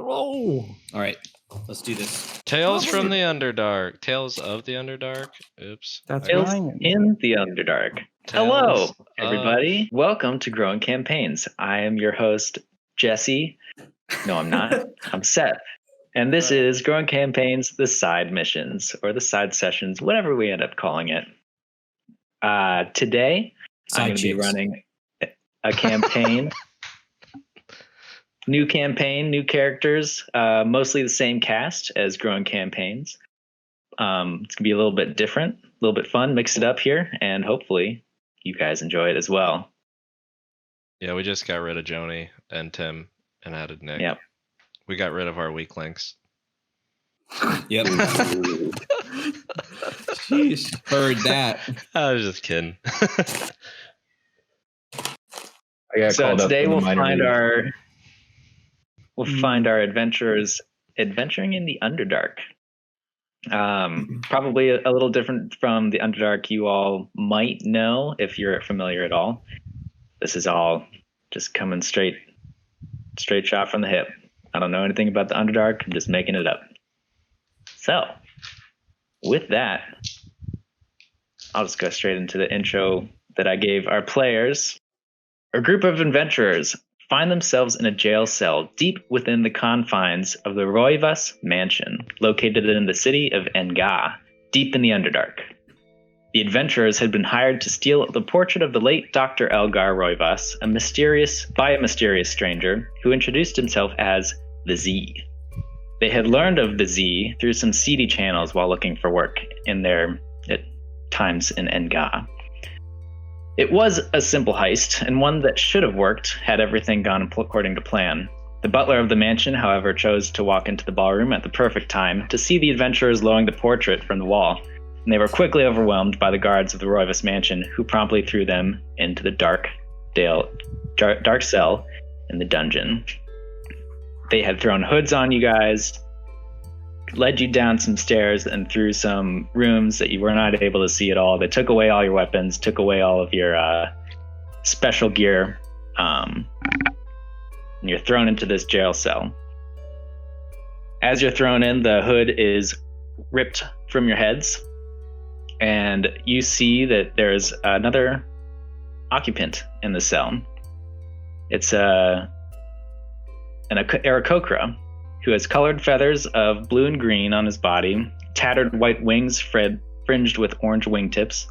All right, let's do this. Tales from the Underdark. Tales of the Underdark. Oops. That's Tales right. in the Underdark. Tales Hello, everybody. Welcome to Growing Campaigns. I am your host, Jesse. No, I'm not. I'm Seth. And this is Growing Campaigns, the side missions, or the side sessions, whatever we end up calling it. Today, I'm going to be running a campaign. New campaign, new characters, mostly the same cast as Growing Campaigns. It's going to be a little bit different, a little bit fun, mix it up here, and hopefully you guys enjoy it as well. Yeah, we just got rid of Joni and Tim and added Nick. Yep. We got rid of our weak links. Yep. Sheesh. Heard that. I was just kidding. So today we'll find our adventurers adventuring in the Underdark. Probably a little different from the Underdark you all might know if you're familiar at all. This is all just coming straight shot from the hip. I don't know anything about the Underdark. I'm just making it up. So, with that, I'll just go straight into the intro that I gave our players. A group of adventurers find themselves in a jail cell deep within the confines of the Roivas mansion, located in the city of Enga, deep in the Underdark. The adventurers had been hired to steal the portrait of the late Dr. Elgar Roivas, a mysterious stranger who introduced himself as the Z. They had learned of the Z through some seedy channels while looking for work in their times in Enga. It was a simple heist, and one that should have worked had everything gone according to plan. The butler of the mansion, however, chose to walk into the ballroom at the perfect time to see the adventurers lowering the portrait from the wall, and they were quickly overwhelmed by the guards of the Roivas mansion, who promptly threw them into the dark cell in the dungeon. They had thrown hoods on you guys, led you down some stairs and through some rooms that you were not able to see at all. They took away all your weapons, took away all of your special gear, and you're thrown into this jail cell. As you're thrown in, the hood is ripped from your heads, and you see that there's another occupant in the cell. It's an Aarakocra, who has colored feathers of blue and green on his body, tattered white wings fringed with orange wingtips.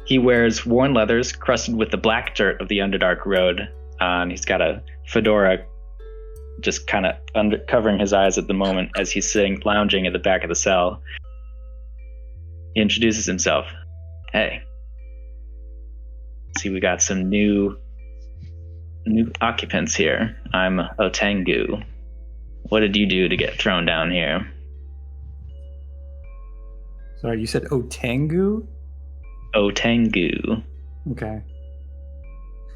He wears worn leathers crusted with the black dirt of the Underdark Road, and he's got a fedora just kind of covering his eyes at the moment as he's lounging at the back of the cell. He introduces himself. Hey. See, we got some new occupants here. I'm Otengu. What did you do to get thrown down here? Sorry, you said Otengu? Otengu. Okay.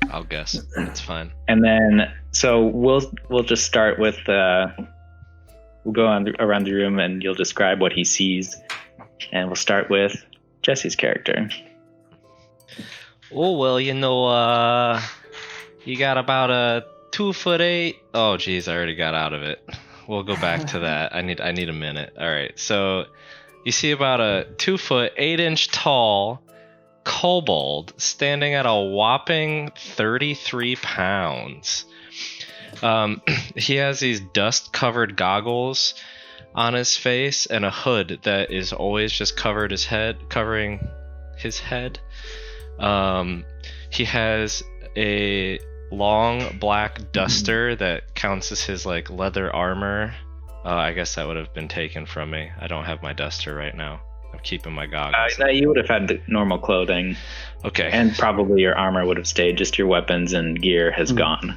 I'll guess. That's fine. And then, so we'll just start with we'll go around the room and you'll describe what he sees, and we'll start with Jesse's character. Oh well, you got about a 2'8". Oh geez, I already got out of it. We'll go back to that. I need a minute. All right, so you see about a 2'8" tall kobold standing at a whopping 33 pounds. He has these dust-covered goggles on his face and a hood that is always just covering his head. He has a long black duster that counts as his leather armor. I guess that would have been taken from me. I don't have my duster right now. I'm keeping my goggles. No, you would have had the normal clothing. Okay. And probably your armor would have stayed. Just your weapons and gear has gone.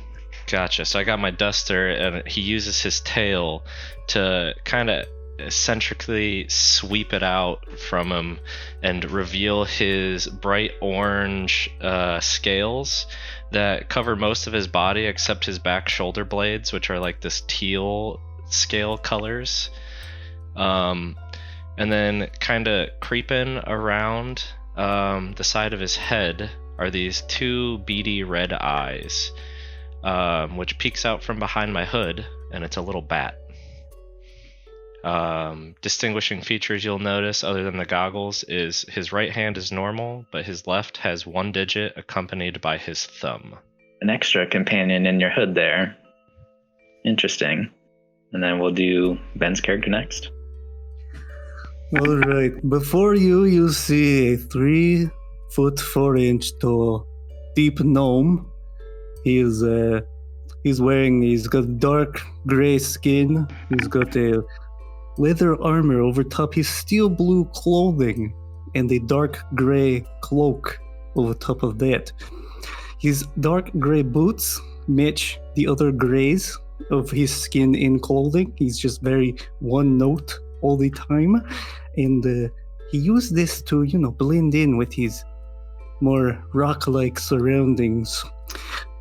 Gotcha. So I got my duster, and he uses his tail to kind of eccentrically sweep it out from him and reveal his bright orange scales that cover most of his body except his back shoulder blades, which are like this teal scale colors. And then kind of creeping around the side of his head are these two beady red eyes. which peeks out from behind my hood, and it's a little bat. Distinguishing features you'll notice, other than the goggles, is his right hand is normal, but his left has one digit accompanied by his thumb. An extra companion in your hood there. Interesting. And then we'll do Ben's character next. All right. Before you see a 3'4" tall, deep gnome. He's got dark gray skin. He's got a leather armor over top his steel blue clothing and a dark gray cloak over top of that. His dark gray boots match the other grays of his skin and clothing. He's just very one note all the time, and he used this to blend in with his more rock-like surroundings.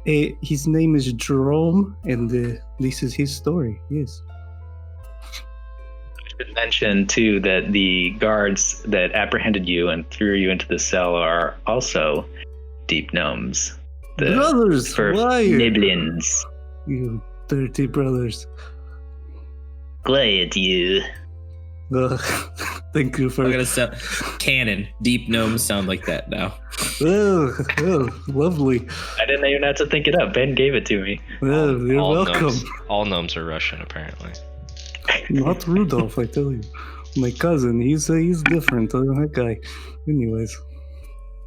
His name is Jerome, and this is his story. Yes. I should mention too that the guards that apprehended you and threw you into the cell are also deep gnomes. The Brothers, why? Niblins. You dirty brothers. Quiet, you. Thank you for. I'm gonna sound canon. Deep gnomes sound like that now. Oh, lovely. I didn't even have to think it up. Ben gave it to me. Well, you're welcome. All gnomes are Russian, apparently. Not Rudolph, I tell you. My cousin, he's different. That guy. Anyways.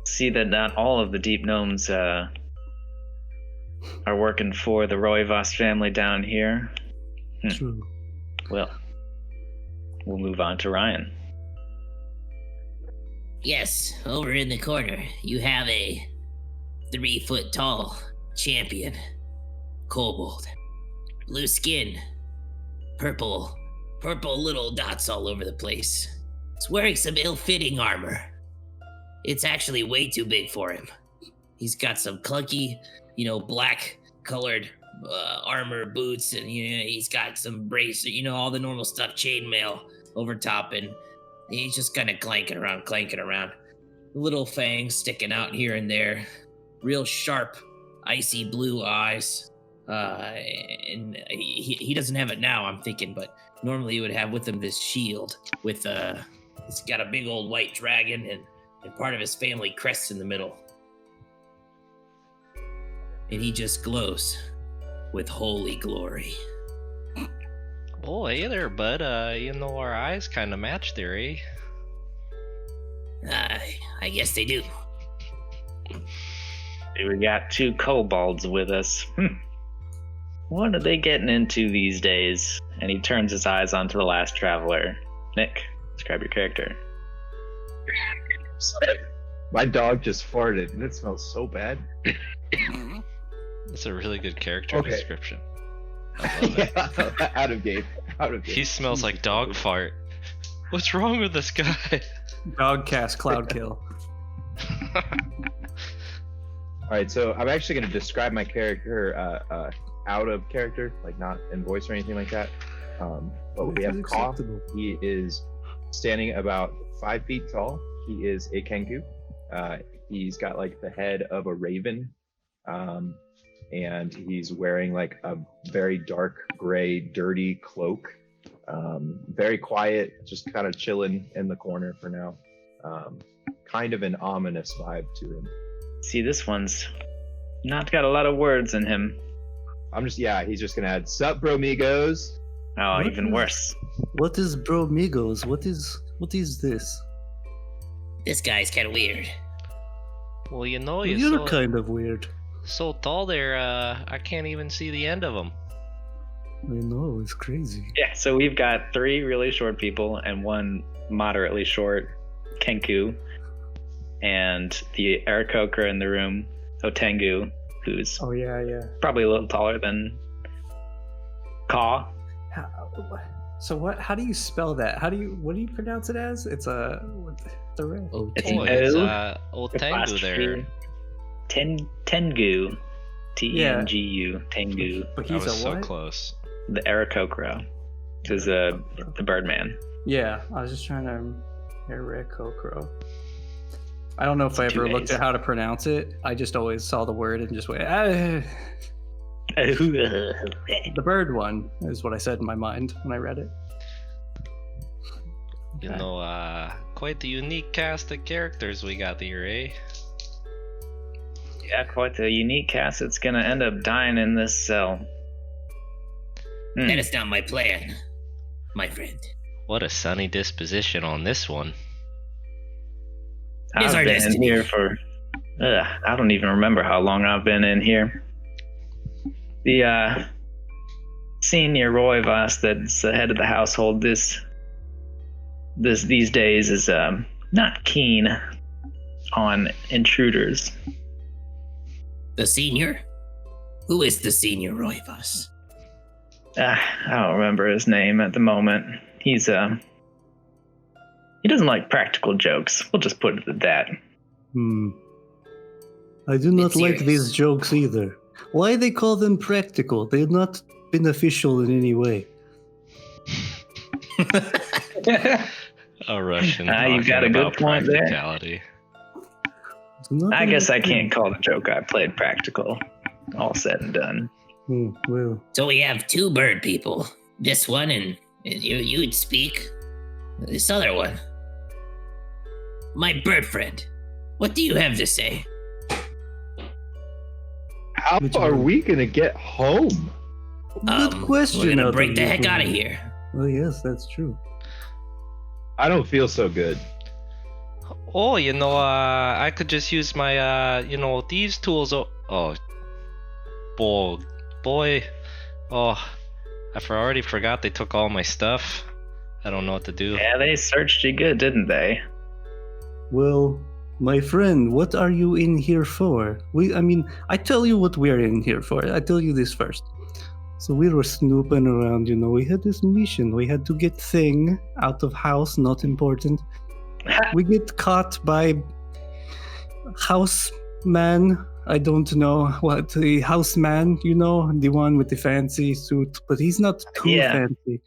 See that not all of the deep gnomes are working for the Roivas family down here. True. Well, we'll move on to Ryan. Yes, over in the corner, you have a 3-foot tall champion. Kobold. Blue skin. Purple little dots all over the place. He's wearing some ill-fitting armor. It's actually way too big for him. He's got some clunky, black colored armor, boots, and he's got some brace, all the normal stuff, chainmail over top, and he's just kind of clanking around. Little fangs sticking out here and there. Real sharp, icy blue eyes. And he doesn't have it now, I'm thinking, but normally he would have with him this shield with it's got a big old white dragon and part of his family crest in the middle. And he just glows with holy glory. Oh, hey there, bud. Our eyes kind of match there, eh? I guess they do. We got 2 kobolds with us. What are they getting into these days? And he turns his eyes onto the last traveler. Nick, describe your character. My dog just farted, and it smells so bad. That's a really good character description. I love it. Out of game. He smells like dog fart. What's wrong with this guy? Dog cast cloud kill. All right, so I'm actually going to describe my character out of character, like not in voice or anything like that. But we have Kaw. He is standing about 5 feet tall. He is a Kenku. He's got like the head of a raven. And he's wearing like a very dark gray, dirty cloak. Very quiet, just kind of chilling in the corner for now. Kind of an ominous vibe to him. See, this one's not got a lot of words in him. He's just gonna add, "Sup, bromigos?" Oh, even worse. What is bromigos? What is this? This guy's kind of weird. Well, You're kind of weird. So tall there, I can't even see the end of him. I know, it's crazy. Yeah, so we've got 3 really short people and 1 moderately short Kenku. And the Aarakocra in the room, Otengu, who's probably a little taller than Kaw. How do you spell that? What do you pronounce it as? It's a the red. It's an it's O. Otengu there. Tengu. Tengu. Tengu. But I he's was a so what? close. The Aarakocra is the Birdman. Yeah, I was just trying to Aarakocra. I don't know if I ever looked at how to pronounce it. I just always saw the word and just went, The bird one is what I said in my mind when I read it. You know, quite the unique cast of characters we got here, eh? Yeah, quite the unique cast that's gonna end up dying in this cell. That is not my plan, my friend. What a sunny disposition on this one. It is our I've been in destiny. here for I don't even remember how long I've been in here. The senior Roivas that's the head of the household these days is not keen on intruders. The senior? Who is the senior Roivas? I don't remember his name at the moment. He doesn't like practical jokes. We'll just put it at that. I do not It's like serious. these jokes either. Why they call them practical? They're not beneficial in any way. A Russian. You've got a talking good about point there. practicality. Do not I guess I understand. can't call the joke I played practical. All said and done. Well, So we have two bird people. This one and you'd speak. This other one. My bird friend. What do you have to say? How Which are one? we gonna get home? good question. We're gonna out break of the you, heck out of Bruno. here. Oh yes, that's true. I don't feel so good. Oh, you know, I could just use my, thieves tools. Oh, boy. Oh, already forgot they took all my stuff. I don't know what to do. Yeah, they searched you good, didn't they? Well, my friend, what are you in here for? I tell you what we're in here for. I tell you this first. So we were snooping around, we had this mission. We had to get Thing out of house, not important. We get caught by Houseman. I don't know what the Houseman, the one with the fancy suit, but he's not too Yeah. fancy.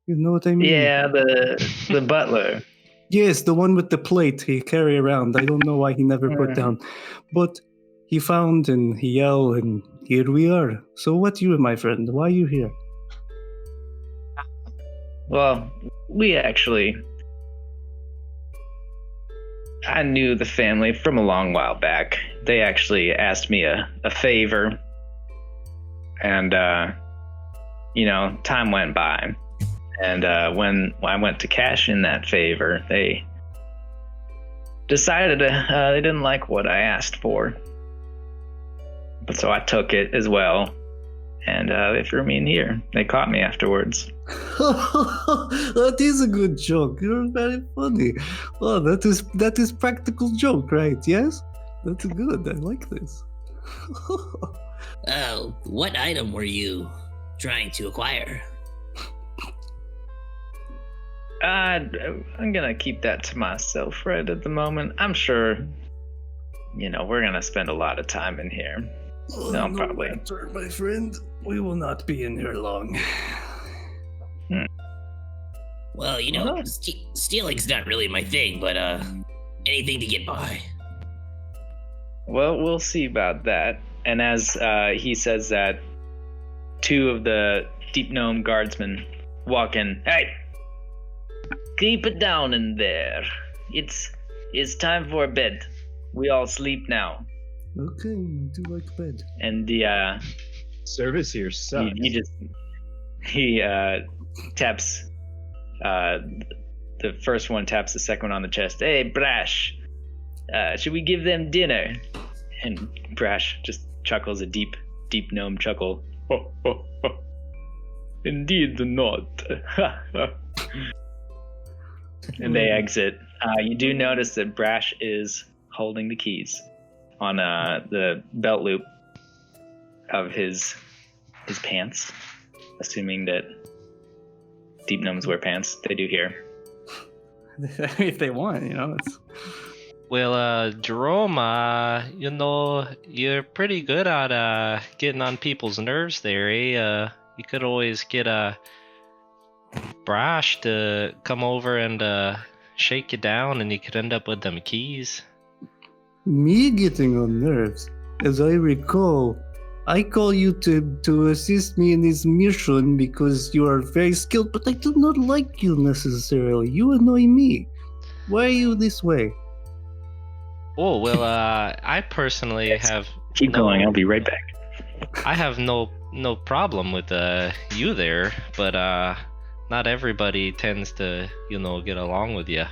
You know what I mean? Yeah, the butler. Yes, the one with the plate he carry around. I don't know why he never put Mm. down. But he found and he yelled and here we are. So what you, my friend? Why are you here? Well, I knew the family from a long while back. They actually asked me a favor. And, time went by. And when I went to cash in that favor, they decided they didn't like what I asked for. But so I took it as well. And they threw me in here. They caught me afterwards. That is a good joke. You're very funny. Oh, that is practical joke, right? Yes? That's good. I like this. Oh, what item were you trying to acquire? I'm gonna keep that to myself right at the moment. I'm sure, we're gonna spend a lot of time in here. No, probably. matter, my friend. We will not be in here long. Well, Uh-huh. stealing's not really my thing, but anything to get by. Well, we'll see about that. And as he says that, two of the Deep Gnome guardsmen walk in. Hey! Keep it down in there. It's time for bed. We all sleep now. Okay, I do like bed. And the Service here sucks. he taps the first one taps the second one on the chest. Hey, Brash, should we give them dinner? And Brash just chuckles a deep gnome chuckle. Indeed not. And they exit. You do notice that Brash is holding the keys on the belt loop of his pants, assuming that deep gnomes wear pants. They do here. If they want, it's... Well, Jerome, you're pretty good at getting on people's nerves there, eh? You could always get Brash to come over and shake you down, and you could end up with them keys. Me getting on nerves. As I recall, I call you to assist me in this mission because you are very skilled, but I do not like you necessarily. You annoy me. Why are you this way? Oh well, I personally have Keep going. I'll be right back. I have no problem with you there, but not everybody tends to get along with you.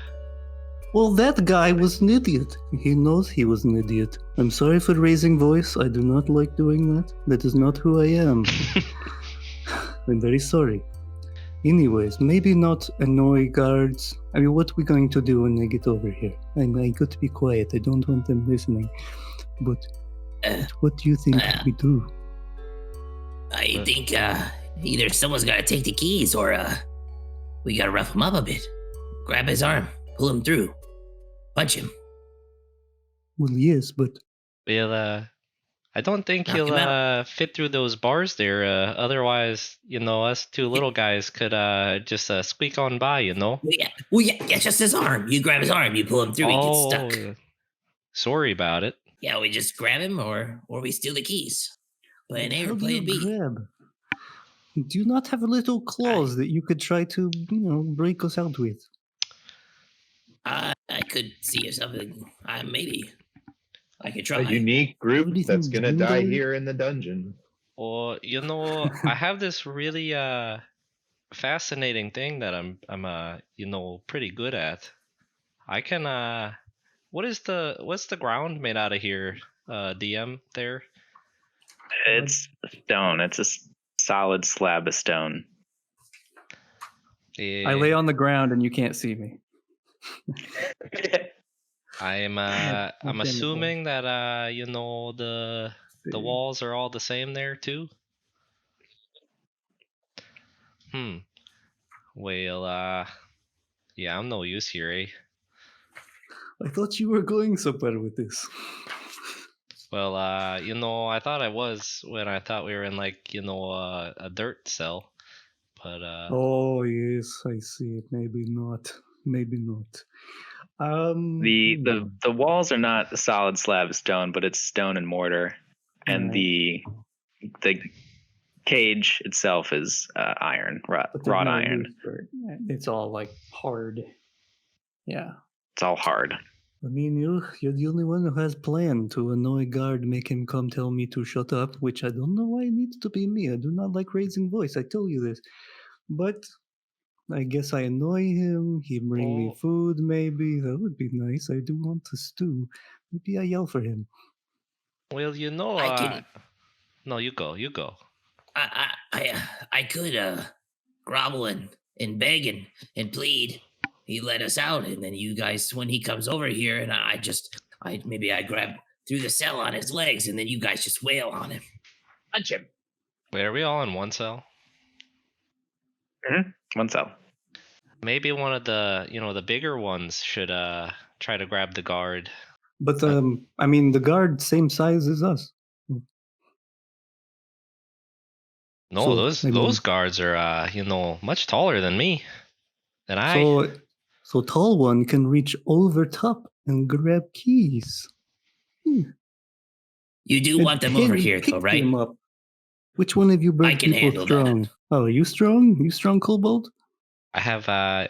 Well, that guy was an idiot. He knows he was an idiot. I'm sorry for raising voice. I do not like doing that. That is not who I am. I'm very sorry. Anyways, maybe not annoy guards. I mean, what are we going to do when they get over here? I got to be quiet. I don't want them listening. But what do you think we do? I think either someone's got to take the keys or we got to rough him up a bit. Grab his arm, pull him through, punch him. Well, yes, but... Well, I don't think Knock him he'll fit through those bars there. Otherwise, us two little guys could just squeak on by, Well, yeah, just his arm. You grab his arm, you pull him through, he gets stuck. Sorry about it. Yeah, we just grab him or we steal the keys. Plan A or How do plan you B. grab? Do you not have little claws that you could try to, break us out with? I could see if something. Maybe. I could try. A unique group Everything that's gonna die dwindling? here in the dungeon. Or I have this really fascinating thing that I'm pretty good at. I can what's the ground made out of here, DM there? It's stone. It's a solid slab of stone. Yeah. I lay on the ground and you can't see me. I'm assuming that the walls are all the same there too. Well, yeah, I'm no use here, eh? I thought you were going somewhere with this. Well, I thought I was when I thought we were in a dirt cell, but Oh yes, I see it. Maybe not. Maybe not. The walls are not a solid slab of stone, but it's stone and mortar, and Right. the cage itself is iron, wrought iron. It's all like hard. Yeah. It's all hard. I mean, you're the only one who has plan to annoy guard, make him come tell me to shut up, which I don't know why it needs to be me. I do not like raising voice. I tell you this, but I guess I annoy him. He bring me food, maybe. That would be nice. I do want to stew. Maybe I yell for him. well, I can. No, you go. I could grovel and beg and plead. He let us out, and then you guys, when he comes over here, and I grab through the cell on his legs, and then you guys just wail on him. Punch him. Wait, are we all in one cell? Mm-hmm. One cell. Maybe one of the bigger ones should try to grab the guard. But I mean, the guard same size as us. No, So, those guards are much taller than me. And I. So tall one can reach over top and grab keys. You do want them over here, though, right? Them up. Which one of you I bird can people handle strong? that. Oh, are you strong? You strong, Kobold? I have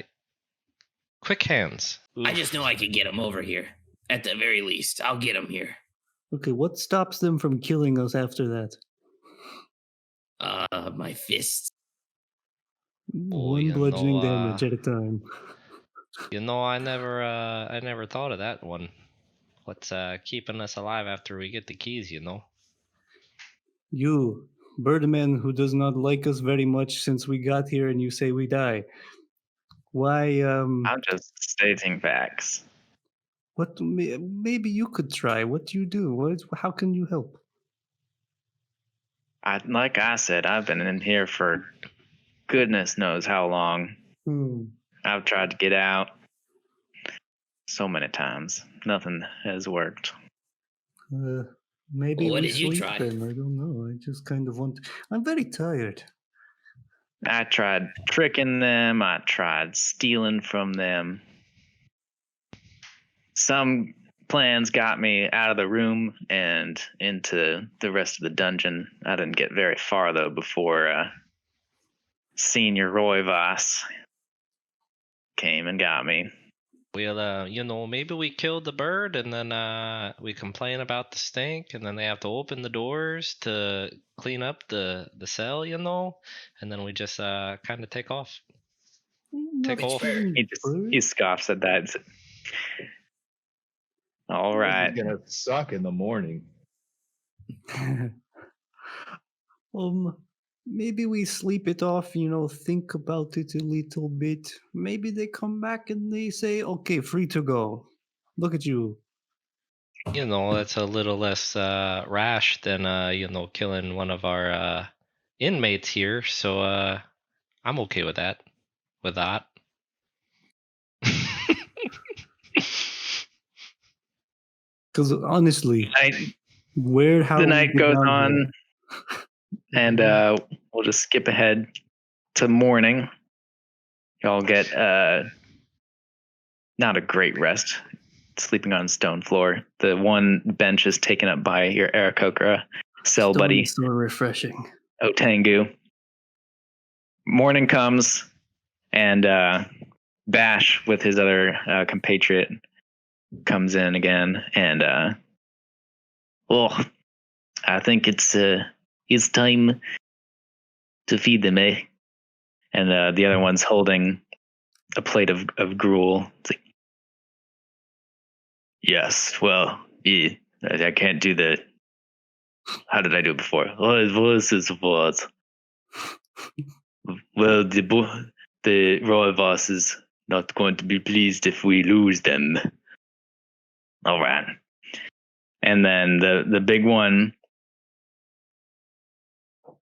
quick hands. I just know I can get him over here. At the very least, I'll get him here. Okay, what stops them from killing us after that? My fists. One bludgeoning damage at a time. I never thought of that one. What's keeping us alive after we get the keys, You, Birdman, who does not like us very much since we got here and you say we die. Why, I'm just stating facts. What, maybe you could try. What do you do? How can you help? Like I said, I've been in here for goodness knows how long. I've tried to get out so many times. Nothing has worked. Maybe What we did you sleep try? then. I don't know. I just kind of want. I'm very tired. I tried tricking them. I tried stealing from them. Some plans got me out of the room and into the rest of the dungeon. I didn't get very far though before Senior Roivas came and got me. Well, maybe we killed the bird and then we complain about the stink and then they have to open the doors to clean up the cell, and then we just kind of take off. Take off. He scoffs at that. All right. It's gonna suck in the morning. Maybe we sleep it off, think about it a little bit. Maybe they come back and they say, okay, free to go. Look at you. That's a little less rash than killing one of our inmates here. So I'm okay with that. Because honestly, the night goes on, and we'll just skip ahead to morning. Y'all get not a great rest, sleeping on stone floor. The one bench is taken up by your Aarakocra cell buddy. So refreshing. Otengu. Morning comes, and Bash with his other compatriot comes in again, and I think it's time to feed them, eh? And the other one's holding a plate of gruel. It's like, yes, well, yeah, I can't do that. How did I do it before? Well, the Roivas is not going to be pleased if we lose them. All right. And then the big one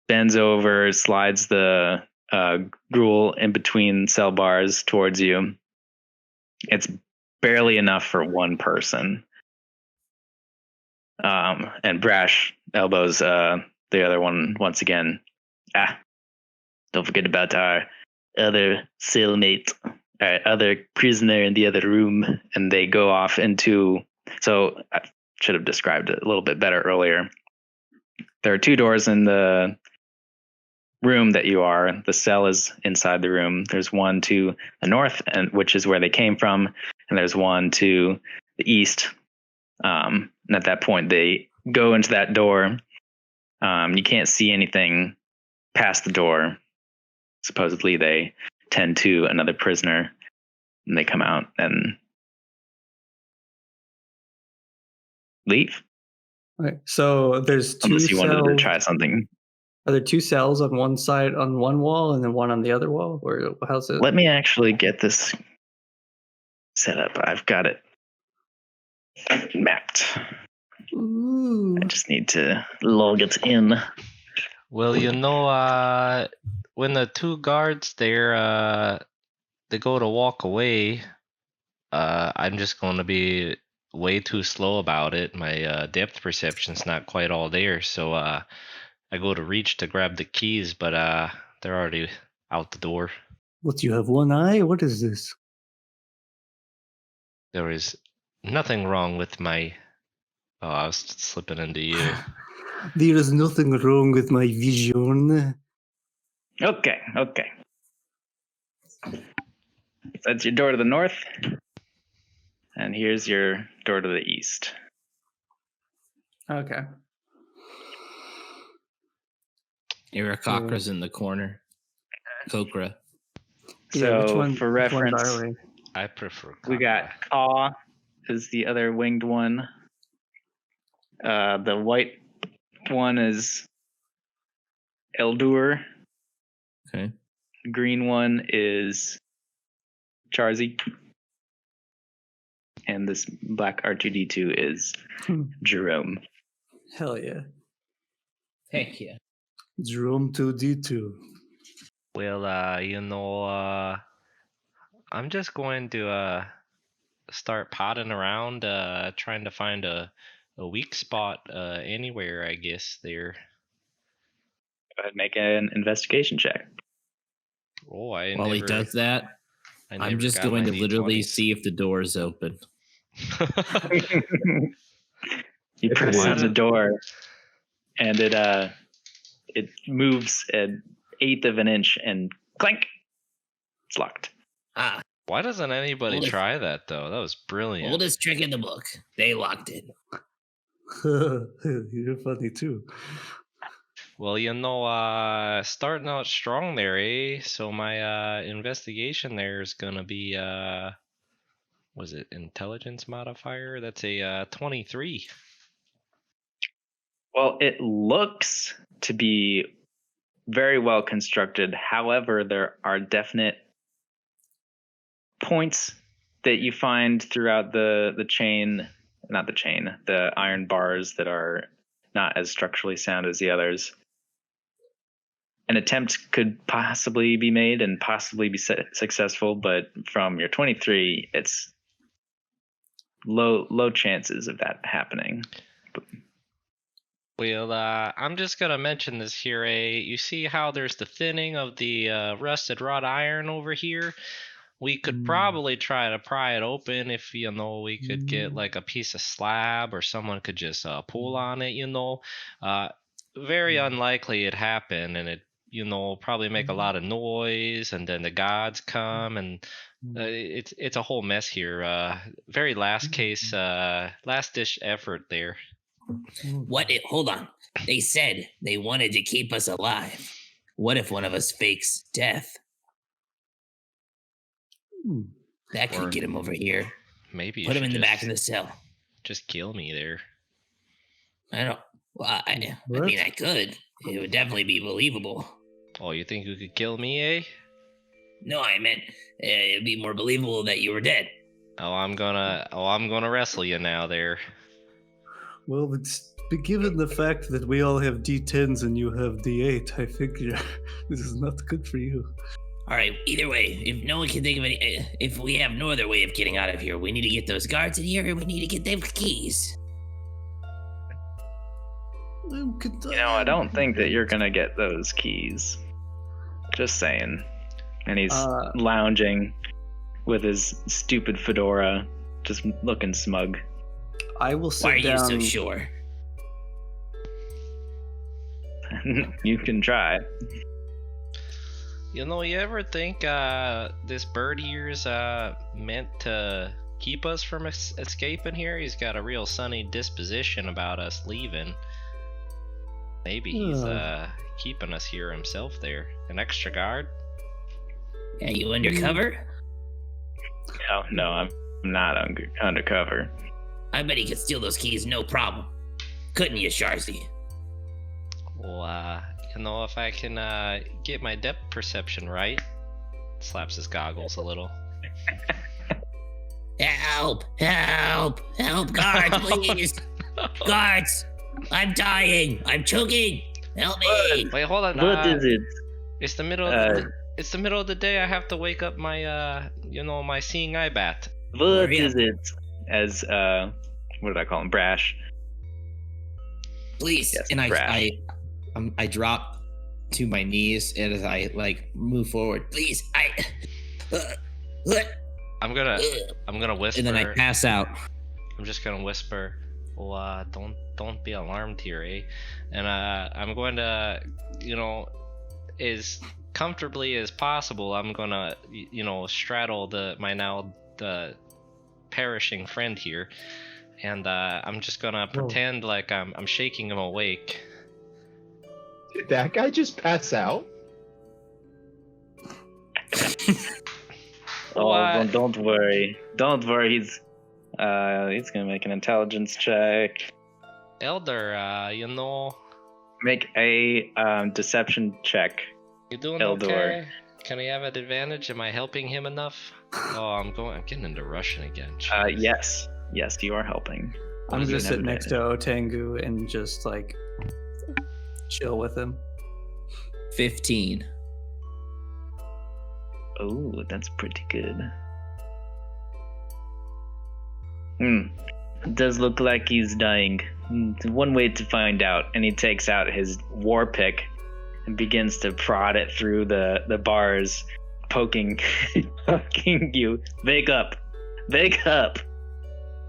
bends over, slides the gruel in between cell bars towards you. It's barely enough for one person. And Brash elbows the other one once again. Don't forget about our other cellmate, our other prisoner in the other room. And they go off into... So I should have described it a little bit better earlier. There are two doors in the room that you are. The cell is inside the room. There's one to the north, and which is where they came from, and there's one to the east. And at that point, they go into that door. You can't see anything past the door. Supposedly, they tend to another prisoner, and they come out and leave. Okay, so there's two Unless you wanted to cells. try something. Are there two cells on one side, on one wall, and then one on the other wall? Or how's it? Let me actually get this set up. I've got it mapped. Ooh. I just need to log it in. Well, when the two guards there, they go to walk away, I'm just going to be way too slow about it. My depth perception's not quite all there, so I go to reach to grab the keys, but they're already out the door. What, you have one eye? What is this? There is nothing wrong with my... Oh, I was slipping into you. There is nothing wrong with my vision. Okay. That's your door to the north. And here's your door to the east. Okay. Aarakocra's in the corner. Kokra. So which one, for which ones reference, are we? I prefer... we got Kaw is the other winged one. The white one is Eldur. Okay. The green one is Charzy. And this black R2D2 is Jerome. Hell yeah. Heck yeah. Jerome 2D2. Well, I'm just going to start potting around, trying to find a weak spot anywhere, I guess, there. Go ahead and make an investigation check. Oh, While he does that, I'm just going to literally see if the door is open. You press on the door, and it moves an eighth of an inch, and clank, it's locked. Ah, Why doesn't anybody Oldest- try that though? That was brilliant. oldest trick in the book. They locked it. You're funny too. Well, starting out strong there, eh? So my investigation there is gonna be was it intelligence modifier? That's a 23. Well, it looks to be very well constructed. However, there are definite points that you find throughout the iron bars that are not as structurally sound as the others. An attempt could possibly be made and possibly be successful, but from your 23, it's low chances of that happening. Well, I'm just gonna mention this here, eh? You see how there's the thinning of the rusted wrought iron over here? We could probably try to pry it open if, we could get like a piece of slab or someone could just pull on it, Very unlikely it happen, and it, probably make a lot of noise, and then the gods come, and it's a whole mess here. Very last case, last dish effort there. Hold on. They said they wanted to keep us alive. What if one of us fakes death? That could Or get him over here. Maybe Put him in the back of the cell. Just kill me there. I don't. Well, I mean, I could. It would definitely be believable. Oh, you think you could kill me, eh? No, I meant it'd be more believable that you were dead. I'm gonna wrestle you now there. Well, given the fact that we all have D10s and you have D8, I figure this is not good for you. All right. Either way, if no one can think of any, if we have no other way of getting out of here, we need to get those guards in here, and we need to get them keys. I don't think that you're gonna get those keys. Just saying. And he's lounging with his stupid fedora, just looking smug. I will sit Why are down. you so sure? You can try. You ever think this bird here's meant to keep us from escaping here? He's got a real sunny disposition about us leaving. Maybe he's keeping us here himself there. An extra guard? Yeah, you undercover? No, I'm not undercover. I bet he could steal those keys, no problem. Couldn't you, Charzy? Well, if I can get my depth perception right. Slaps his goggles a little. Help! Help! Help, guards, please! Guards! I'm dying! I'm choking! Help me! Wait, hold on. What is it? It's the middle. It's the middle of the day. I have to wake up my my seeing eye bat. What is it? As what did I call him? Brash. Please. Yes, And Brash. I drop to my knees as I move forward. Please, I'm gonna whisper. And then I pass out. I'm just gonna whisper. Well, don't be alarmed here, eh? And I'm going to, as comfortably as possible, I'm gonna, straddle the perishing friend here, and I'm just gonna pretend like I'm shaking him awake. Did that guy just pass out? Oh, don't worry. Don't worry. He's gonna make an intelligence check. Eldur, Make a deception check. you doing Eldur. okay? Can I have an advantage? Am I helping him enough? Oh, I'm getting into Russian again. Yes, you are helping. I'm Does gonna he have sit next to Otengu and just chill with him. 15. Oh, that's pretty good. It does look like he's dying. One way to find out, and he takes out his war pick and begins to prod it through the bars, poking you. Wake up!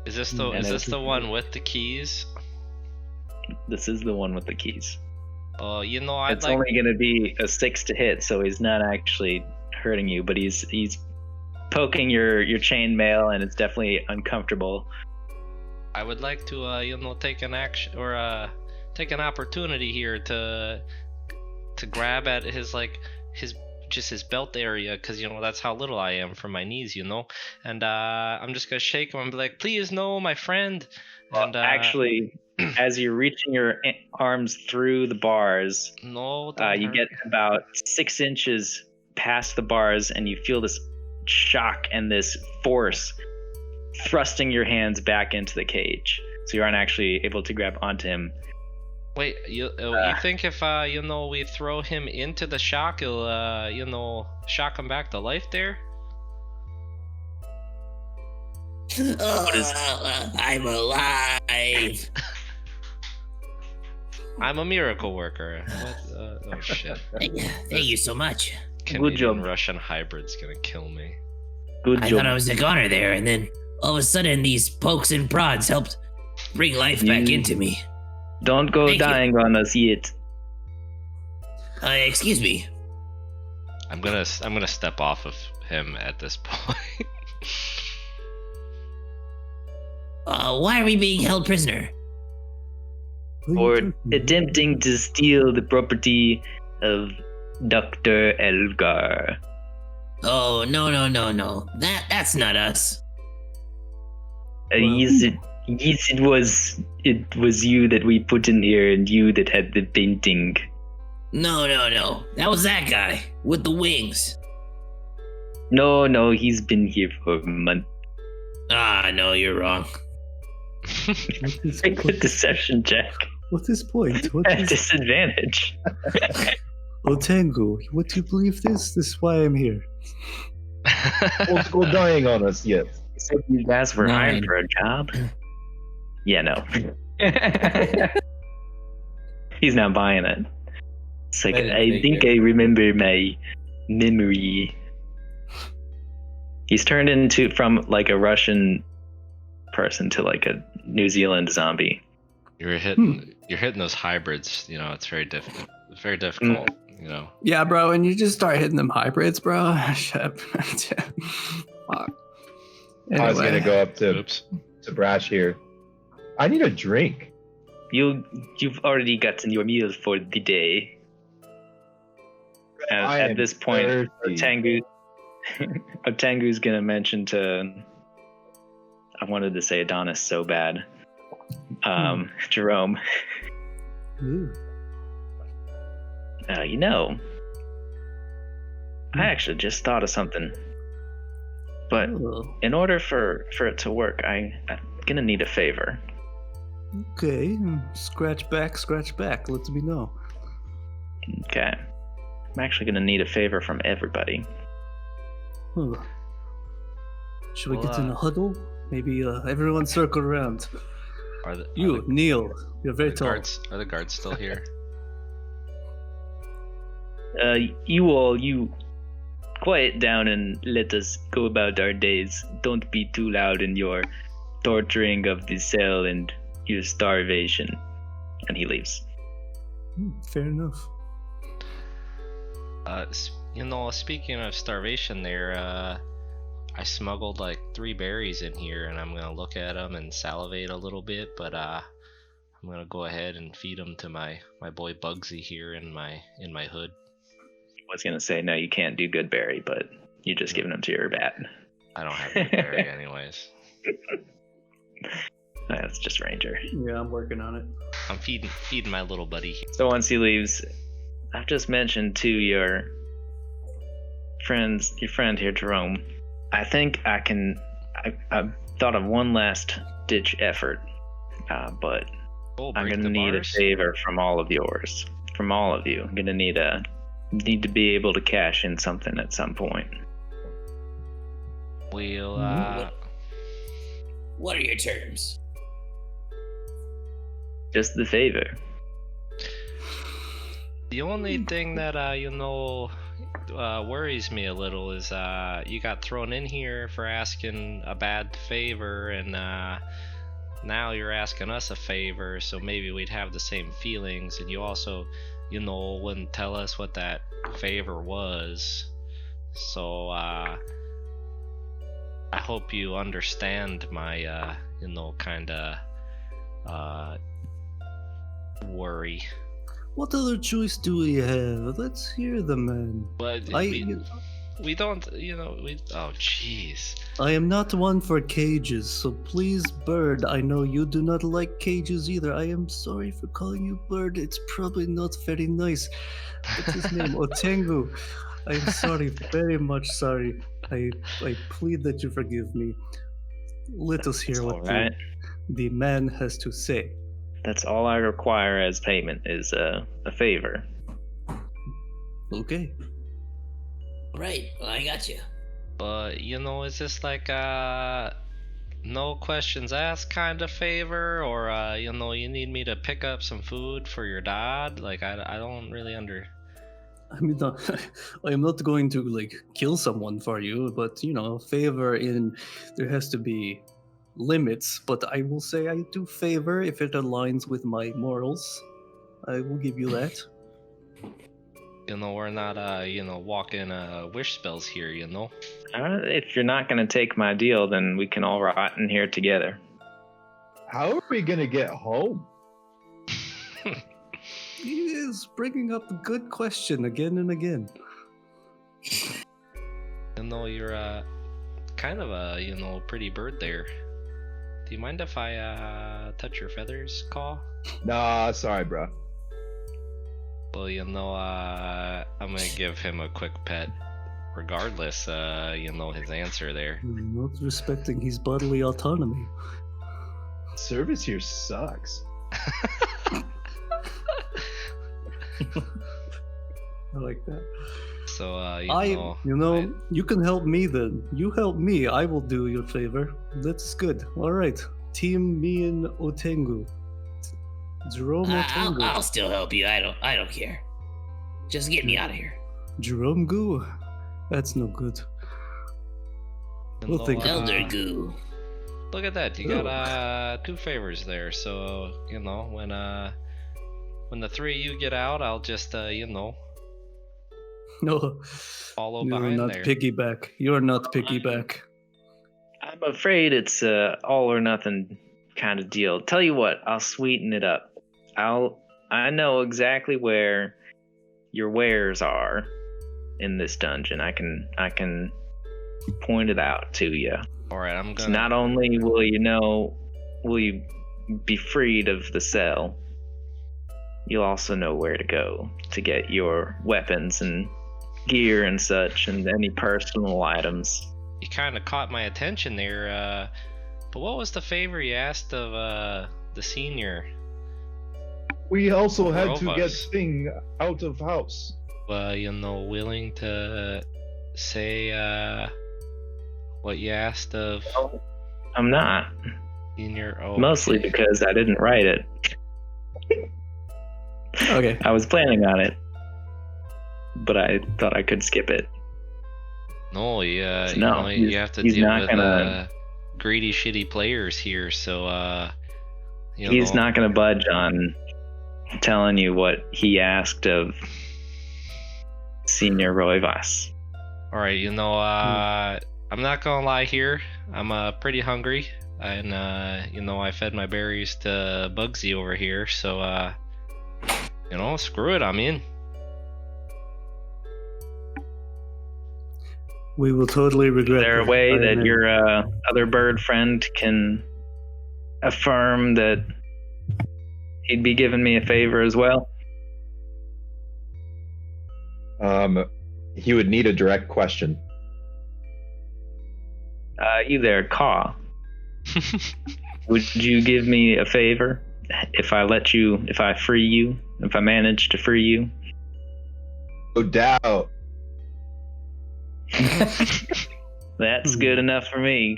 Is this And the one with the keys? This is the one with the keys. Oh, you know, I'd It's like. only gonna be a 6 to hit, so he's not actually hurting you, but he's poking your chainmail, and it's definitely uncomfortable. I would like to, take an action or take an opportunity here to grab at his his belt area, because that's how little I am from my knees, and I'm just gonna shake him and be like, please, no, my friend. And Actually, as you're reaching your arms through the bars, no, you get about 6 inches past the bars, and you feel this shock and this force thrusting your hands back into the cage, so you aren't actually able to grab onto him. Wait, you think if we throw him into the shock, he'll shock him back to life there? I'm alive. I'm a miracle worker. What? Oh shit! Thank you so much. Canadian job. Russian hybrid's gonna kill me. Good I job. thought I was a goner there, and then all of a sudden these pokes and prods helped bring life back into me. Don't go Thank you. dying on us yet. Excuse me. I'm gonna step off of him at this point. Why are we being held prisoner? For attempting to steal the property of Dr. Elgar. Oh, no. That's not us. Yes, it was you that we put in here, and you that had the painting. No. That was that guy with the wings. No, he's been here for a month. No, you're wrong. Make a deception check What's his point? What at is disadvantage. Otengu? What do you believe this? This is why I'm here. Don't go dying on us yet. So you guys were hired 9. for a job? Yeah, no. He's not buying it. It's like, I think I remember my memory. He's turned from like a Russian person to like a New Zealand zombie. You're hitting those hybrids. It's very difficult. It's very difficult. Yeah, bro, and you just start hitting them hybrids, bro. Shut up. Fuck. I was gonna go up to Oops. Brash here. I need a drink. You've already gotten your meal for the day. I At am this point, thirsty. Otengu's gonna mention to, I wanted to say Adonis so bad. Jerome, Ooh. I actually just thought of something. But Oh, in order for it to work, I'm gonna need a favor. okay. Scratch back. Let me know. Okay. I'm actually gonna need a favor from everybody. Huh. Should we Well, get in a huddle? Maybe everyone circle around. Are the Neil, you're very tall. Are the guards still here? You quiet down and let us go about our days. Don't be too loud in your torturing of the cell and your starvation. And he leaves. Fair enough. Speaking of starvation there, I smuggled like 3 berries in here, and I'm gonna look at them and salivate a little bit, but I'm gonna go ahead and feed them to my boy Bugsy here in my hood. I was gonna say, no, you can't do good berry, but you're just giving them to your bat. I don't have any berry anyways. That's just Ranger. Yeah, I'm working on it. I'm feeding my little buddy. So once he leaves, I've just mentioned to your friend here, Jerome. I think I've thought of one last ditch effort, but Oh, I'm break gonna the need bars? a favor from all of you. I'm gonna need to be able to cash in something at some point. We'll What are your terms? Just the favor. The only thing that worries me a little is you got thrown in here for asking a bad favor, and now you're asking us a favor, so maybe we'd have the same feelings, and you also, wouldn't tell us what that favor was. So I hope you understand my kind of worry. What other choice do we have? Let's hear the man. But we don't, oh jeez. I am not one for cages, so please, Bird, I know you do not like cages either. I am sorry for calling you Bird. It's probably not very nice. What's his name? Otengu. I'm sorry, very much sorry. I plead that you forgive me. Let us hear what the man has to say. That's all I require as payment is a favor. Okay. Right, well, I got you. But, is this like no questions asked kind of favor? Or, you need me to pick up some food for your dad? Like, I don't really I mean, I am not going to, kill someone for you, but, favor there has to be limits. But I will say I do favor if it aligns with my morals. I will give you that. We're not, walking wish spells here, If you're not going to take my deal, then we can all rot in here together. How are we gonna get home? He is bringing up a good question again and again. You're kind of a, pretty bird there. Do you mind if I touch your feathers, Caw? Nah, sorry, bro. Well, I'm gonna give him a quick pet, regardless, his answer there. Not respecting his bodily autonomy. Service here sucks. I like that. So, you can help me then. You help me, I will do your favor. That's good. All right. Team me and Otengu. Jerome Otengu. I'll still help you. I don't care. Just get me out of here. Jerome Goo. That's no good. We'll think about Elder it. Goo. Look at that. You got 2 favors there. So, when the 3 of you get out, I'll just, No, follow you're behind not there. piggyback. You're not piggyback. I'm afraid it's a all or nothing kind of deal. Tell you what, I'll sweeten it up. I know exactly where your wares are in this dungeon. I can point it out to you. All right, I'm So gonna. not only will you be freed of the cell, you'll also know where to go to get your weapons and gear and such, and any personal items. You kind of caught my attention there. But what was the favor you asked of the senior? We also had to get Roivas. Thing out of house. Willing to say what you asked of I'm not. senior? Oh, Mostly because I didn't write it. Okay. I was planning on it, but I thought I could skip it. No, yeah, No, you have to he's deal not with gonna- greedy, shitty players here. So, He's not going to budge on telling you what he asked of Senior Roivas. All right, I'm not gonna lie here. I'm pretty hungry, and I fed my berries to Bugsy over here. So, screw it, I'm in. We will totally regret Is there a that. way I that am- your other bird friend can affirm that he'd be giving me a favor as well? He would need a direct question. You there, Caw. Would you give me a favor if I free you, if I manage to free you? No doubt. That's good enough for me.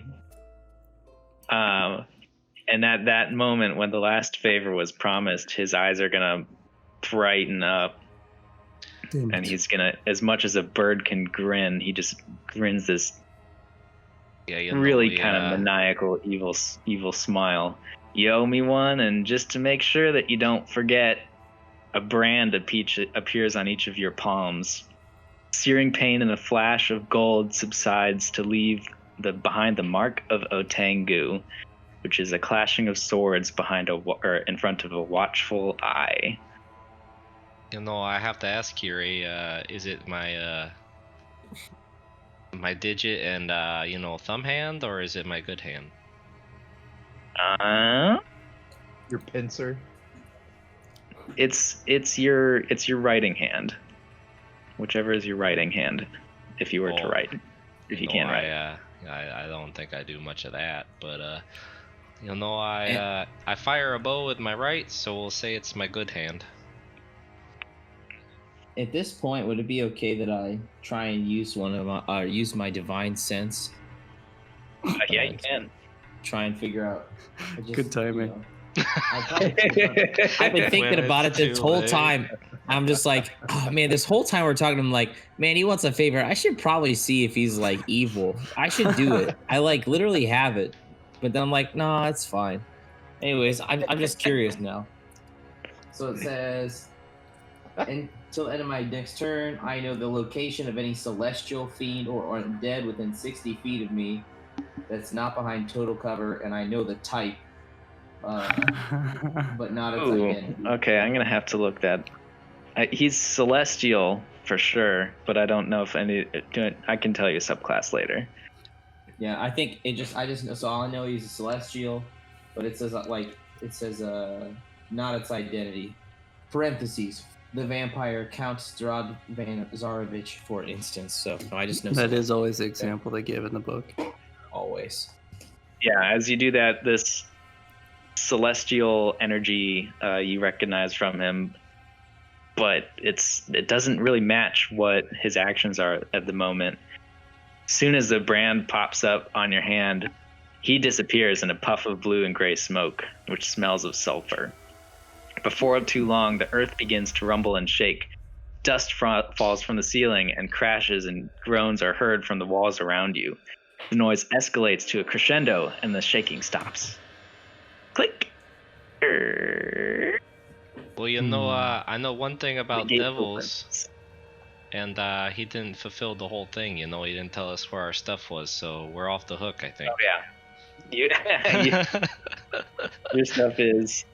And at that moment when the last favor was promised, his eyes are gonna brighten up. Damn and it. he's gonna, as much as a bird can grin, he just grins this Yeah, you really kind of maniacal, evil smile. You owe me one, and just to make sure that you don't forget, a brand appears on each of your palms. Searing pain and a flash of gold subsides to leave behind the mark of Otengu, which is a clashing of swords in front of a watchful eye. I have to ask Charzy, is it my my digit and thumb hand, or is it my good hand? Your pincer. It's your writing hand, whichever is your writing hand. If you were to write, if you can write. I don't think I do much of that, but I fire a bow with my right, so we'll say it's my good hand. At this point, would it be okay that I try and use use my divine sense? Yeah, you can. Try and figure out. Good timing. I've been thinking about it this whole time. I'm just like, oh man, this whole time we're talking to him like, man, he wants a favor. I should probably see if he's like evil. I should do it. I like literally have it. But then I'm like, no, it's fine. Anyways, I'm just curious now. So it says, until the end of my next turn, I know the location of any celestial fiend or undead within 60 feet of me that's not behind total cover, and I know the type. But not its identity. Okay, I'm gonna have to look that. He's celestial for sure, but I don't know if I can tell you subclass later. Yeah, I think I just know. So all I know he's a celestial, but it says not its identity. Parentheses. The vampire Count Strad Zarovich, for instance. So no, I just know that is always the example they give in the book. Always. Yeah, as you do that, this celestial energy you recognize from him, but it doesn't really match what his actions are at the moment. As soon as the brand pops up on your hand, he disappears in a puff of blue and gray smoke, which smells of sulfur. Before too long, the earth begins to rumble and shake. Dust falls from the ceiling, and crashes and groans are heard from the walls around you. The noise escalates to a crescendo, and the shaking stops. Click. Well, I know one thing about devils, and he didn't fulfill the whole thing. He didn't tell us where our stuff was, so we're off the hook, I think. Oh yeah, your stuff is.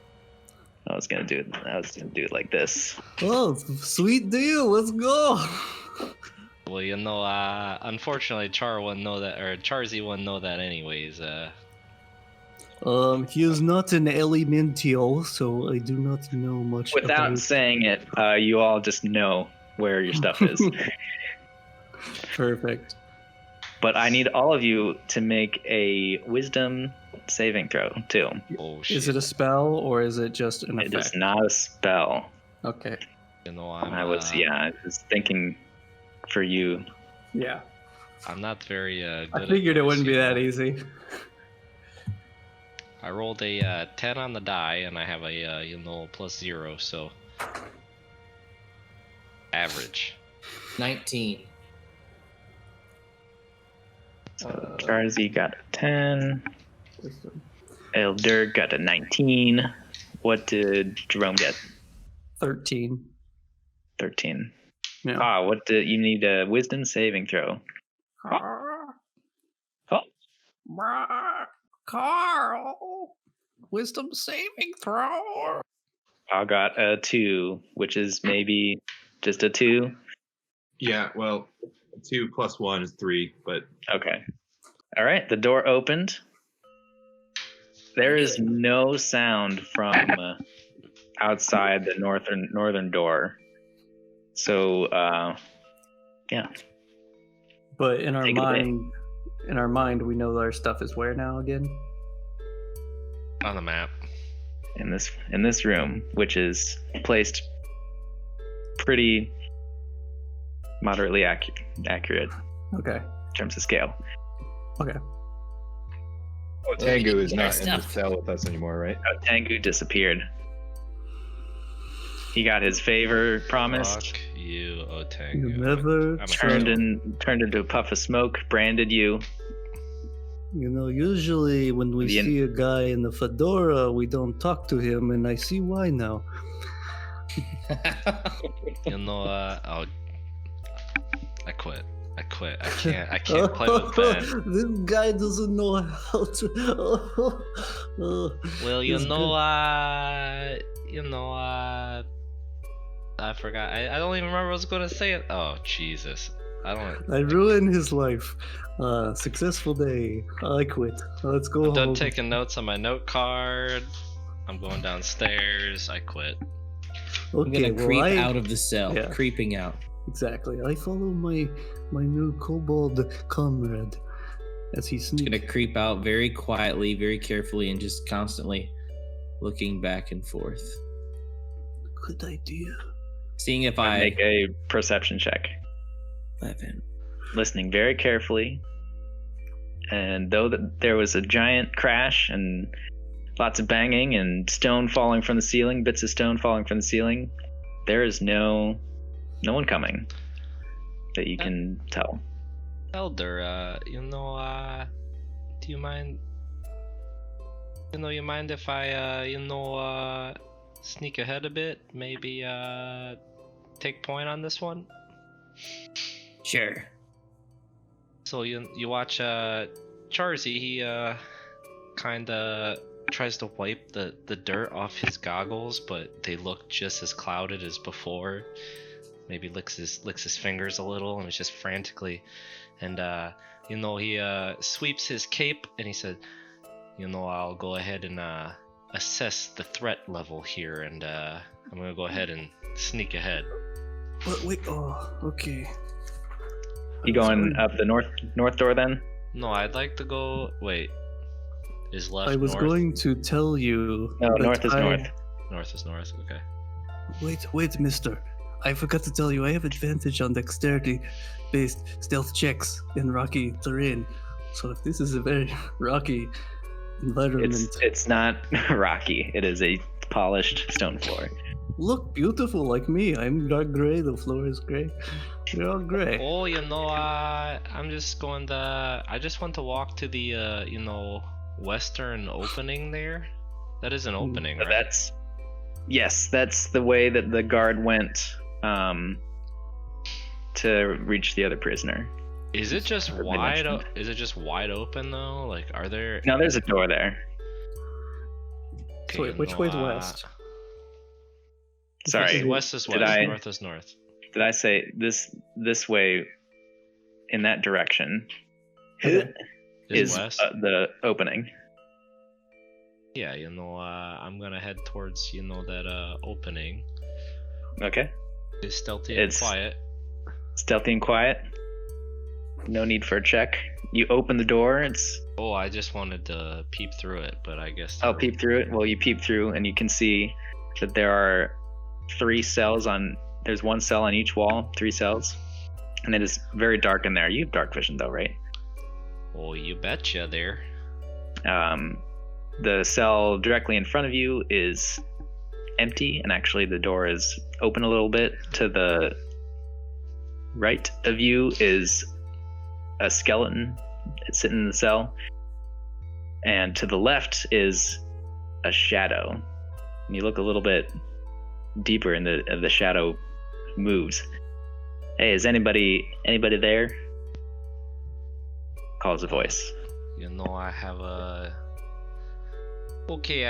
I was gonna do it like this. Oh, sweet deal. Let's go. Well, unfortunately, Charzy wouldn't know that anyways. He is not an elemental, so I do not know much. Without saying it, you all just know where your stuff is. Perfect. But I need all of you to make a wisdom saving throw too. Oh shit! Is it a spell or is it just an effect? It is not a spell. Okay. I was thinking for you. Yeah. I'm not very good. I figured it wouldn't be that easy. I rolled a 10 on the die, and I have a +0, so average. 19. Charzy got a 10. Eldur got a 19. What did Jerome get? 13. 13. Yeah. What did you need? A wisdom saving throw. Carl, wisdom saving throw. I got a 2, which is maybe just a 2. Yeah, well, 2 + 1 is 3, but okay. All right, the door opened. There is no sound from outside the northern door. So, yeah. But in our Take it away. mind, we know that our stuff is where now again? On the map. In this room, which is placed pretty moderately accurate Okay. in terms of scale. Okay. Oh, Tengu is not in the stuff. cell with us anymore, right? Tengu disappeared. He got his favor promised. Fuck you, Otang. You never I'm tried. Turned into a puff of smoke, branded you. You know, usually when we The in- see a guy in a fedora, we don't talk to him, and I see why now. You know, oh, I quit. I can't play with Ben. This guy doesn't know how to. Well, It's I forgot. I don't even remember what I was going to say. It. Oh, Jesus. I ruined his life. Successful day. I quit. Let's go I'm done home. taking notes on my note card. I'm going downstairs. I quit. I'm Okay, gonna creep well, out of the cell, Yeah. creeping out. Exactly. I follow my new kobold comrade as he Just sneaks. gonna creep out very quietly, very carefully, and just constantly looking back and forth, Good idea. seeing if I Make a perception check. 11. Listening very carefully. And though there was a giant crash and lots of banging and stone falling from the ceiling, bits of stone falling from the ceiling, there is no one coming that you can tell. Eldur, do you mind? You mind if I, sneak ahead a bit? Maybe, take point on this one? Sure. So you watch, Charzy, he, kinda tries to wipe the dirt off his goggles, but they look just as clouded as before. Maybe licks his fingers a little and is just frantically, and he sweeps his cape and he said, I'll go ahead and assess the threat level here, and I'm gonna go ahead and sneak ahead. Wait. Oh, okay. You going up the north door then? No, I'd like to go. Wait, is left I was north? going to tell you. No, that north is north. North is north. Okay. Wait, mister. I forgot to tell you, I have advantage on dexterity-based stealth checks in rocky terrain. So if this is a very rocky environment, It's not rocky. It is a polished stone floor. look beautiful like me. I'm dark gray. The floor is gray. We're all gray. Oh, I'm just going to. I just want to walk to the, western opening there. That is an opening, So right? that's the way that the guard went to reach the other prisoner. Is it just Been wide? mentioned. Is it just wide open though? Like, are there? No, there's a door there. So wait, which way's west? Sorry, West is Did west. I- North is north. did I say this way in that direction Okay. Is is west? the opening? Yeah, I'm gonna head towards that opening. Okay. It's stealthy and It's- quiet. Stealthy and quiet. No need for a check. You open the door. It's Oh, I just wanted to peep through it, but I guess. I'll peep through it. Well, you peep through and you can see that there are 3 cells on. There's 1 cell on each wall. 3 cells, and it is very dark in there. You have dark vision though, right? Oh, you betcha there. The cell directly in front of you is empty, and actually the door is open a little bit. To the right of you is a skeleton. It's sitting in the cell, and to the left is a shadow. And you look a little bit deeper, and the shadow moves. Hey, is anybody there? Calls a voice. I have I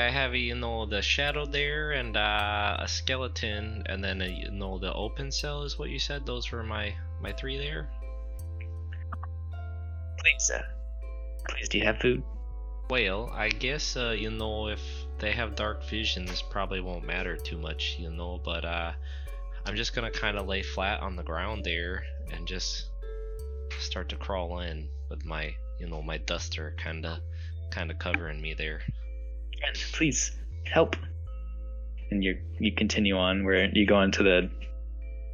have the shadow there and a skeleton, and then the open cell is what you said. Those were my 3 there. Please, do you have food? Well, I guess if they have dark vision, this probably won't matter too much, but I'm just gonna kind of lay flat on the ground there and just start to crawl in with my my duster kind of covering me there. Friend, please help. And you continue on. Where you go into the?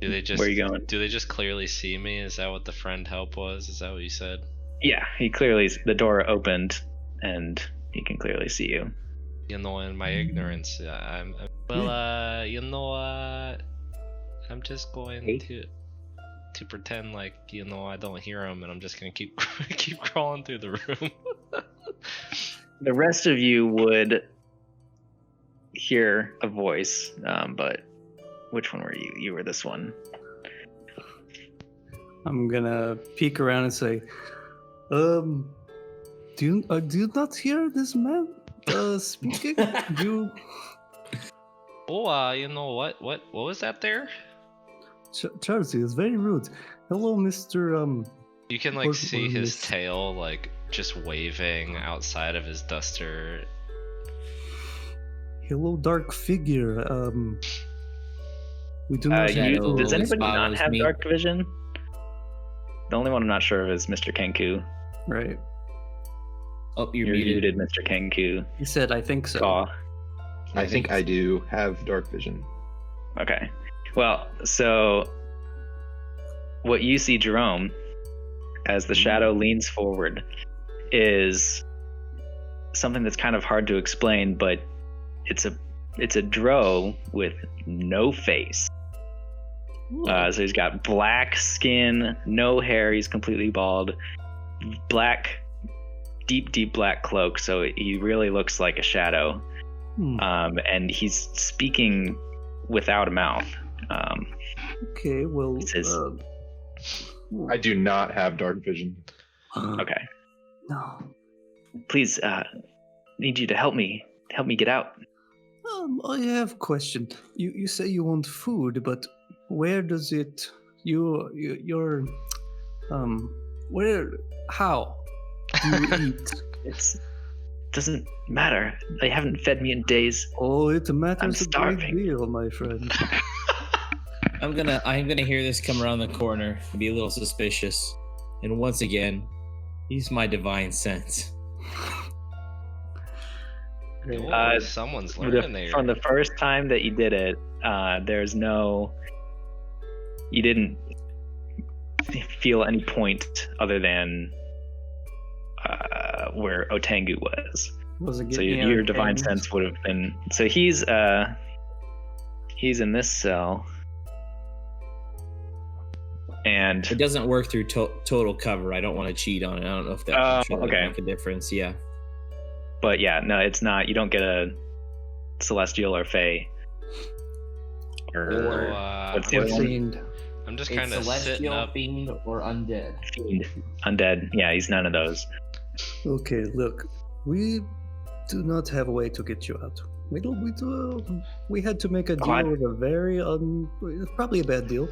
Do they just Where are you going? Do they just clearly see me? Is that what the friend help was? Is that what you said? Yeah, the door opened, and he can clearly see you. In my ignorance, I I'm just going to pretend like I don't hear him, and I'm just gonna keep keep crawling through the room. The rest of you would hear a voice, but which one were you? You were this one. I'm gonna peek around and say, do you not hear this man speaking? You Oh, what was that there? Charzy is very rude. Hello, Mr. You can Or- see or his Miss- tail just waving outside of his duster. Hello, dark figure. We do not. Shadow Does anybody not follows have me. dark vision? The only one I'm not sure of is Mr. Kenku. Right. Oh, you're You're muted. muted, Mr. Kenku. He said, "I think so." Aw. I think I do have dark vision. Okay. Well, so what you see, Jerome, as the shadow leans forward, is something that's kind of hard to explain, but it's a drow with no face. So he's got black skin, no hair. He's completely bald. Black, deep black cloak. So he really looks like a shadow. And he's speaking without a mouth. Okay, well, It says- I do not have dark vision. Okay. No. Please, need you to help me get out. I have a question. You say you want food, but where does it? You're where? How do you eat? It doesn't matter. They haven't fed me in days. Oh, it matters I'm a great starving. deal, my friend. I'm gonna hear this come around the corner and be a little suspicious. And once again, use my divine sense. Someone's learning there. From the first time that you did it, you didn't feel any point other than where Otengu was. Was it So getting your out divine of hand? sense would have been. So he's in this cell, and It doesn't work through total cover. I don't want to cheat on it. I don't know if that Oh, would okay. make a difference. Yeah. but yeah, no, it's not. You don't get a celestial or fey. Or what's the I'm, other one? Fiend. I'm just kind of sitting up. fiend, or undead. Fiend, undead. Yeah, he's none of those. Okay, look, we do not have a way to get you out. We had to make a deal What? with a very probably a bad deal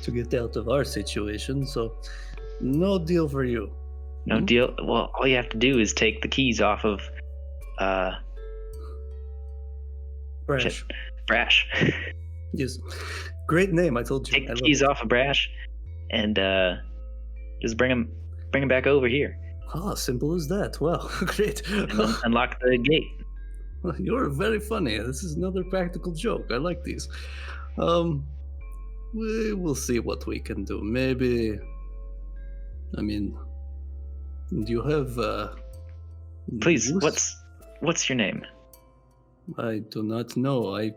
to get out of our situation. So, no deal for you. No Hmm? deal. Well, all you have to do is take the keys off of Brash. Brash. Yes, great name. I told you. Take I the love keys it. off of Brash, and just bring him back over here Ah, simple as that. Well, great. and unlock the gate. You're very funny. This is another practical joke. I like these. We will see what we can do. Maybe. I mean, do you have? Please, juice? what's your name? I do not know. I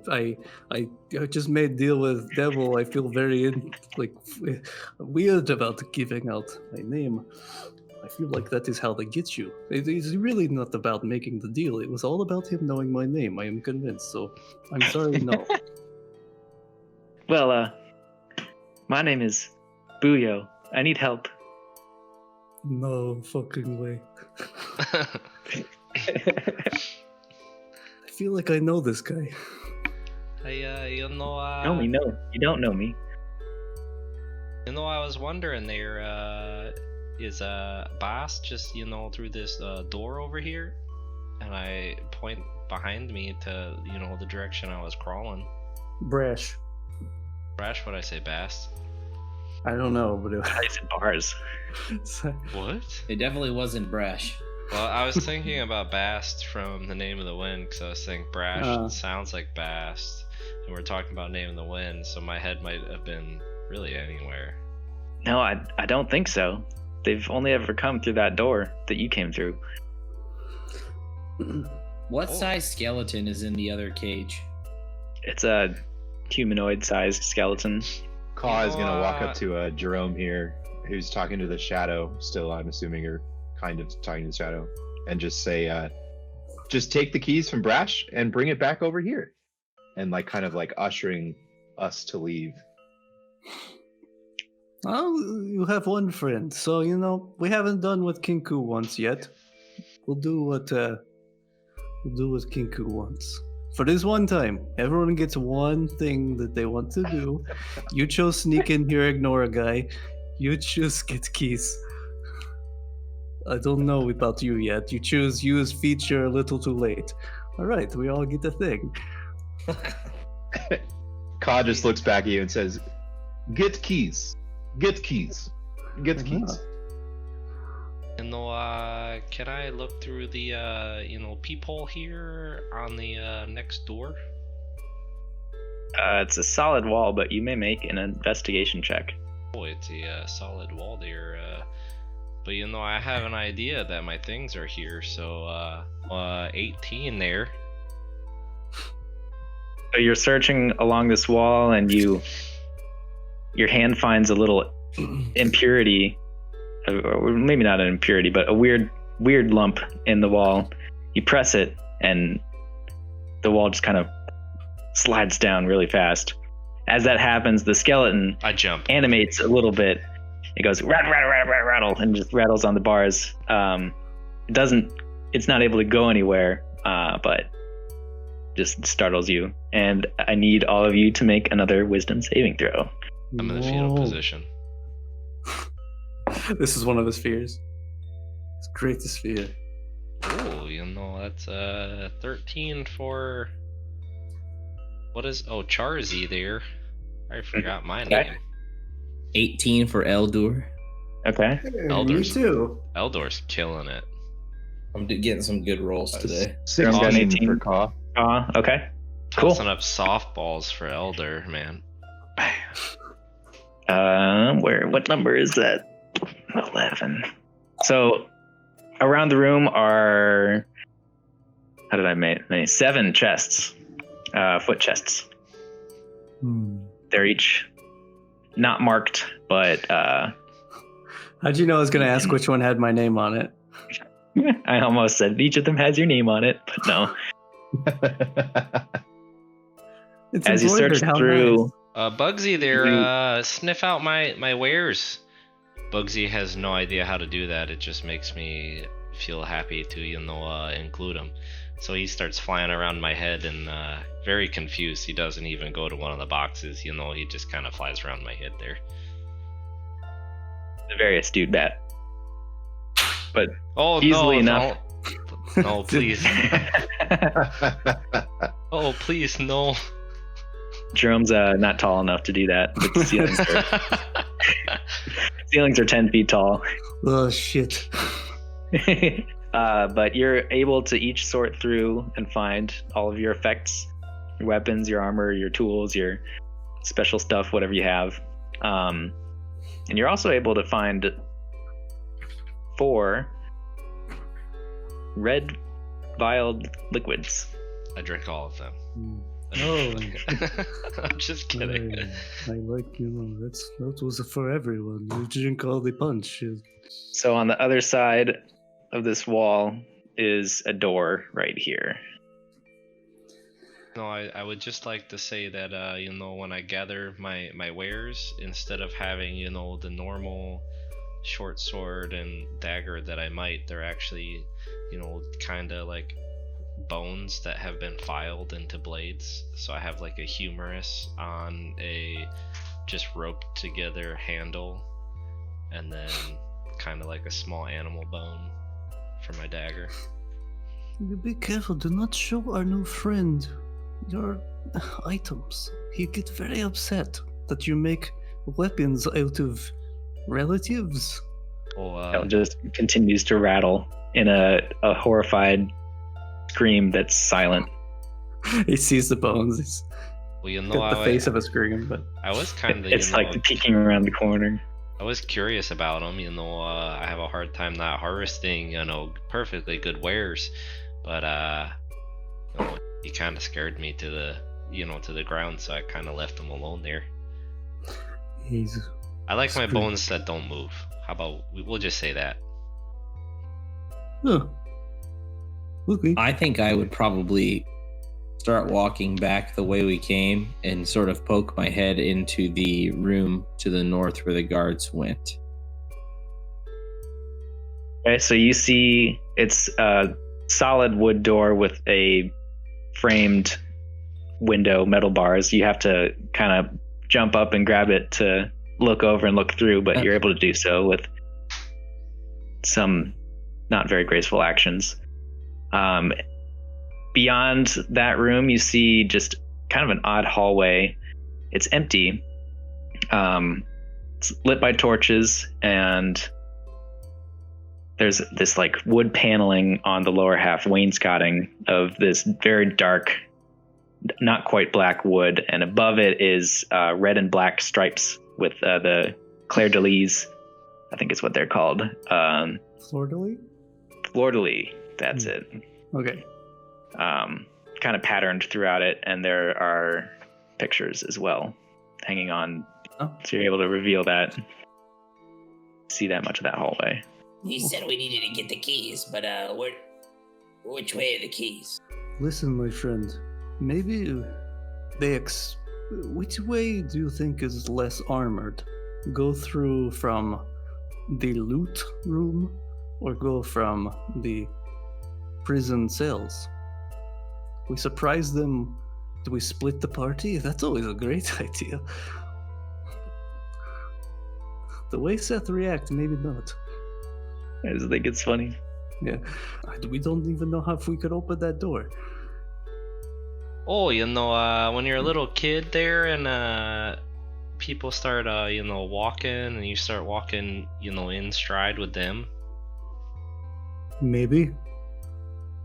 just made deal with devil. I feel very weird about giving out my name. I feel like that is how they get you. It is really not about making the deal. It was all about him knowing my name. I am convinced. So I'm sorry, no. Well, my name is Buyo. I need help. No fucking way. I feel like I know this guy. Hey, No, me, no, you don't know me. I was wondering there, is boss just through this door over here, and I point behind me to the direction I was crawling. Brash. Brash, what I say, Bass? I don't know, but I said bars. What? It definitely wasn't Brash. Well, I was thinking about Bast from the Name of the Wind, because I was thinking Brash sounds like Bast, and we're talking about Name of the Wind, so my head might have been really anywhere. No, I don't think so. They've only ever come through that door that you came through. What size skeleton is in the other cage? It's a humanoid-sized skeleton. Caw is gonna walk up to Jerome here, who's talking to the shadow. Still, I'm assuming you're kind of talking to the shadow, and just say, "Just take the keys from Brash and bring it back over here," and like kind of like ushering us to leave. Oh, you have one friend, so you know we haven't done what Kinku wants yet. We'll do what Kinku wants. For this one time, everyone gets one thing that they want to do. You chose sneak in here, ignore a guy. You choose get keys. I don't know about you yet. You choose use feature a little too late. All right, we all get a thing. Caw just looks back at you and says, "Get keys. Get keys. Get the keys." You know, can I look through the, peephole here on the next door? It's a solid wall, but you may make an investigation check. Oh, it's a solid wall there. But I have an idea that my things are here, so 18 there. So you're searching along this wall, and your hand finds a little impurity. Or maybe not an impurity, but a weird lump in the wall. You press it, and the wall just kind of slides down really fast. As that happens, the skeleton animates a little bit. It goes rattle, rattle, rattle, rattle, and just rattles on the bars. It's not able to go anywhere, but just startles you. And I need all of you to make another wisdom saving throw. I'm in the fetal position. This is one of his fears. His greatest fear. Oh, that's 13 for... What is... Oh, Charzy there. I forgot my name. 18 for Eldur. Okay. Me too. Eldur's killing it. I'm getting some good rolls today. 16 for Caw. Okay. Cool. Tossing up softballs for Eldur, man. Bam. What number is that? 11. So around the room are, how did I make 7 chests, foot chests. They're each not marked, but how'd you know I was going to ask which one had my name on it? I almost said each of them has your name on it, but no. As you search through, nice. Bugsy there, sniff out my wares. Bugsy has no idea how to do that. It just makes me feel happy to, include him. So he starts flying around my head and very confused. He doesn't even go to one of the boxes, he just kind of flies around my head there. A very astute bat. But easily enough. No, please. Oh, please, no. Jerome's not tall enough to do that. But the ceilings are 10 feet tall. Oh, shit. But you're able to each sort through and find all of your effects, your weapons, your armor, your tools, your special stuff, whatever you have. And you're also able to find 4 red vialed liquids. I drink all of them. Oh, I'm just kidding. I like, that was for everyone. You drink all the punch. So on the other side of this wall is a door right here. No, I would just like to say that, when I gather my wares, instead of having, the normal short sword and dagger that I might, they're actually, kind of like bones that have been filed into blades. So I have like a humerus on a just roped together handle, and then kind of like a small animal bone for my dagger. You be careful, do not show our new friend your items. He gets very upset that you make weapons out of relatives. It just continues to rattle in a horrified scream that's silent. He sees the bones. He's got the face of a scream, but I was kind of it's like peeking around the corner. I was curious about them. I have a hard time not harvesting perfectly good wares, but he kind of scared me to the to the ground, so I kind of left him alone there. I like my screwed. bones that don't move. How about we'll just say that. Oh. Okay. I think I would probably start walking back the way we came and sort of poke my head into the room to the north where the guards went. Okay, so you see it's a solid wood door with a framed window, metal bars. You have to kind of jump up and grab it to look over and look through, but you're able to do so with some not very graceful actions. Beyond that room, you see just kind of an odd hallway. It's empty. It's lit by torches, and there's this like wood paneling on the lower half, wainscoting of this very dark, not quite black wood, and above it is red and black stripes with the clair-de-lis, I think is what they're called. Fleur-de-lis? Fleur-de-lis, that's it. Okay. Kind of patterned throughout it, and there are pictures as well hanging on. Oh. So you're able to reveal that, see that much of that hallway. You said we needed to get the keys, but which way are the keys? Listen, my friend. Maybe which way do you think is less armored? Go through from the loot room, or go from the prison cells? We surprise them. Do we split the party? That's always a great idea. The way Seth reacts, maybe not. I just think it's funny. Yeah. We don't even know if we could open that door. Oh, when you're a little kid there and people start, walking, and you start walking, in stride with them. Maybe.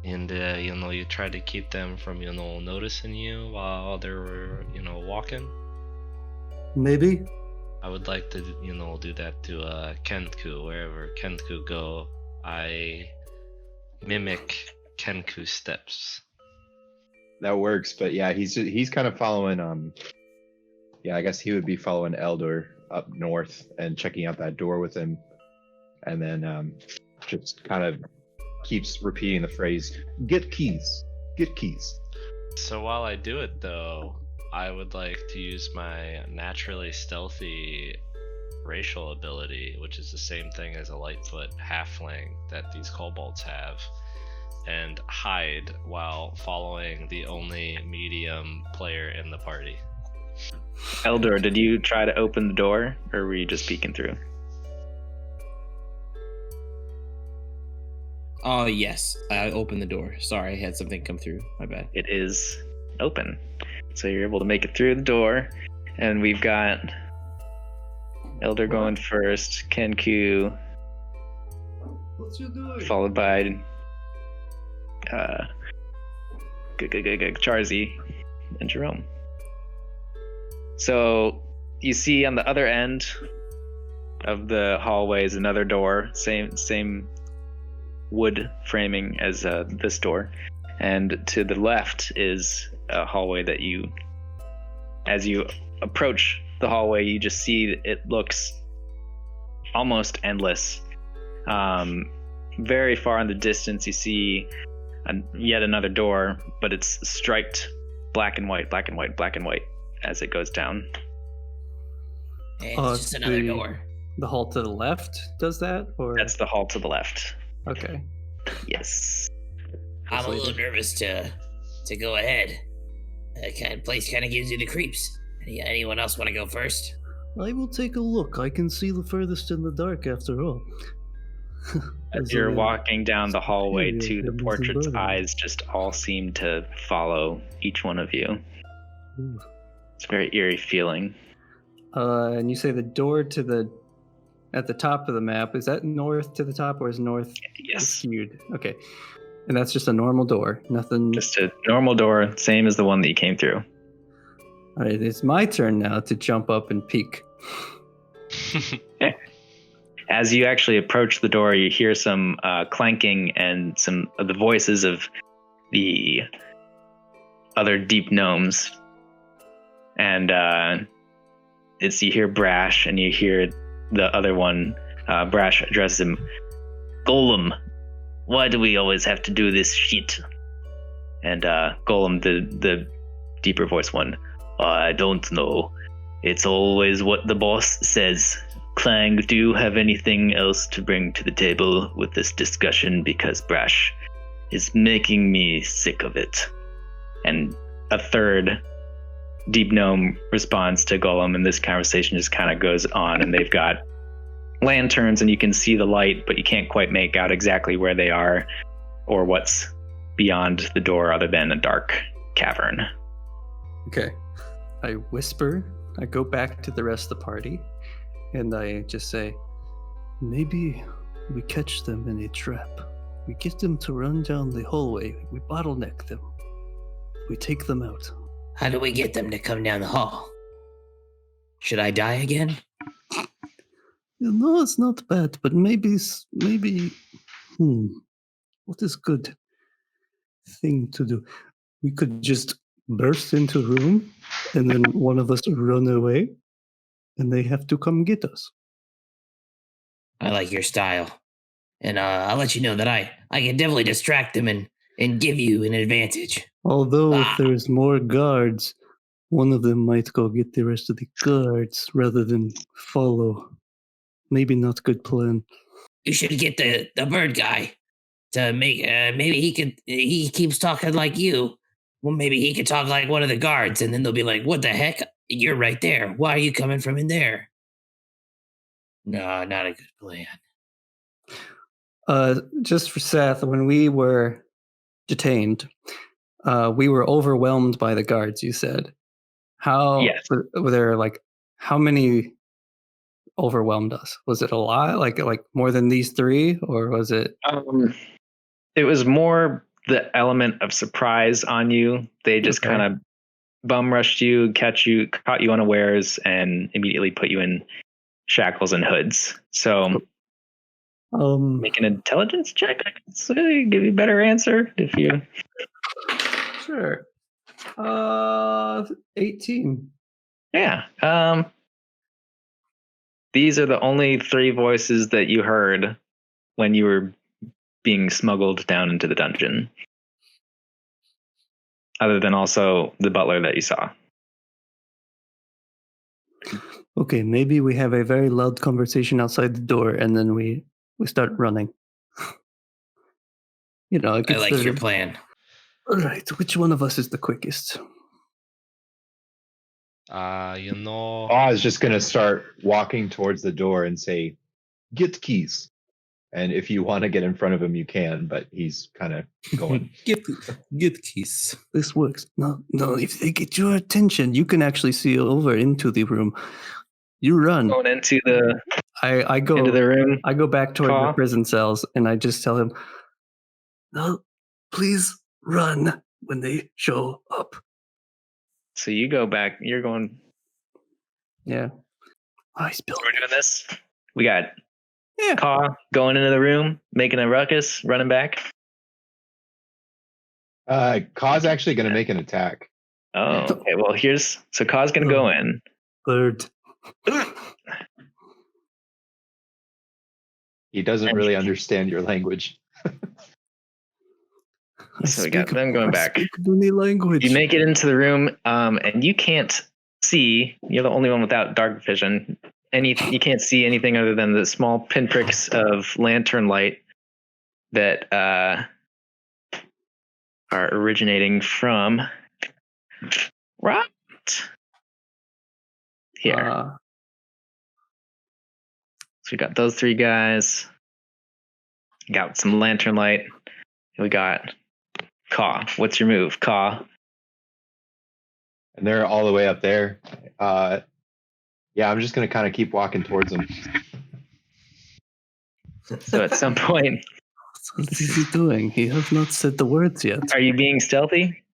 And, you try to keep them from, noticing you while they're, walking. Maybe. I would like to, do that to Kenku. Wherever Kenku go, I mimic Kenku's steps. That works, but yeah, he's kind of following. I guess he would be following Eldur up north and checking out that door with him, and then just kind of keeps repeating the phrase, "Get keys, get keys." So while I do it, though, I would like to use my naturally stealthy racial ability, which is the same thing as a Lightfoot halfling that these kobolds have, and hide while following the only medium player in the party. Eldur, did you try to open the door, or were you just peeking through? Oh, yes. I opened the door. Sorry, I had something come through. My bad. It is open. So you're able to make it through the door, and we've got Eldur going first, Kenku, What you doing? followed by Charzy and Jerome. So you see on the other end of the hallway is another door, same wood framing as this door, and to the left is a hallway that as you approach the hallway, you just see it looks almost endless. Very far in the distance, you see yet another door, but it's striped black and white, black and white, black and white as it goes down. It's just another door. The hall to the left does that, or That's the hall to the left. okay? Yes. I'm a little nervous to go ahead. That kind of place kind of gives you the creeps. Anyone else want to go first? I will take a look. I can see the furthest in the dark, after all. As you're walking down the hallway superior to the than portrait's Eldur. eyes just all seem to follow each one of you. Ooh. It's a very eerie feeling. And you say the door at the top of the map, is that north to the top, or is north Yes. skewed? Okay. And that's just a normal door. Nothing. Just a normal door, same as the one that you came through. All right, it's my turn now to jump up and peek. As you actually approach the door, you hear some clanking and some of the voices of the other deep gnomes and you hear Brash, and you hear the other one. Brash addresses him. Golem, why do we always have to do this shit? And Golem, the deeper voice one, I don't know. It's always what the boss says. Clang, do you have anything else to bring to the table with this discussion? Because Brash is making me sick of it. And a third deep gnome responds to Golem, and this conversation just kind of goes on, and they've got lanterns, and you can see the light, but you can't quite make out exactly where they are or what's beyond the door other than a dark cavern. Okay. I whisper. I go back to the rest of the party, and I just say, maybe we catch them in a trap. We get them to run down the hallway. We bottleneck them. We take them out. How do we get them to come down the hall? Should I die again? No, it's not bad, but maybe, what is good thing to do? We could just burst into a room, and then one of us run away, and they have to come get us. I like your style. And I'll let you know that I can definitely distract them and give you an advantage. Although if there's more guards, one of them might go get the rest of the guards rather than follow. Maybe not good plan. You should get the bird guy to make. Maybe he keeps talking like you. Well, maybe he could talk like one of the guards, and then they'll be like, "What the heck? You're right there. Why are you coming from in there?" No, not a good plan. Just for Seth, when we were detained, we were overwhelmed by the guards. You said, how? Yes. Were there like how many overwhelmed us? Was it a lot? Like more than these three, or was it? It was more the element of surprise on you. They just kind of bum rushed you, caught you unawares, and immediately put you in shackles and hoods. So. Make an intelligence check. I can say, give you a better answer if you. Sure. 18. Yeah. These are the only three voices that you heard when you were being smuggled down into the dungeon. Other than also the butler that you saw. Okay, maybe we have a very loud conversation outside the door, and then we start running. You know, I like your plan. All right, which one of us is the quickest? I was just gonna start walking towards the door and say, "Get keys." And if you want to get in front of him, you can, but he's kind of going. Get keys. This works. No. If they get your attention, you can actually see over into the room. You run. Going into the. I go into the room. I go back toward the prison cells, and I just tell him, "No, please run when they show up." So you go back. You're going. Yeah. We're doing this. We got Caw going into the room, making a ruckus, running back. Caw's actually going to make an attack. Oh, okay. Well, so Caw's going to go in. Bird. He doesn't really understand your language. So we got them going back. Any language. You make it into the room, and you can't see. You're the only one without dark vision. You can't see anything other than the small pinpricks of lantern light that are originating from right here. So we got those three guys. Got some lantern light. We got Caw. What's your move, Caw? And they're all the way up there. Yeah, I'm just going to kind of keep walking towards them. So at some point... What is he doing? He has not said the words yet. Are you being stealthy?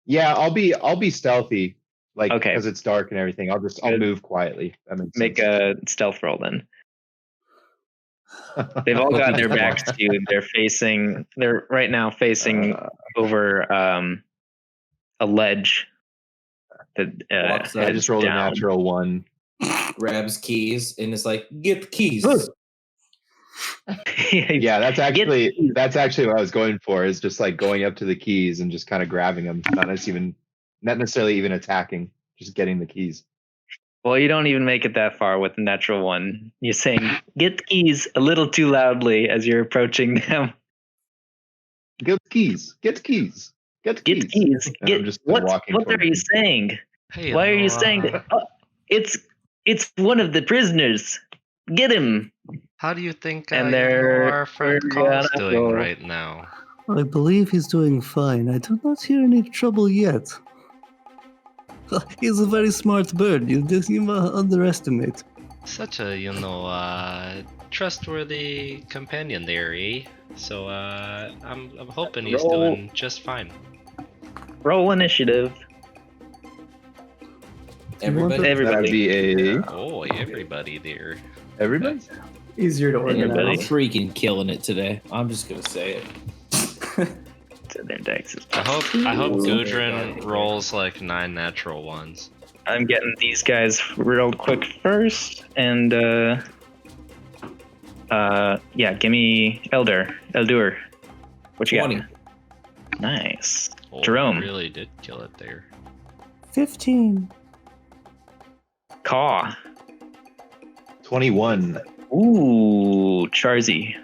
Yeah, I'll be stealthy. Like, because it's dark and everything. I'll move quietly. Make a stealth roll then. They've all got their backs to you. They're right now facing over a ledge that I just rolled down. a natural 1. Grabs keys and it's like, get the keys. Yeah, that's actually what I was going for. Is just like going up to the keys and just kind of grabbing them, not necessarily even attacking, just getting the keys. Well, you don't even make it that far with the natural 1. You're saying "get the keys" a little too loudly as you're approaching them. Get the keys. Get the keys. Get the Get the keys. keys. And I'm just walking. What are you saying? Hey, Why are you saying that? Oh, it's one of the prisoners. Get him. How do you think And our friend they're Carl's gonna doing go. right now? I believe he's doing fine. I do not hear any trouble yet. He's a very smart bird. You underestimate. Such a trustworthy companion there, eh? So I'm hoping he's doing just fine. Roll initiative. Everybody. That'd be a Oh, everybody there. everybody. Easier to I'm organize. freaking killing it today. I'm just gonna say it. So their dex is. I hope Gudrun rolls like 9 natural 1s. I'm getting these guys real quick first, and yeah, give me Eldur. What you 20. got? Nice. Oh, Jerome. really did kill it there. 15. Caw. 21. Ooh, Charzy.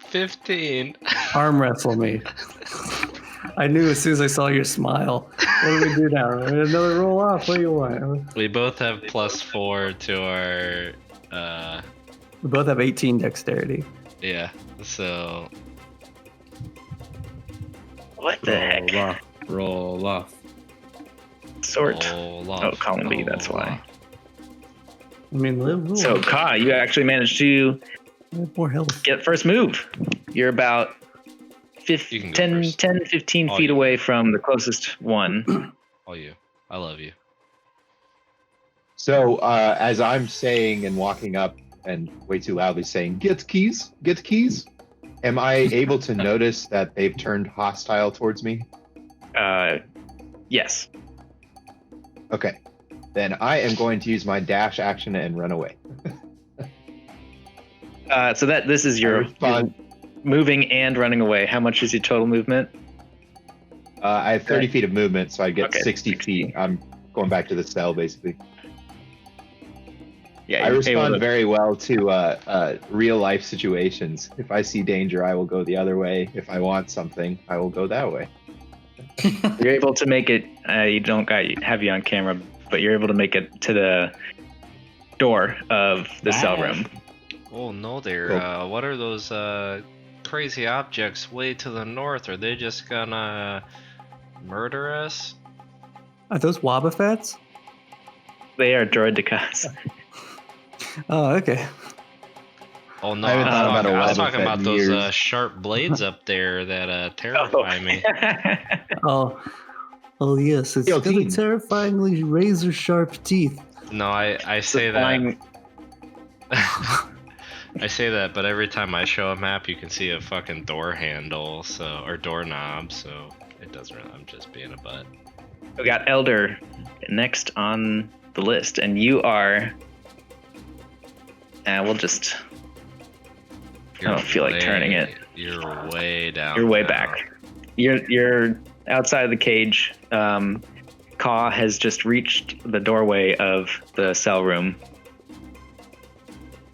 15. Arm wrestle me. I knew as soon as I saw your smile. What do we do now? Another roll off? What do you want? We both have +4 to our We both have 18 dexterity. yeah. So What the heck? Roll off. Sort. roll off, Oh, column B, that's roll why. off. I mean, live So, Ka, you actually managed to more health. get first move. You're about You can go 10, first. 10, 15 All feet you. away from the closest one. All you. I love you. So as I'm saying and walking up and way too loudly saying, "Get the keys, get the keys," am I able to notice that they've turned hostile towards me? Yes. Okay, then I am going to use my dash action and run away. So this is your respond. moving and running away. How much is your total movement? I have 30 feet of movement, so I get Okay, 60 feet. I'm going back to the cell, basically. Yeah, I you're respond able to- very well to real life situations. If I see danger, I will go the other way. If I want something, I will go that way. You're able to make it. You don't have you on camera, but you're able to make it to the door of the cell room. Oh no there. Cool. What are those crazy objects way to the north? Are they just gonna murder us? Are those Wobbuffets? They are droidicas. Oh, okay. Oh no, I haven't thought about a I was Wobbuffet talking about in those years. sharp blades up there that terrify me. Oh yes, it's Yo, got a team. terrifyingly razor sharp teeth. No, I say that. Flying- I say that, but every time I show a map, you can see a fucking door handle, or doorknob. So it doesn't really. I'm just being a butt. We got Eldur next on the list, and you are. We'll just. I don't feel like turning it. You're way down. You're way now. back. You're outside of the cage. Ka has just reached the doorway of the cell room.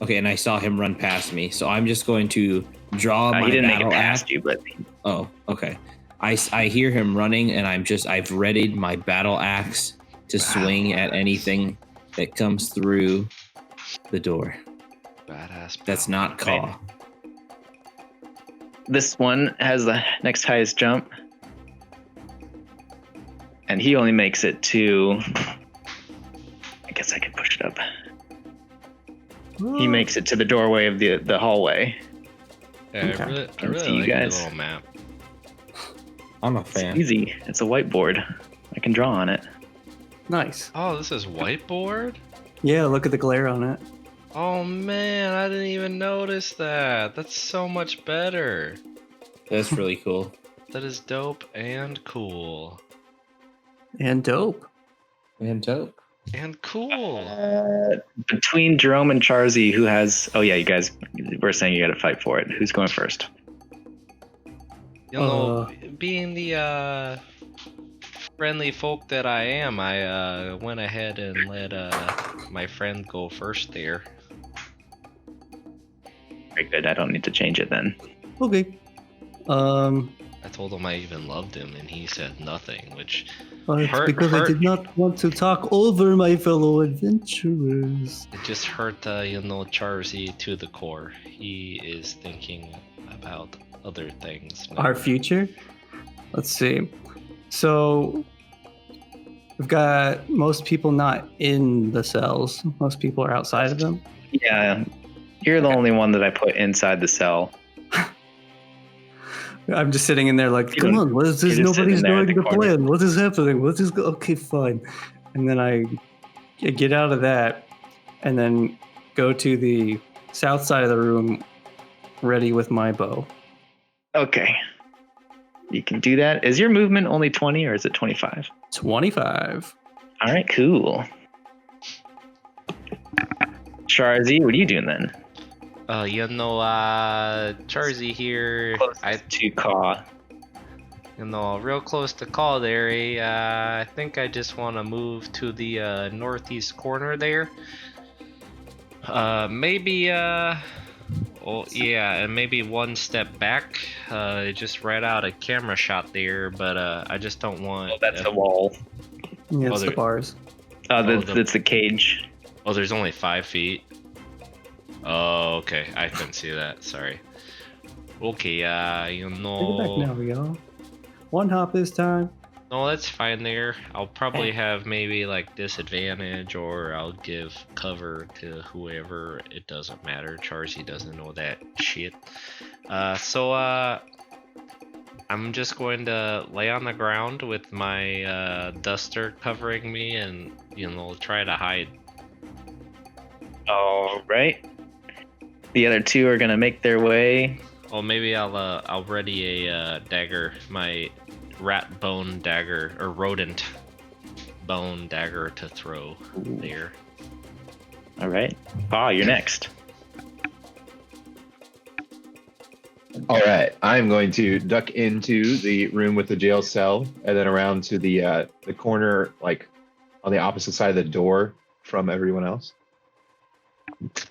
Okay, and I saw him run past me, so I'm just going to draw my He didn't make it battle past axe. you, but Oh, okay. I hear him running, and I've readied my battle axe to swing at anything that comes through the door. Badass. That's not Caw. this one has the next highest jump, and he only makes it to. I guess I can push it up. He makes it to the doorway of the hallway. Yeah, Okay. I really Can see you like your guys. little map. I'm a It's fan. easy. It's a whiteboard. I can draw on it. Nice. Oh, this is whiteboard? Yeah, look at the glare on it. Oh man, I didn't even notice that. That's so much better. That's really cool. That is dope and cool. And dope. And dope. And cool. Between Jerome and Charzy, who has? Oh yeah, you guys were saying you got to fight for it. Who's going first? You know, being the friendly folk that I am, I went ahead and let my friend go first there. Very good. I don't need to change it then. Okay. I told him I even loved him, and he said nothing, which It's because I did not want to talk over my fellow adventurers. it just hurt, Charzy to the core. He is thinking about other things now. Our future? Let's see. So, we've got most people not in the cells. Most people are outside of them. Yeah, you're the only one that I put inside the cell. I'm just sitting in there like, You come don't- on, what is this? you're just Nobody's sitting there at knowing the the corner. plan. What is happening? What is okay, fine. And then I get out of that and then go to the south side of the room ready with my bow. Okay, you can do that. Is your movement only 20 or is it 25? 25. All right, cool. Charzy, what are you doing then? Charzy here. To Caw. Real close to call there. I think I just want to move to the northeast corner there. Maybe, and maybe one step back. Just right out a camera shot there, but I just don't want. Oh, that's the wall. Yeah, it's the there- bars. That's the cage. Oh, there's only 5 feet. Oh, okay. I couldn't see that. Sorry. Okay, Take it back now, y'all. One hop this time. No, that's fine there. I'll probably have maybe like disadvantage, or I'll give cover to whoever. It doesn't matter. Charzy doesn't know that shit. So I'm just going to lay on the ground with my duster covering me, and try to hide. All right. The other two are gonna make their way. Oh, maybe I'll ready a dagger, my rat bone dagger or rodent bone dagger to throw there. All right. Ah, you're next. All right, I'm going to duck into the room with the jail cell, and then around to the corner, like on the opposite side of the door from everyone else.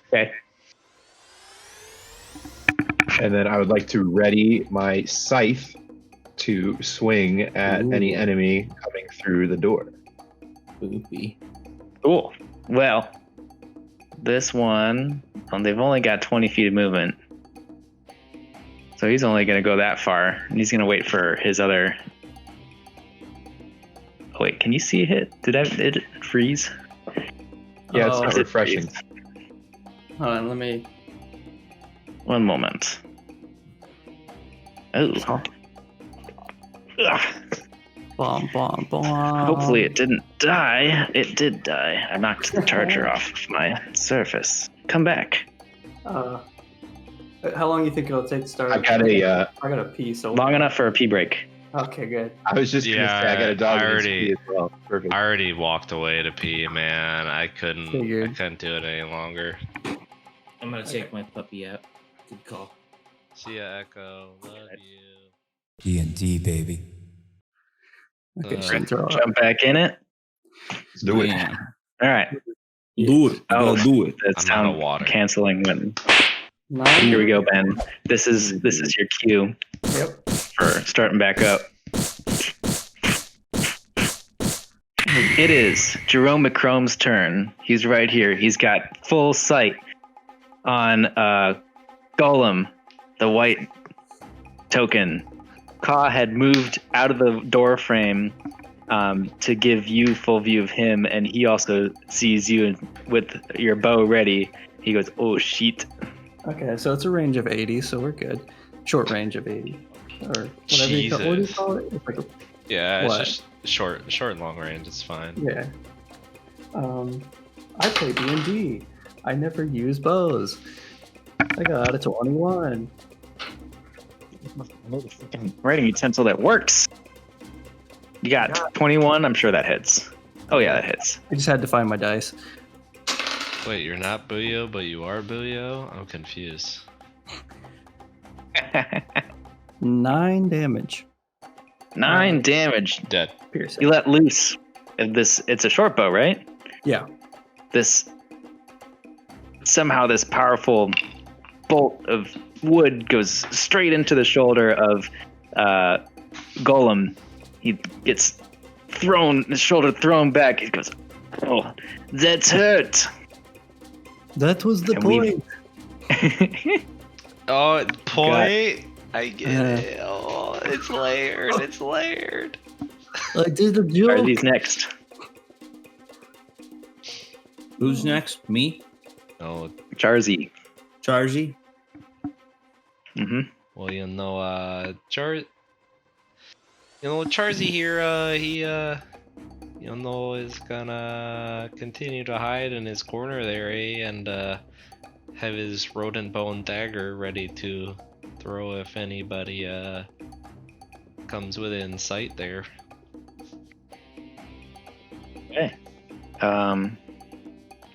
Okay. And then I would like to ready my scythe to swing at any enemy coming through the door. Boopy. Cool. Well, this one, they've only got 20 feet of movement. So he's only going to go that far. And he's going to wait for his other... Oh, wait, can you see a hit? Did it freeze? Yeah, it's Oh. not refreshing. Hold on, let me. One moment. Oh. Ugh. Bomb, bomb, bomb. Hopefully it didn't die. It did die. I knocked the charger off of my surface. Come back. How long do you think it'll take to start? I've got a. I got a pee, so. Long enough for a pee break. Okay, good. I was just gonna say I got a dog. I that needs to already- pee as well. Perfect. I already walked away to pee, man. I couldn't Figured. do it any longer. I'm gonna take my puppy out. Good call. See ya, Echo. Love you. D&D, baby. Okay, so throw it. Jump back in it. Let's do it. Yeah. All right. Do it. Oh, Do it. The I'm out of sound water. canceling. When... Nine. Here we go, Ben. This is your cue Yep. for starting back up. It is Jerome McCrome's turn. He's right here. He's got full sight on Golem, the white token. Ka had moved out of the door frame to give you full view of him, and he also sees you with your bow ready. He goes, "Oh shit!" Okay, so it's a range of 80, so we're good. Short range of 80. Or whatever you call, what do you Jesus. call it? It's like a, Yeah, What? it's just short and long range. It's fine. yeah. I play D&D. I never use bows. I got a 21. Writing utensil that works. You got 21. I'm sure that hits. Oh yeah, that hits. I just had to find my dice. Wait, you're not Booyo, but you are Booyo? I'm confused. 9 damage. 9 damage. Dead. Piercing. You let loose. It's a short bow, right? Yeah. Somehow this powerful bolt of wood goes straight into the shoulder of Golem. He gets his shoulder thrown back. He goes, "Oh, that's hurt." That was the And point. Oh, point? I get it. Oh, it's layered. It's layered. I did a Are joke. these next? Who's next? Me? Oh, Charzy. Charzy? Mm-hmm. well, Charzy here, he, is gonna continue to hide in his corner there, and, have his rodent bone dagger ready to throw if anybody, comes within sight there. Okay.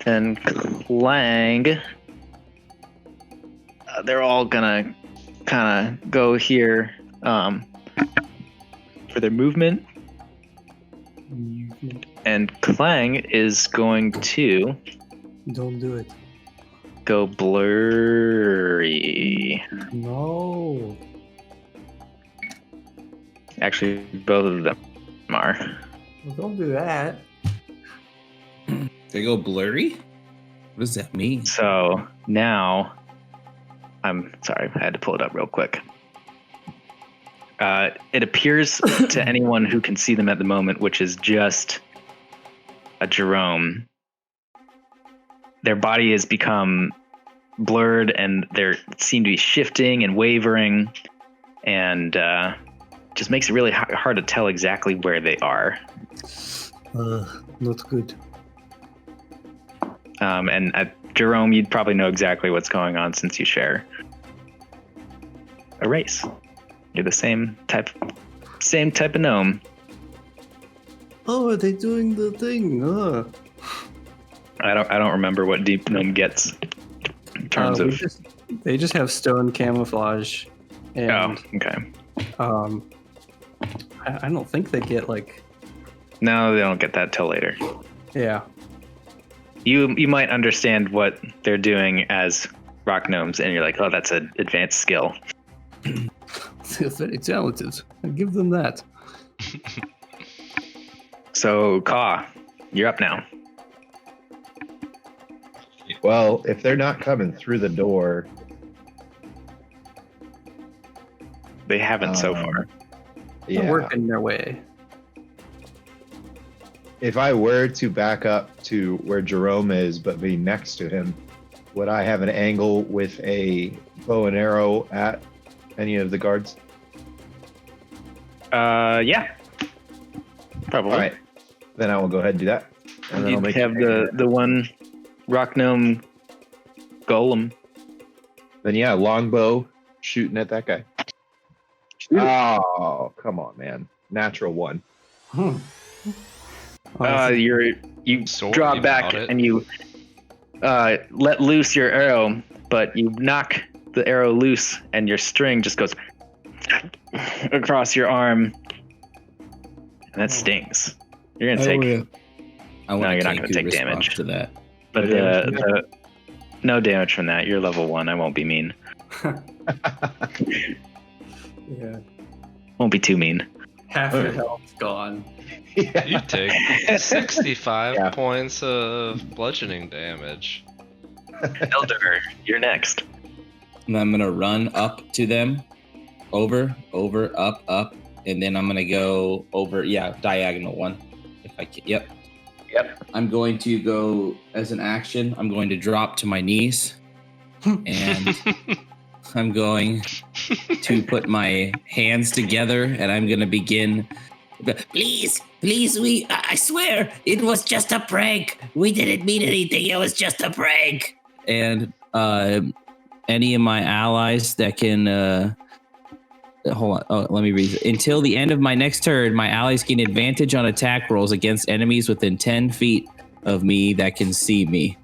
Then Clang. They're all gonna kind of go here for their movement. And Clang is going to Don't do it. go blurry. No. Actually, both of them are. Well, don't do that. They go blurry? What does that mean? So now, I'm sorry, I had to pull it up real quick. It appears to anyone who can see them at the moment, which is just a Jerome. Their body has become blurred and they seem to be shifting and wavering, and just makes it really hard to tell exactly where they are. Not good. And Jerome, you'd probably know exactly what's going on since you share a race. You're the same type of gnome. Oh, are they doing the thing? I don't remember what deep gnome gets in terms of. They just have stone camouflage, and Oh, okay. I don't think they get like. No, they don't get that till later. Yeah. You might understand what they're doing as rock gnomes, and you're like, oh, that's an advanced skill. They're very talented. I give them that. So, Ka, you're up now. Well, if they're not coming through the door, They haven't so far. They're working their way. If I were to back up to where Jerome is, but be next to him, would I have an angle with a bow and arrow at any of the guards? Yeah. Probably. All right. Then I will go ahead and do that. And then You I'll make have the one rock gnome golem. Then yeah, longbow shooting at that guy. Oh, come on, man. Natural one. You Sword, draw you back bought it. and you let loose your arrow, but you knock the arrow loose and your string just goes across your arm, and that stings. You're gonna take, I No, want you're not gonna take damage. to that. but No no damage from that. You're level 1. I won't be mean. Yeah. Won't be too mean. Half your health's gone. You take 65 Yeah. points of bludgeoning damage. Eldur, you're next. And I'm gonna run up to them, over, up, and then I'm gonna go over. Yeah, diagonal one. If I can. Yep. I'm going to go as an action. I'm going to drop to my knees, and I'm going to put my hands together, and I'm gonna begin. Please, I swear, it was just a prank. We didn't mean anything. It was just a prank. And any of my allies that can hold on. Oh, let me read it. Until the end of my next turn, my allies gain advantage on attack rolls against enemies within 10 feet of me that can see me.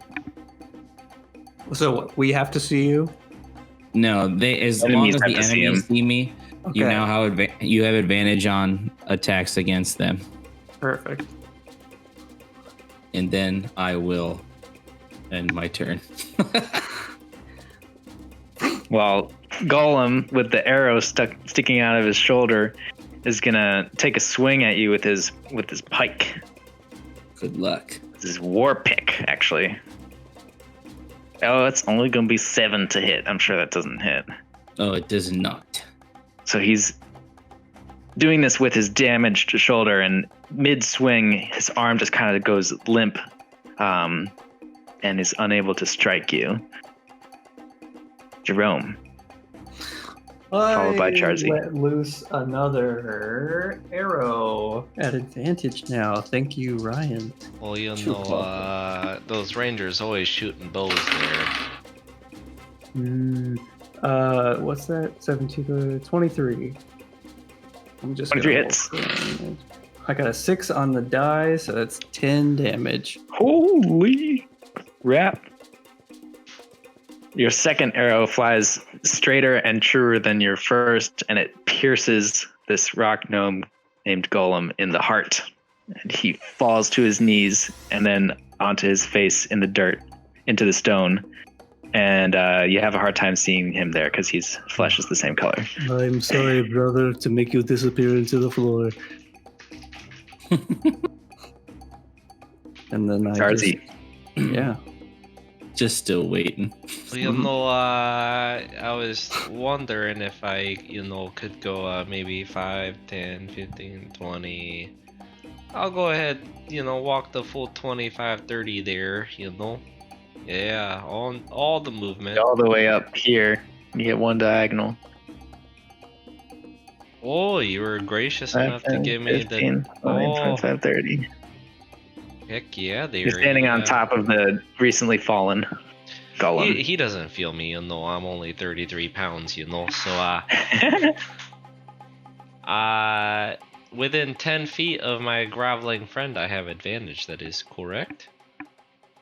So what, we have to see you? No, they as Enemies long as have the to see enemies him. see me, you now you have advantage on attacks against them. Perfect. And then I will end my turn. Well, Golem, with the arrow sticking out of his shoulder, is gonna take a swing at you with his pike. Good luck. This is war pick, actually. Oh, it's only gonna be 7 to hit. I'm sure that doesn't hit. Oh, it does not. So he's doing this with his damaged shoulder, and mid-swing, his arm just kind of goes limp, and is unable to strike you. Jerome. Followed by Charzy. Let loose another arrow at advantage now. Thank you, Ryan. Well, you True know, those rangers always shooting bows there. What's that? 17 to 23. I'm just 23 gonna hits. roll. I got a 6 on the die, so that's 10 damage. Holy crap. Your second arrow flies straighter and truer than your first, and it pierces this rock gnome named Golem in the heart. And he falls to his knees and then onto his face in the dirt, into the stone. And you have a hard time seeing him there because his flesh is the same color. I'm sorry, brother, to make you disappear into the floor. And then I Charzy. yeah. Just still waiting. Well, you know, I was wondering if I, could go maybe 5, 10, 15, 20. I'll go ahead, walk the full 25, 30 there, Yeah, on all the movement. All the way up here. You get one diagonal. Oh, you were gracious 5, enough 10, to give me 15, the... 25, 30. Heck yeah, there. You're standing on top of the recently fallen Golem. He doesn't feel me, I'm only 33 pounds, so within 10 feet of my groveling friend, I have advantage, that is correct?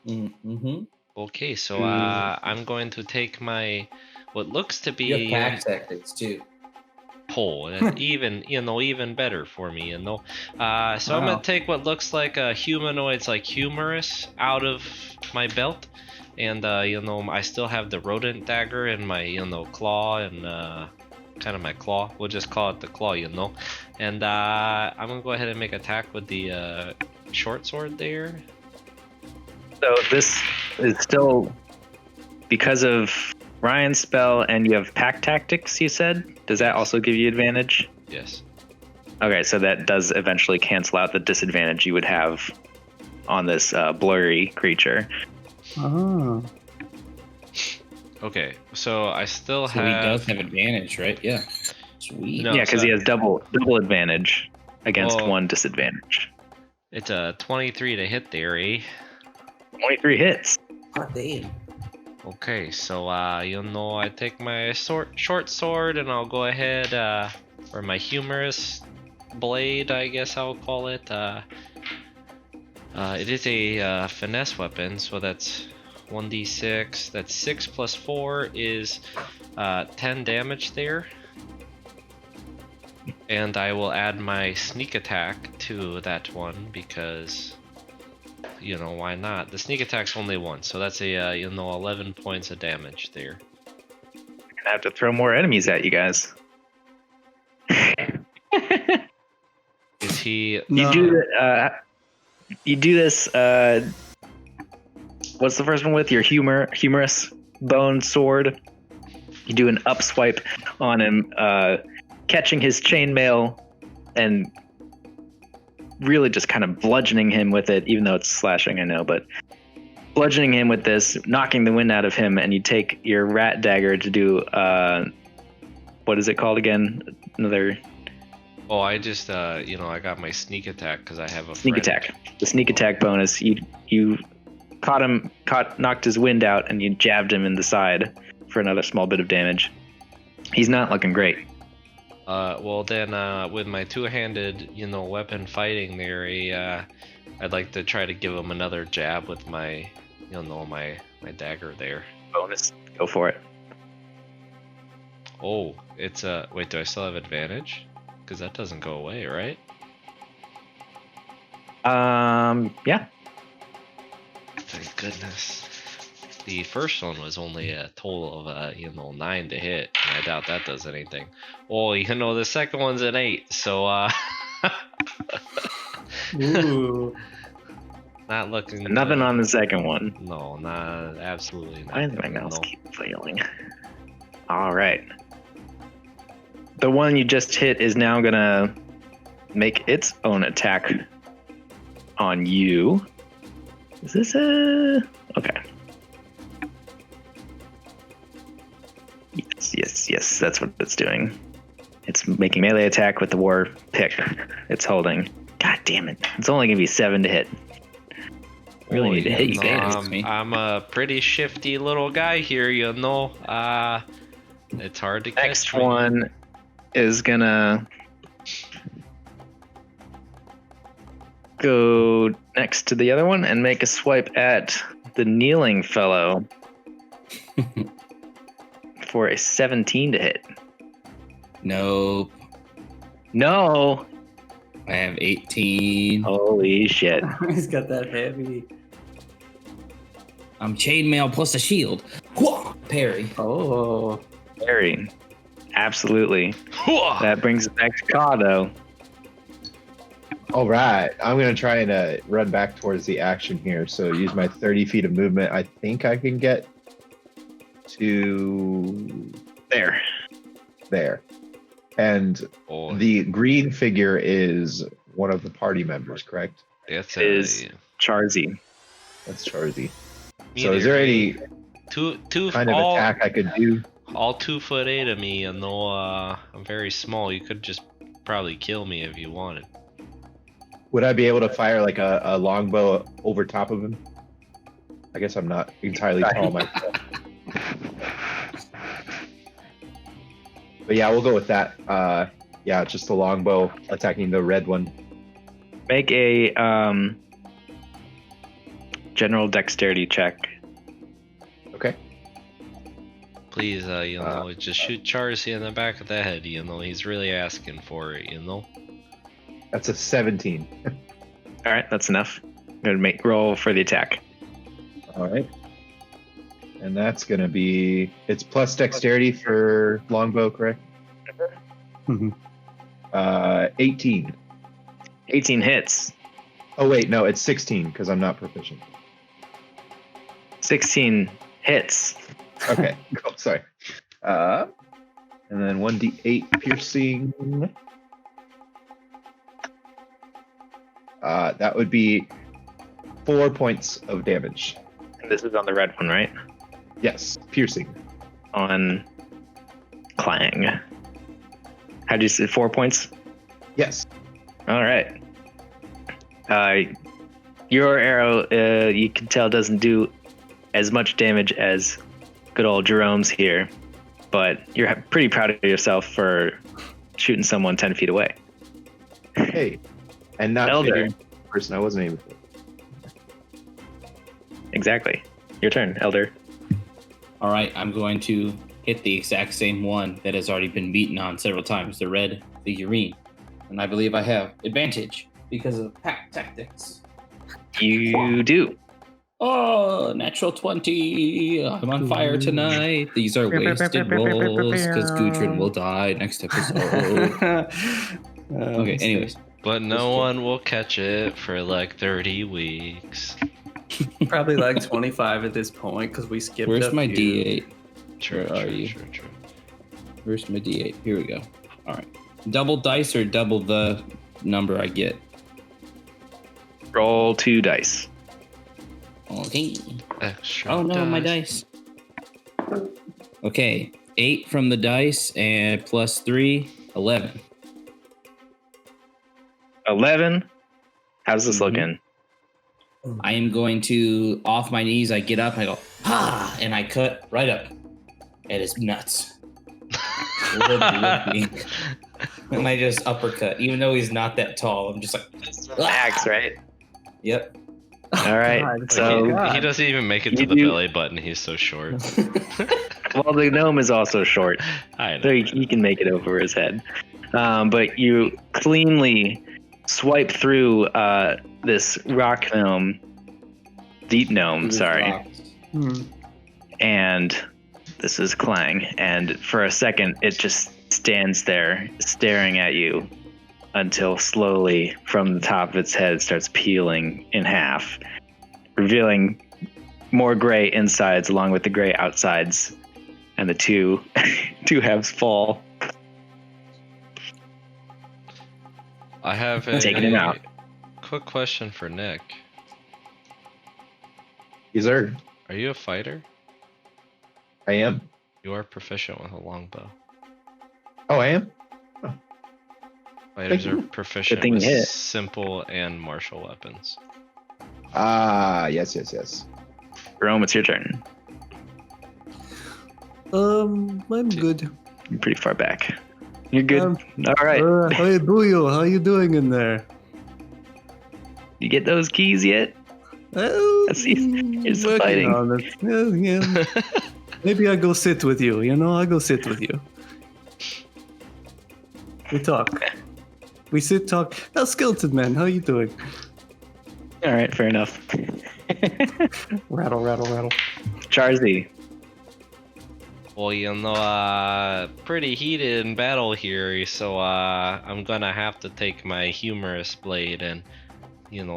Mm-hmm. Okay, so I'm going to take my, what looks to be... You have pack tactics too. Pull, even better for me, So I'm gonna take what looks like a humanoid's like humerus out of my belt, and I still have the rodent dagger in my claw and kind of my claw. We'll just call it the claw, And I'm gonna go ahead and make attack with the short sword there. So this is still because of Ryan's spell, and you have pack tactics, you said? Does that also give you advantage? Yes. Okay, so that does eventually cancel out the disadvantage you would have on this blurry creature. Oh. Okay, so I still So have... he does have advantage, right? Yeah. Sweet. No, Yeah, because so- he has double advantage against Well- one disadvantage. It's a 23 to hit there, eh? 23 hits. God damn. Okay, so I take my short sword and I'll go ahead, or my humorous blade, I guess I'll call it. It is a finesse weapon, so that's 1d6. That's 6 plus 4 is 10 damage there. And I will add my sneak attack to that one because, why not? The sneak attack's only 1, so that's a 11 points of damage there. I'm gonna have to throw more enemies at you guys. Is he? No. You do this. What's the first one with your humorous bone sword? You do an up swipe on him, catching his chainmail and really just kind of bludgeoning him with it, even though it's slashing, I know, but bludgeoning him with this, knocking the wind out of him, and you take your rat dagger to do what is it called again? Another Oh, I just I got my sneak attack because I have a sneak friend. attack. The sneak attack bonus. You knocked his wind out, and you jabbed him in the side for another small bit of damage. He's not looking great. Well then, with my two-handed, weapon fighting there, I'd like to try to give him another jab with my, my dagger there. Bonus. Go for it. Oh, it's wait, do I still have advantage? Because that doesn't go away, right? Yeah. Thank goodness. The first one was only a total of 9 to hit, and I doubt that does anything. Oh, the second one's an 8, so Ooh. not looking. Nothing on the second one. No, not absolutely not. Why does my mouse keep failing? All right. The one you just hit is now gonna make its own attack on you. Is this okay? Yes. That's what it's doing. It's making melee attack with the war pick it's holding. God damn it! It's only gonna be 7 to hit. Really need to hit you guys. I'm a pretty shifty little guy here, It's hard to catch. Next one is gonna go next to the other one and make a swipe at the kneeling fellow for a 17 to hit. Nope. No. I have 18. Holy shit. He's got that heavy. I'm chainmail plus a shield. Parry. Oh. Very. Absolutely. That brings it back to Ka, though. All right, I'm gonna try and run back towards the action here. So use my 30 feet of movement. I think I can get to there. And the green figure is one of the party members, correct? That's Charzy. That's Charzy. So is there any kind of attack I could do? All 2'8" of me, I'm very small. You could just probably kill me if you wanted. Would I be able to fire like a longbow over top of him? I guess I'm not entirely tall myself. But yeah, we'll go with that. Yeah, just a longbow attacking the red one. Make a general dexterity check. Okay. Please, just shoot Charzy in the back of the head. He's really asking for it. That's a 17. All right, that's enough. I'm gonna roll for the attack. All right. And that's gonna be it's plus dexterity for longbow, correct? Mm-hmm. 18. 18 hits. Oh wait, no, it's 16 because I'm not proficient. 16 hits. Okay, cool. Sorry. And then 1d8 piercing. That would be 4 points of damage. And this is on the red one, right? Yes, piercing. On Clang. How'd you say 4 points? Yes. All right. Your arrow, you can tell, doesn't do as much damage as good old Jerome's here, but you're pretty proud of yourself for shooting someone 10 feet away. Hey, and not Eldur. hitting the person I wasn't aiming for. Exactly. Your turn, Eldur. All right, I'm going to hit the exact same one that has already been beaten on several times, the red figurine. And I believe I have advantage because of pack tactics. You do. Oh, natural 20. I'm on fire tonight. These are wasted rolls because Gudrun will die next episode. Okay, anyways. But no one will catch it for like 30 weeks. Probably like 25 at this point because we skipped. Where's my few. D8? True, Where are true, you? True. Where's my D8? Here we go. All right. Double dice or double the number I get? Roll 2 dice. Okay. Extra Oh no, my dice. Okay. 8 from the dice and plus 3, 11. 11. How's this looking? I am going to, off my knees, I get up, I go, and I cut right up at his nuts. And I just uppercut, even though he's not that tall. I'm just like, Axe, right? yep. All right. God. So he doesn't even make it to You the do- belly button. He's so short. well, the gnome is also short, I know. so he can make it over his head. But you cleanly swipe through this rock gnome, deep gnome, sorry, and this is Clang. And for a second, it just stands there staring at you until slowly from the top of its head starts peeling in half, revealing more gray insides along with the gray outsides, and the two halves fall. I have Taking him out. quick question for Nick. Yes, sir. Are you a fighter? I am. You are proficient with a longbow. Oh, I am? Fighters Thank are proficient thing with you hit. simple and martial weapons. Yes. Jerome, it's your turn. I'm good. You're pretty far back. You're good. All right. Hey, Buyo, how you doing in there? You get those keys yet? Well, He's working fighting. on it. Yeah. Maybe I go sit with you. I go sit with you. We talk. We sit, talk. Oh, Skeleton Man, how you doing? All right, fair enough. Rattle, rattle, rattle. Charzy. Well, pretty heated in battle here, so I'm gonna have to take my humorous blade and,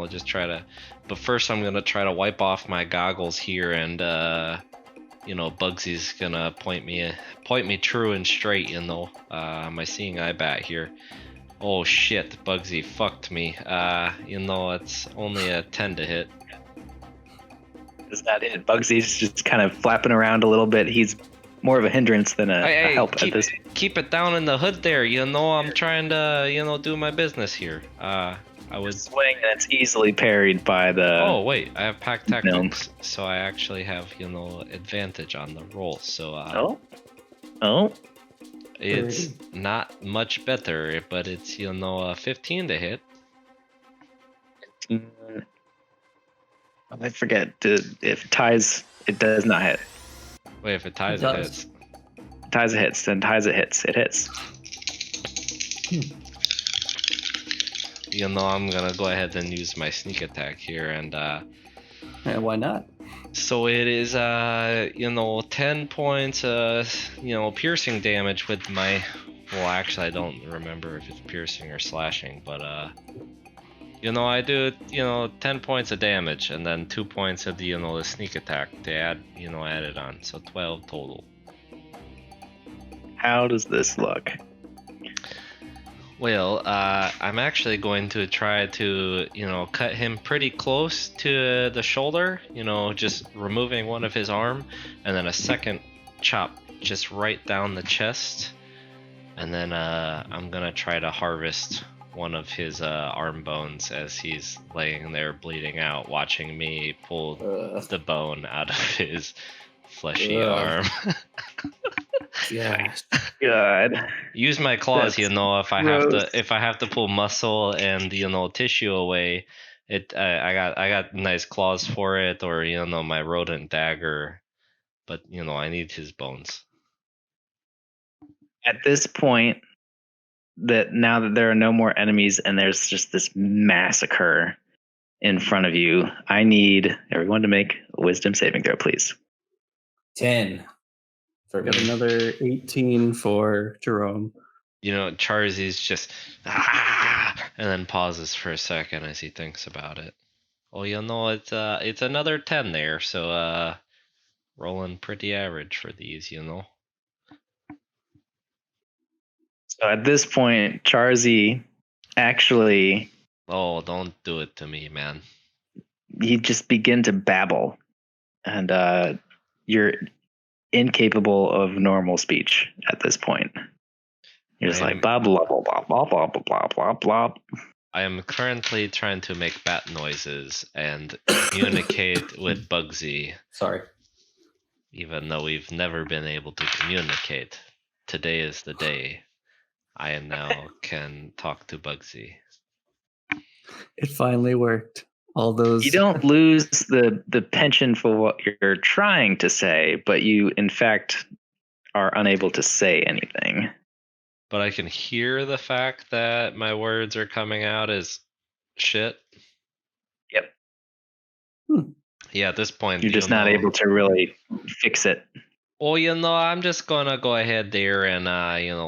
just try to. But first, I'm gonna try to wipe off my goggles here, and Bugsy's gonna point me true and straight. My seeing eye bat here. Oh shit, Bugsy fucked me. It's only a 10 to hit. Is that it? Bugsy's just kind of flapping around a little bit. He's more of a hindrance than a help at this. Keep it down in the hood there. I'm trying to, do my business here. I would swing, and it's easily parried by the. Oh wait, I have pack tactics, so I actually have advantage on the roll. So Oh. it's not much better, but it's 15 to hit. I forget. If it ties, it does not hit. Wait, if it ties, it hits. Ties it hits, then ties it hits. It hits. I'm gonna go ahead and use my sneak attack here, and Why not? so it is 10 points piercing damage with my. Well, actually, I don't remember if it's piercing or slashing, but I do 10 points of damage, and then 2 points of the sneak attack to add added on, so 12 total. How does this look? Well, I'm actually going to try to, cut him pretty close to the shoulder, just removing one of his arm, and then a second chop just right down the chest. And then I'm going to try to harvest one of his arm bones as he's laying there bleeding out, watching me pull the bone out of his fleshy arm. Yeah. God. Use my claws, That's if I have to pull muscle and tissue away, I got nice claws for it, or my rodent dagger, but I need his bones. At this point, now that there are no more enemies and there's just this massacre in front of you, I need everyone to make a wisdom saving throw, please. 10. I got another 18 for Jerome. Charzy's just and then pauses for a second as he thinks about it. Oh, it's another 10 there, so rolling pretty average for these, So at this point, Charzy actually, Oh, don't do it to me, man. you just begin to babble, and you're incapable of normal speech at this point. You're just like blah blah blah blah blah blah blah blah blah. I am currently trying to make bat noises and communicate with Bugsy. Sorry. Even though we've never been able to communicate, today is the day. I now can talk to Bugsy. It finally worked. All those. You don't lose the penchant for what you're trying to say, but you, in fact, are unable to say anything. But I can hear the fact that my words are coming out as shit. Yep. Yeah, at this point, You're just not able to really fix it. Well, I'm just gonna go ahead there and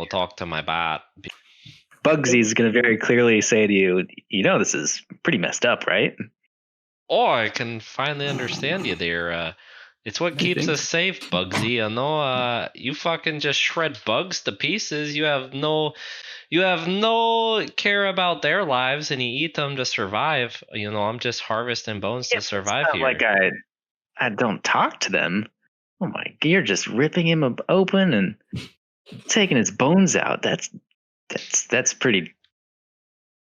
talk to my bot. Bugsy's going to very clearly say to you, this is pretty messed up, right? Oh, I can finally understand you there. It's what keeps us safe, Bugsy. You fucking just shred bugs to pieces. You have no care about their lives, and you eat them to survive. I'm just harvesting bones to survive it's not here. Like I don't talk to them. Oh my! You're just ripping him open and taking his bones out. That's pretty.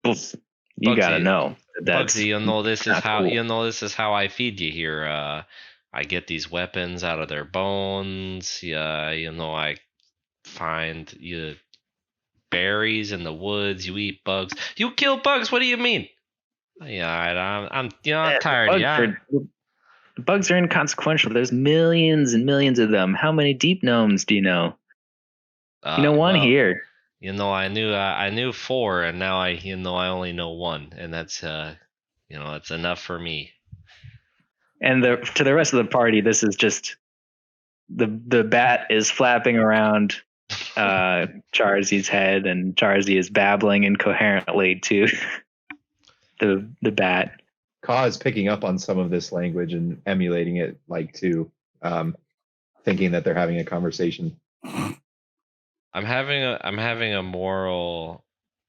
You gotta know. That's Bugsy, this is how cool. this is how I feed you here. I get these weapons out of their bones. Yeah, I find you berries in the woods. You eat bugs. You kill bugs. What do you mean? Yeah, I'm tired. Bugs are inconsequential. There's millions and millions of them. How many deep gnomes do you know? One here. I knew 4, and now I only know 1, and that's it's enough for me. And to the rest of the party, this is just the bat is flapping around Charzy's head, and Charzy is babbling incoherently to the bat. Ka is picking up on some of this language and emulating it, thinking that they're having a conversation. I'm having a moral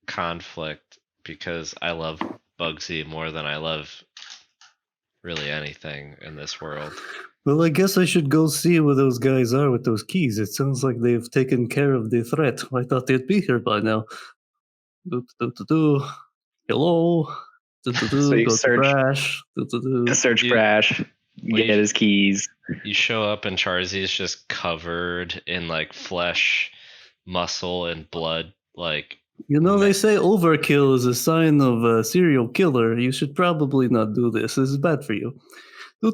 conflict because I love Bugsy more than I love really anything in this world. Well, I guess I should go see where those guys are with those keys. It sounds like they've taken care of the threat. I thought they'd be here by now. Hello. So you search Brash. Get his keys. You show up and Charzy is just covered in flesh, muscle, and blood. They say overkill is a sign of a serial killer. You should probably not do this. This is bad for you. You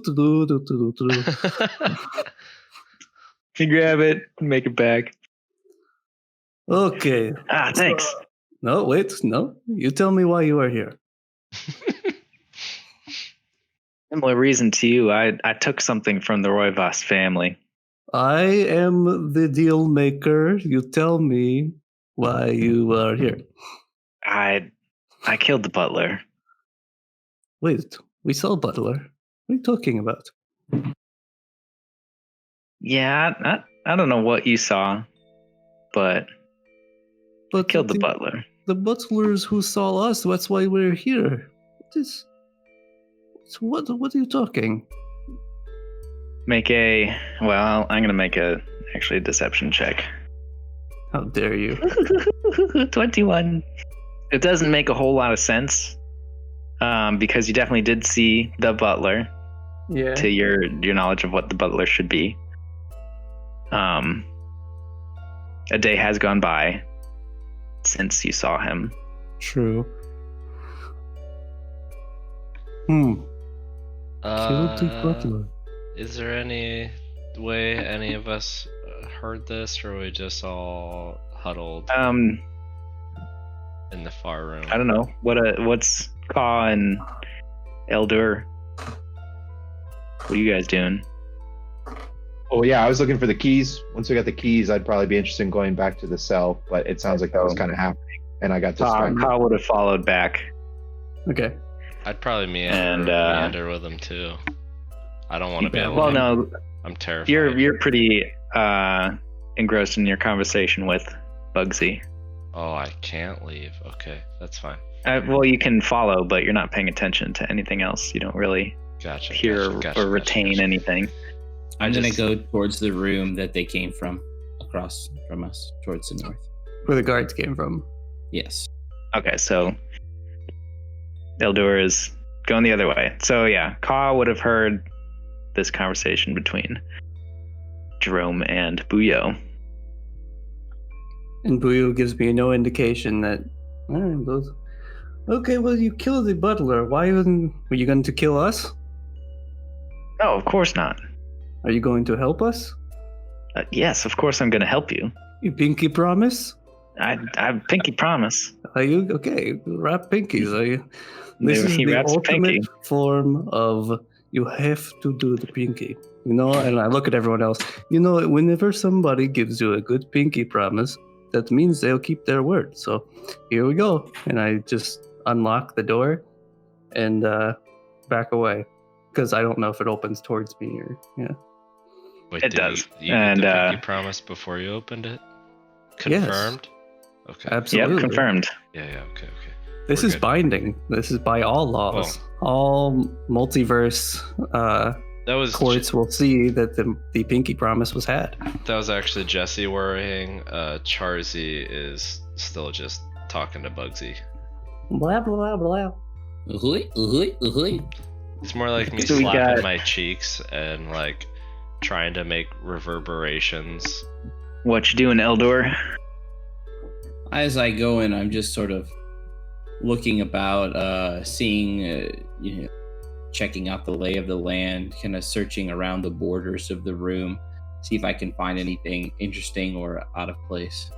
grab it, make it back. Okay. Thanks. No, wait, no. You tell me why you are here. Similar reason to you. I took something from the Roivas family. I am the deal maker. You tell me why you are here. I killed the butler. Wait, we saw Butler. What are you talking about? Yeah, I don't know what you saw, but I killed the butler. The butlers who saw us, that's why we're here. What are you talking? I'm gonna make a deception check. How dare you? 21. It doesn't make a whole lot of sense, because you definitely did see the butler. Yeah. To your knowledge of what the butler should be. A day has gone by since you saw him. True. Killed the butler. Is there any way any of us heard this, or we just all huddled in the far room? I don't know. What's Ka and Eldur? What are you guys doing? Oh yeah, I was looking for the keys. Once we got the keys, I'd probably be interested in going back to the cell, but it sounds like that was kind of happening, and I got distracted. Ka would have followed back. Okay. I'd probably meander with him too. I don't want to be alone. Well, no, I'm terrified. You're pretty engrossed in your conversation with Bugsy. Oh, I can't leave. Okay, that's fine. Well, you can follow, but you're not paying attention to anything else. You don't really hear or retain anything. I'm going to go towards the room that they came from, across from us, towards the north. Where the guards came from. Yes. Okay, so Eldur is going the other way. So yeah, Ka would have heard this conversation between Jerome and Buyo. And Buyu gives me no indication that. Okay, well, you killed the butler. Were you going to kill us? No, of course not. Are you going to help us? Yes, of course I'm going to help you. You pinky promise? I pinky promise. Are you okay? Wrap pinkies. Are you? This is He the wraps a ultimate pinky. form of you have to do the pinky. And I look at everyone else. Whenever somebody gives you a good pinky promise, that means they'll keep their word. So here we go. And I just unlock the door and back away. Because I don't know if it opens towards me or Wait, it does. You and get the pinky promise before you opened it? Confirmed? Yes, Okay. absolutely. Yep, confirmed. Yeah, okay. This is binding. This is by all laws. All multiverse That was courts will see that the pinky promise was had. That was actually Jesse worrying. Charzy is still just talking to Bugsy. Blah, blah, blah. It's more like me So we slapping got- my cheeks and like trying to make reverberations. What you doing, Eldur? As I go in, I'm just sort of looking about, seeing, checking out the lay of the land, kind of searching around the borders of the room, see if I can find anything interesting or out of place.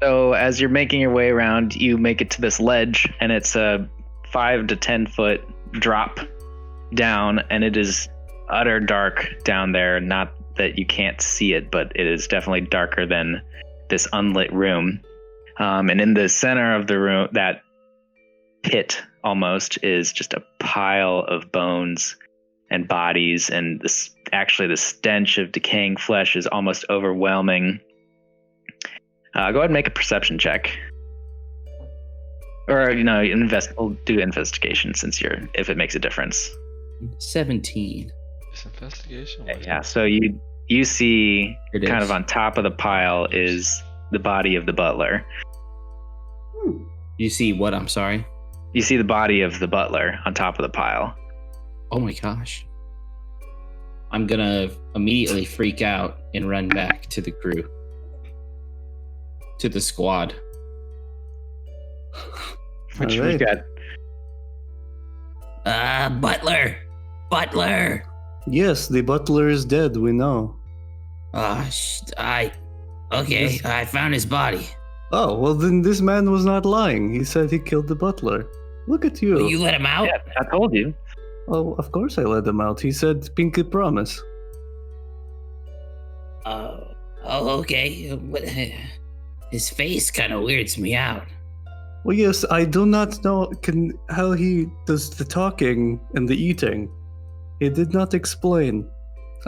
So as you're making your way around, you make it to this ledge, and it's a 5 to 10 foot drop down, and it is utter dark down there. Not that you can't see it, but it is definitely darker than this unlit room. And in the center of the room, that pit almost, is just a pile of bones and bodies, and the stench of decaying flesh is almost overwhelming. Go ahead and make a perception check. Or, we'll do investigation if it makes a difference. 17. This investigation? Yeah, so you see It kind is. of on top of the pile is the body of the butler. You see what? I'm sorry. You see the body of the butler on top of the pile. Oh my gosh. I'm gonna immediately freak out and run back to the crew. To the squad. Which All we right. got. Butler. Yes, the butler is dead, we know. I Yes. I found his body. Oh, well then this man was not lying. He said he killed the butler. Look at you. You let him out? Yeah, I told you. Oh, of course I let him out. He said pinky promise. Oh, okay. His face kind of weirds me out. Well, yes, I do not know how he does the talking and the eating. He did not explain.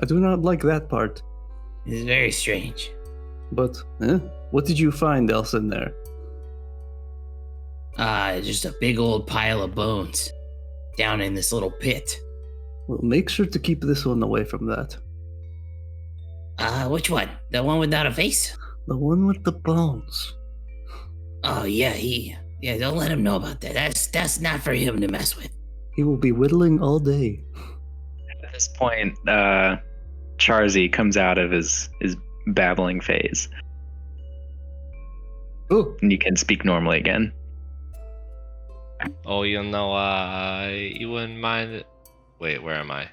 I do not like that part. It's very strange. But, what did you find else in there? Just a big old pile of bones down in this little pit. Well, make sure to keep this one away from that. Which one? The one without a face? The one with the bones. Oh yeah, don't let him know about that. That's not for him to mess with. He will be whittling all day. At this point, Charzy comes out of his babbling phase, Oh, and you can speak normally again. Oh, you wouldn't mind it. Wait, where am I?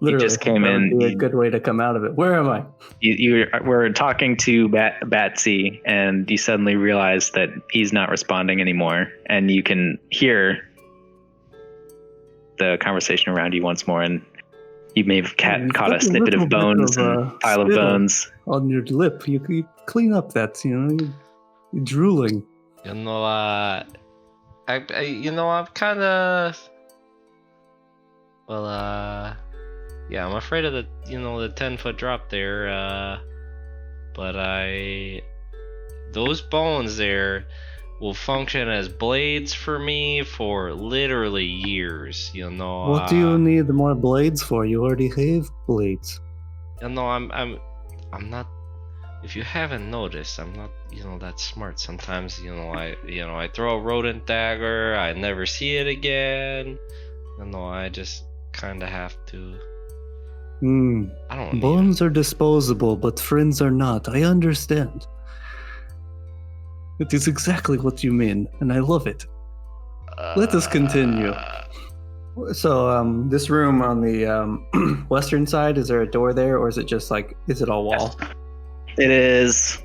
literally, just came that would in, be a you- good way to come out of it. Where am I? You were talking to Batsy, and you suddenly realize that he's not responding anymore, and you can hear the conversation around you once more, and you may have You've caught got a a snippet little of bit bones of, and pile of spittle. bones. On your lip. You clean up that, you're drooling. I'm kind of. Well, yeah, I'm afraid of the 10-foot drop there. But those bones there will function as blades for me for literally years. What do you need more blades for? You already have blades. I'm not. If you haven't noticed, I'm not, that smart. Sometimes, I throw a rodent dagger, I never see it again. I just kind of have to. I don't don't. Bones are disposable, but friends are not. I understand. It is exactly what you mean, and I love it. Let us continue. So, this room on the western side, is there a door there, or is it just like, is it all wall? It is.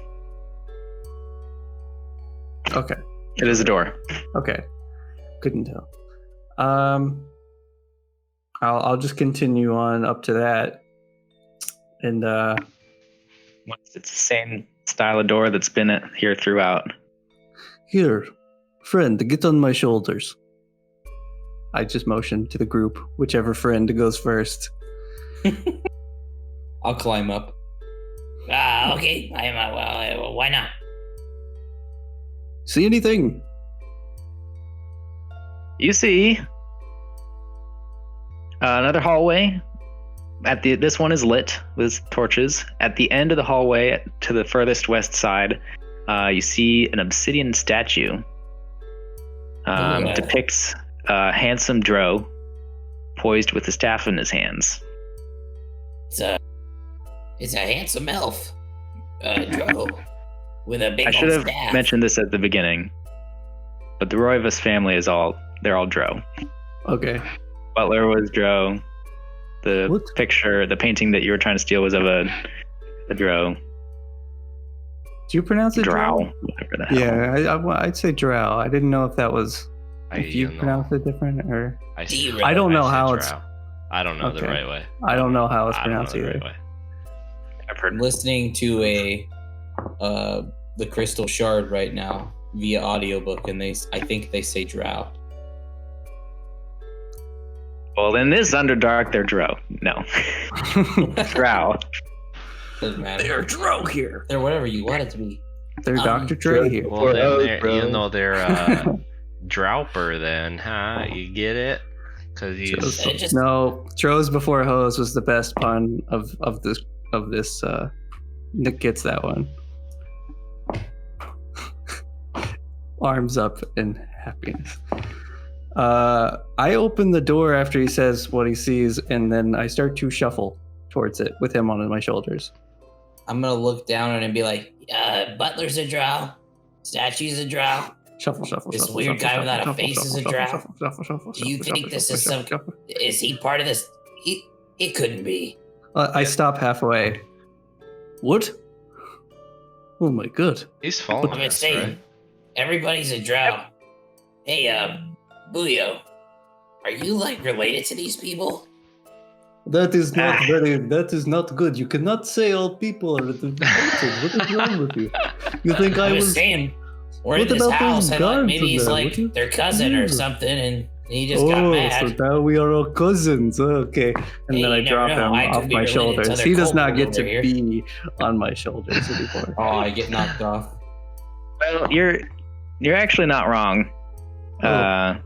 Okay. It is a door. Okay. Couldn't tell. I'll just continue on up to that. And It's the same style of door that's been here throughout. here, friend, get on my shoulders. I just motioned to the group, whichever friend goes first. I'll climb up. Okay. Why not? See anything? You see another hallway. This one is lit with torches. At the end of the hallway, to the furthest west side, you see an obsidian statue. Depicts a handsome drow poised with a staff in his hands. It's a handsome elf. Drow. With a big I should have staff. mentioned this at the beginning, but the Roivas family they're all drow. Okay. Butler was drow. The What? the painting that you were trying to steal was of a drow. Do you pronounce it Drow. drow? Whatever the hell. Yeah, I'd say drow. I didn't know if that was, if you know. pronounce it different, or I I don't know say how drow. it's. I don't know the Okay. right way. I don't know how it's I don't know pronounced the either. right way. I've heard. I'm listening to the Crystal Shard right now via audiobook, and I think they say drow. Well, in this Underdark, they're drow. No. Drow. Doesn't matter. They're drow here. They're whatever you want it to be. They're Dr. Dre here. Well, then bro. you know they're Drouper then, huh? You get it? Because he's No, Tro's before hose was the best pun of this. Nick gets that one. Arms up in happiness. I open the door after he says what he sees, and then I start to shuffle towards it with him on my shoulders. I'm gonna look down on it and be like, Butler's a drow. Statue's a drow. Shuffle, shuffle, This shuffle. weird shuffle, guy without a shuffle, face is a shuffle, drow? shuffle, shuffle, shuffle, Do you shuffle, think this is shuffle, some? shuffle. Is he part of this? It couldn't be. I stop halfway. What? Oh my god. he's following I'm us, saying, right? everybody's a drow. Hey, Buyo, are you like related to these people? That is not good. You cannot say all people are related. What is wrong with you? You think I I'm was just saying, we're What in this about those house, and like, guards maybe in he's there? like What you- their cousin or Yeah. something, and he just got so mad. now we are all cousins. Okay. And Hey, then I you never drop know. him I could off be my related to shoulders. other He does not kobolds get to over here. be on my shoulders anymore. oh, I get knocked off. Well, you're actually not wrong. Oh.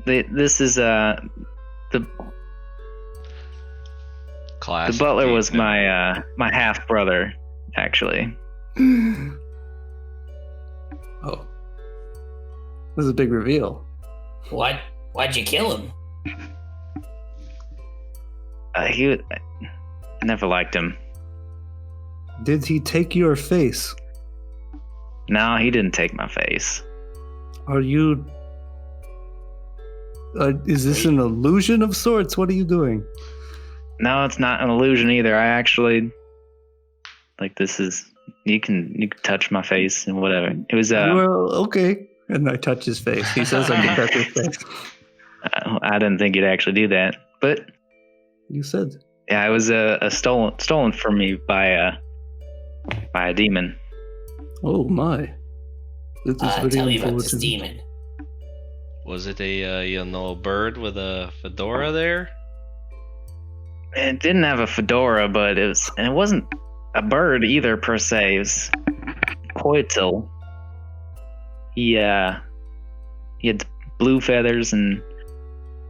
This is the Classic butler was Ethan. my half brother, actually. Oh. This is a big reveal. Why'd you kill him? I never liked him. Did he take your face? No, he didn't take my face. Are you... is this an illusion of sorts? What are you doing? No, it's not an illusion either. I actually this is you can touch my face and whatever. It was Well, okay. And I touch his face. He says I can touch his face. I didn't think you'd actually do that, but You said. yeah, it was stolen from me by a demon. Oh my. This is very Tell me about this unfortunate. demon. Was it a bird with a fedora there? It didn't have a fedora, but it wasn't a bird either per se. It was Poetil. He had blue feathers and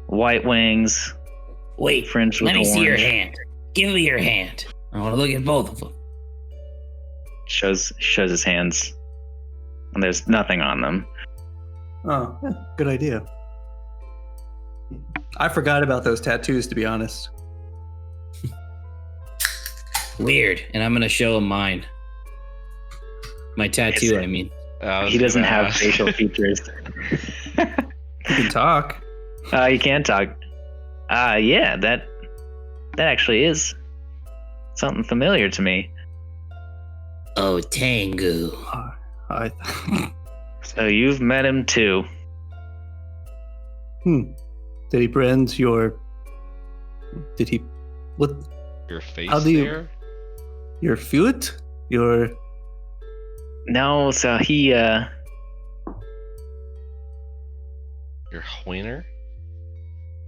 white wings. Wait, Fringed with let me see your orange. hand. Give me your hand. I want to look at both of them. Shows his hands, and there's nothing on them. Oh, good idea. I forgot about those tattoos, to be honest. Weird. And I'm gonna show him mine. My tattoo, I mean. He doesn't have facial features. You can talk. He can talk. Yeah, that actually is something familiar to me. Oh, Tengu. So you've met him too. Did he brand your... Did he... What? Your face How do you... there? Your foot? Your... No, so he, Your wiener?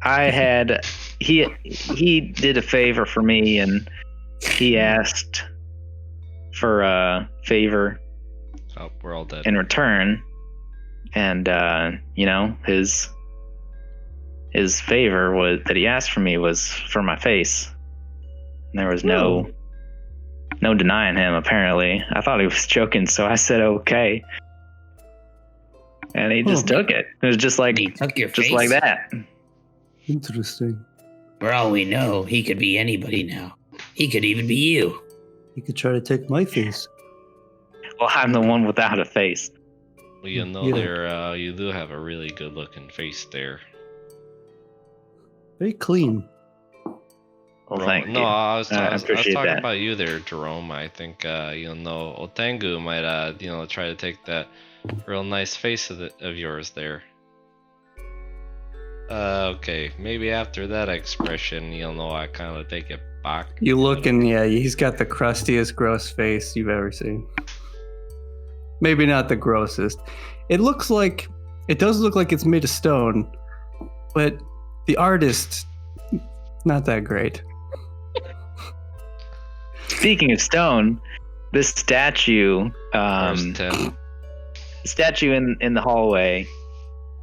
I had, he did a favor for me, and he asked for a favor Oh, we're all dead. in return, and his favor was that he asked for me was for my face. And there was no denying him. Apparently, I thought he was joking, so I said okay, and he just took it. It was just like He took your just face? like that. Interesting. For all we know, he could be anybody now. He could even be you. You could try to take my face. Well, I'm the one without a face. Well, you know, Yeah. you do have a really good-looking face there. Very clean. Well, thank No, you. I was I appreciate talking that. about you there, Jerome. I think Otengu might try to take that real nice face of yours there. Okay, maybe after that expression, I kind of take it back. You look and he's got the crustiest, gross face you've ever seen. Maybe not the grossest. It does look like it's made of stone, but the artist, not that great. Speaking of stone, this statue, Where's Tim? statue in the hallway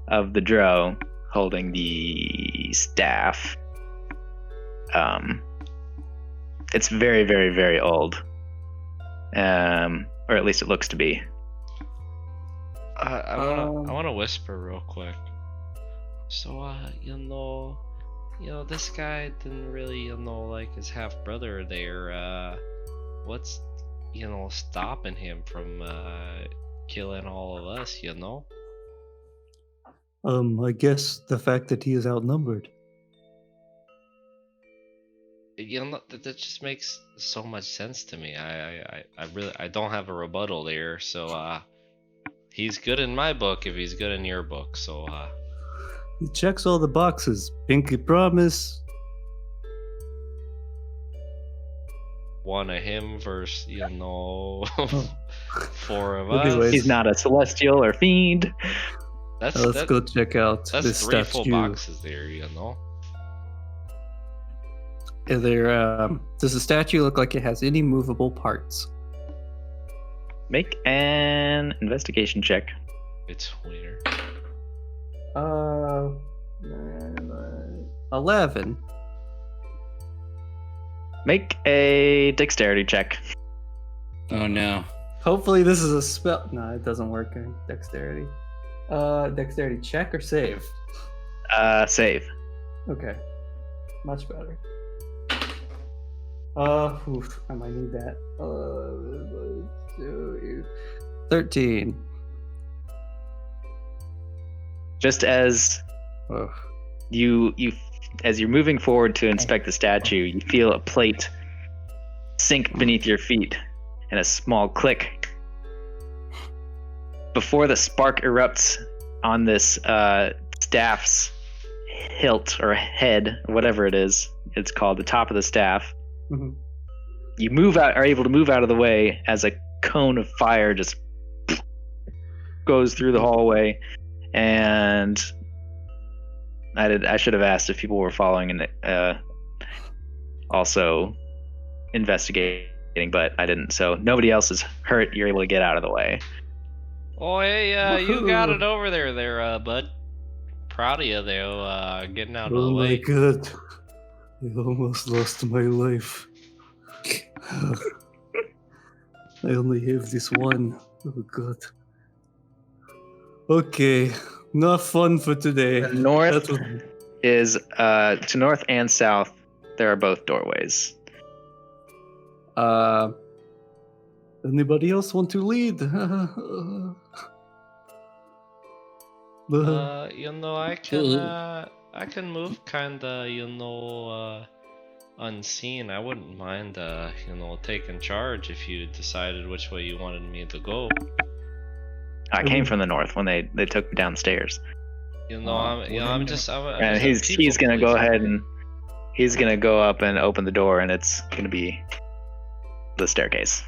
of the Dro holding the staff. It's very, very, very old, or at least it looks to be. I wanna whisper real quick. So this guy didn't really like his half brother there. What's stopping him from killing all of us? I guess the fact that he is outnumbered. That just makes so much sense to me. I don't have a rebuttal there. So he's good in my book if he's good in your book. So He checks all the boxes. Pinky promise. one of him versus 4 of us. Anyways. He's not a celestial or fiend. Let's go check out That's this 3 full statue. boxes there. Does the statue look like it has any movable parts? Make an investigation check. It's wiener. 11. Make a dexterity check. Oh no. Hopefully this is a spell. No, it doesn't work in dexterity. Dexterity check or save? Save. Okay. Much better. I might need that. 13. Just as Ugh. as you're moving forward to inspect the statue, you feel a plate sink beneath your feet and a small click. Before the spark erupts on this staff's hilt or head, or whatever it is, it's called, the top of the staff. Mhm. You are able to move out of the way as a cone of fire just goes through the hallway. And I should have asked if people were following and also investigating, but I didn't. So nobody else is hurt. You're able to get out of the way. Oh, hey, you got it over there, bud. Proud of you, though, getting out of the Oh my way. god. I almost lost my life. I only have this one. Oh god. Okay. Not fun for today. The north That was- is to north and south. There are both doorways. Anybody else want to lead? I can move kinda, unseen. I wouldn't mind, taking charge if you decided which way you wanted me to go. I came from the north when they took me downstairs. I'm just And a he's people gonna go pleaser. ahead and he's gonna go up and open the door, and it's gonna be the staircase.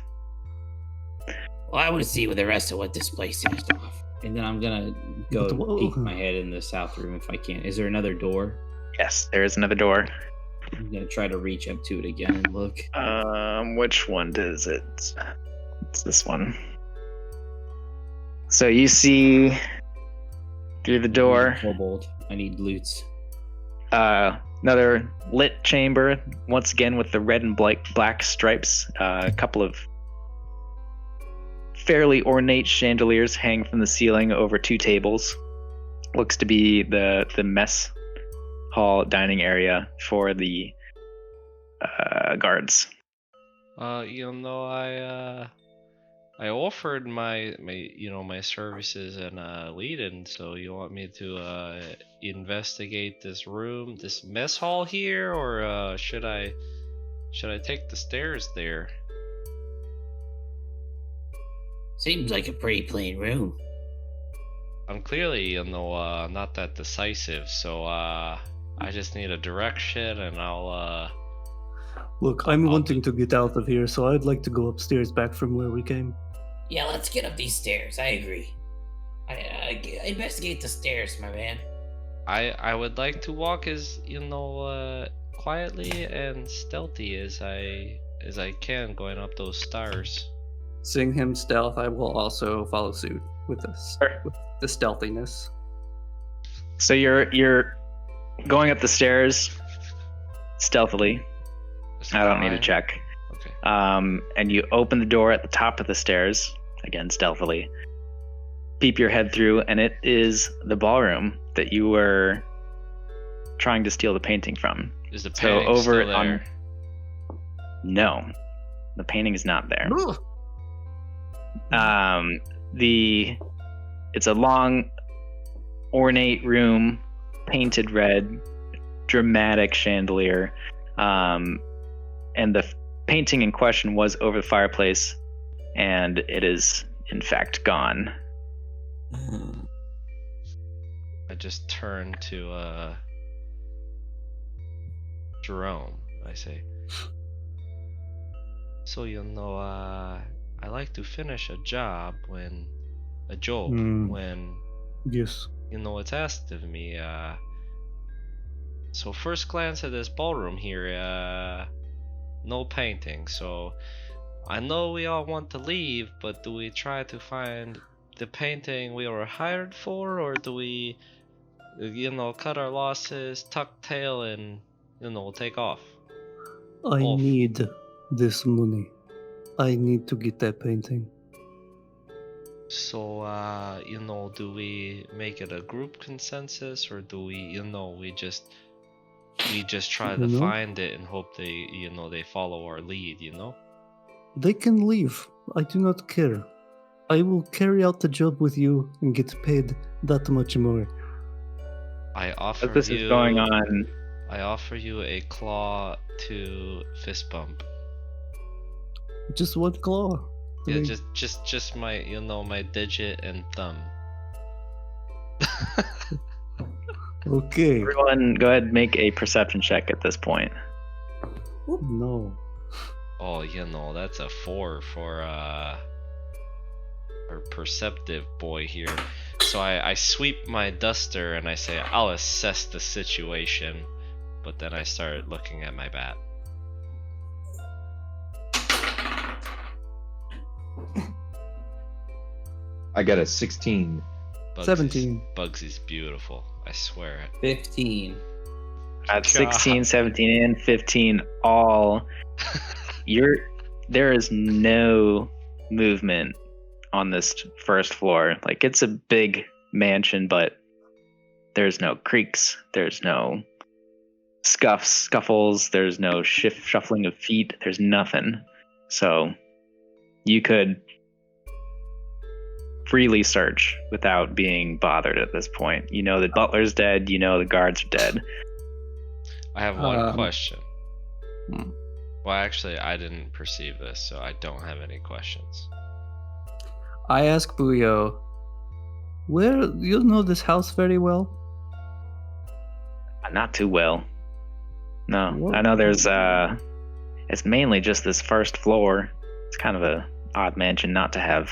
Well, I want to see what the rest of what this place is off. And then I'm gonna go peek my head in the south room if I can. Is there another door? Yes, there is another door. I'm gonna try to reach up to it again and look. Which one is it? It's this one. So you see through the door. Kobold. I need loots. Another lit chamber, once again with the red and black stripes. A couple of fairly ornate chandeliers hang from the ceiling over two tables. Looks to be the mess hall dining area for the guards. I offered my services and lead-in, so you want me to investigate this room, this mess hall here, or should I take the stairs there? Seems like a pretty plain room. I'm clearly, not that decisive, so I just need a direction, and I'll Look, I'm wanting to get out of here, so I'd like to go upstairs back from where we came. Yeah, let's get up these stairs. I agree. I investigate the stairs, my man. I would like to walk as quietly and stealthy as I can going up those stairs. Sing him stealth. I will also follow suit with this, Sure. with the stealthiness. So you're going up the stairs stealthily. I don't need to check. Okay. And you open the door at the top of the stairs, again stealthily. Peep your head through, and it is the ballroom that you were trying to steal the painting from. Is the painting still there? No, the painting is not there. Ugh. It's a long, ornate room, painted red, dramatic chandelier. And the painting in question was over the fireplace, and it is in fact gone. I just turn to Jerome. I say, so I like to finish a job when Yes. it's asked of me. So first glance at this ballroom here, no painting. So I know we all want to leave, but do we try to find the painting we were hired for, or do we, cut our losses, tuck tail, and we'll take off? I need this money. I need to get that painting. So, do we make it a group consensus, or do we, we just try to find it and hope they, they follow our lead, They can leave. I do not care. I will carry out the job with you and get paid that much more. I offer This is going on. I offer you a claw to fist bump. Just one claw. Yeah, just my, my digit and thumb. Okay. Everyone, go ahead and make a perception check at this point. No. Oh, that's a 4 for our perceptive boy here. So I sweep my duster and I say, I'll assess the situation, but then I start looking at my bat. I got a 16. 17. Bugsy's beautiful. I swear it. 15. At 16, 17, and 15, all there is no movement on this first floor. Like, it's a big mansion, but there's no creaks, there's no scuffles, there's no shuffling of feet, there's nothing. So you could freely search without being bothered at this point. You know the butler's dead, you know the guards are dead. I have one question. hmm. Well, actually, I didn't perceive this, so I don't have any questions. I ask Buyo, where you know this house very well? Not too well. No. What? I know there's it's mainly just this first floor. It's kind of a odd mansion not to have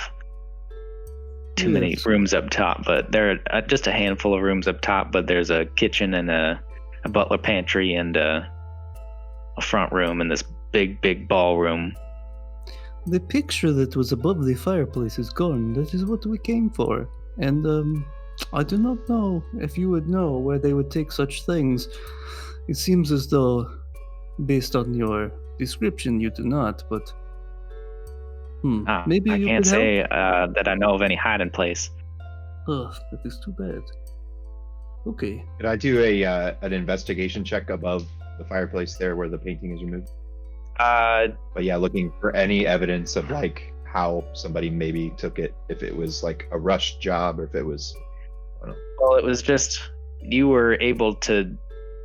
too many Yes. rooms up top, but there are just a handful of rooms up top, but there's a kitchen and a butler pantry and a front room and this big ballroom. The picture that was above the fireplace is gone. That is what we came for. And I do not know if you would know where they would take such things. It seems as though, based on your description, you do not, but maybe I you can't could say help? that I know of any hiding place. Ugh, that is too bad. Okay. Could I do an investigation check above the fireplace there where the painting is removed? But yeah, looking for any evidence of like how somebody maybe took it, if it was like a rushed job or if it was, I don't know. Well, it was just you were able to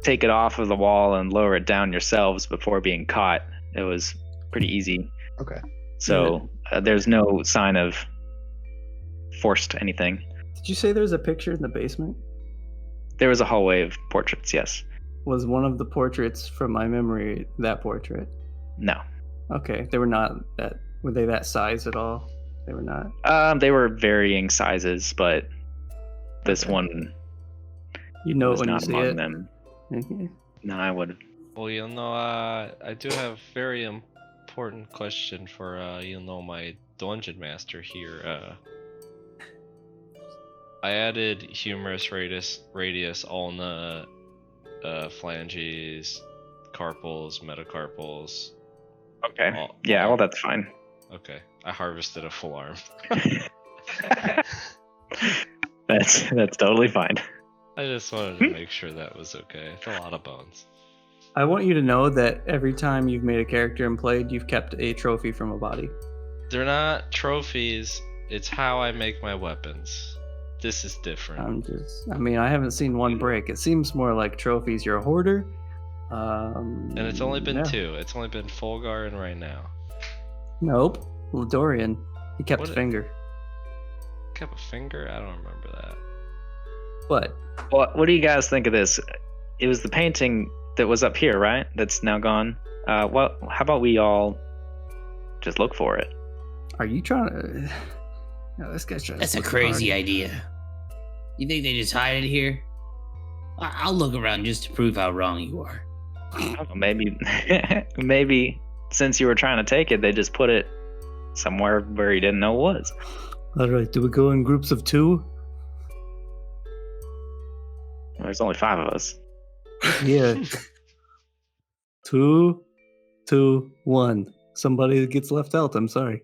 take it off of the wall and lower it down yourselves before being caught. It was pretty easy. Okay. So there's no sign of forced anything. Did you say there's a picture in the basement? There was a hallway of portraits, yes. Was one of the portraits from my memory that portrait? No. Okay, they were not that. Were they that size at all? They were not. They were varying sizes, but this Okay. one You know was when you not see among it. them. Okay. No, I would. Well, I do have very important question for my dungeon master here. I added humorous radius on the phalanges, carpals, metacarpals. Okay. all- Yeah, all- well, that's fine. Okay, I harvested a full arm. That's totally fine. I just wanted to make sure that was okay. It's a lot of bones. I want you to know that every time you've made a character and played, you've kept a trophy from a body. They're not trophies. It's how I make my weapons. This is different. I haven't seen one break. It seems more like trophies. You're a hoarder. And it's only been yeah. 2. It's only been Fulgar and right now. Nope. Well, Dorian, he kept What a it- finger. Kept a finger? I don't remember that. But What do you guys think of this? It was the painting that was up here, right? That's now gone. How about we all just look for it? are you trying to? No, this guy's trying. That's to a split the crazy party. idea. You think they just hide it here? I'll look around just to prove how wrong you are. I don't know, maybe since you were trying to take it, they just put it somewhere where you didn't know it was. All right. Do we go in groups of 2? There's only 5 of us. Yeah. 2, 2, 1. Somebody gets left out. I'm sorry.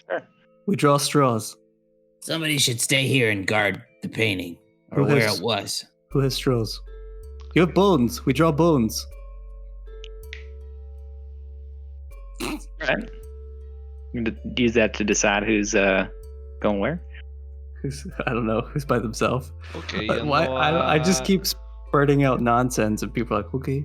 Sure. We draw straws. Somebody should stay here and guard the painting, or Who where has- it was. Who has straws? You have bones. We draw bones. Right. You can use that to decide who's going where. I don't know. Who's by themselves? Okay, Why? I just keep spurting out nonsense, and people are like, okay.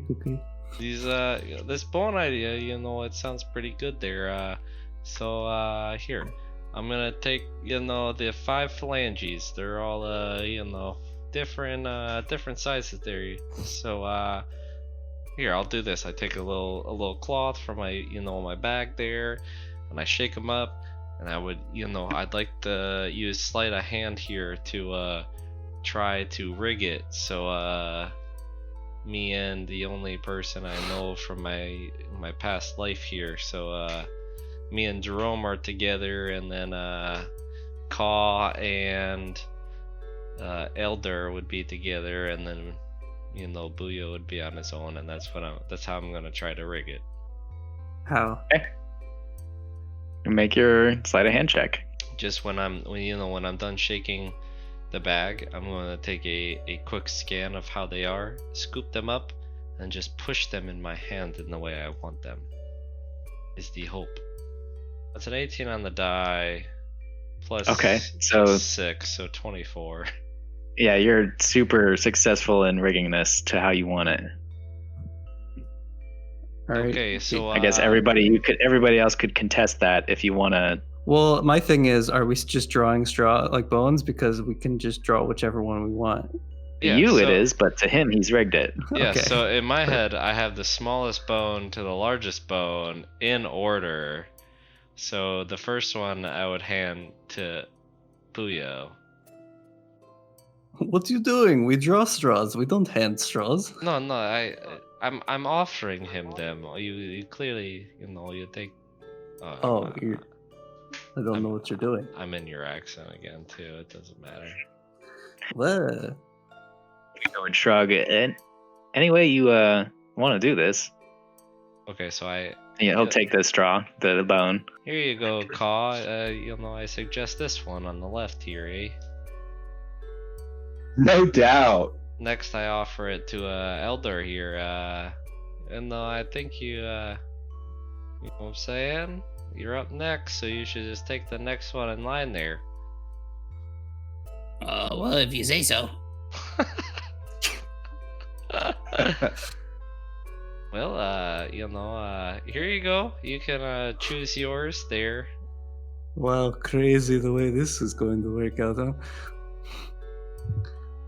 These this bone idea, it sounds pretty good there. So here, I'm gonna take the 5 phalanges. They're all different sizes there. So here, I'll do this. I take a little cloth from my my bag there, and I shake them up. And I would, I'd like to use sleight of hand here to try to rig it. So me and the only person I know from my past life here. So me and Jerome are together, and then Kaw and Eldur would be together, and then Buyo would be on his own, and that's how I'm gonna try to rig it. How? Make your sleight of hand check. Just when I'm done shaking the bag, I'm gonna take a quick scan of how they are, scoop them up, and just push them in my hand in the way I want them. is the hope. That's an 18 on the die. Plus Okay, so 6, so 24. yeah, you're super successful in rigging this to how you want it. All right. Okay, so I guess everybody else could contest that if you want to. Well, my thing is, are we just drawing straw like bones because we can just draw whichever one we want? yeah, It is, but to him, he's rigged it. Yeah, Okay. so in my head, I have the smallest bone to the largest bone in order. So the first one I would hand to Puyo. What are you doing? We draw straws. We don't hand straws. No, I'm offering him them. You clearly, you think. Oh, I don't know what you're doing. I'm in your accent again too. It doesn't matter. What? Go and shrug. And anyway, you want to do this? Okay, so He'll take the straw, the bone. here you go, Caw. I suggest this one on the left here, eh? No doubt. Next, I offer it to Eldur here. And I think you know what I'm saying? You're up next, so you should just take the next one in line there. Well, if you say so. Well, here you go. You can choose yours there. Wow, crazy the way this is going to work out, huh?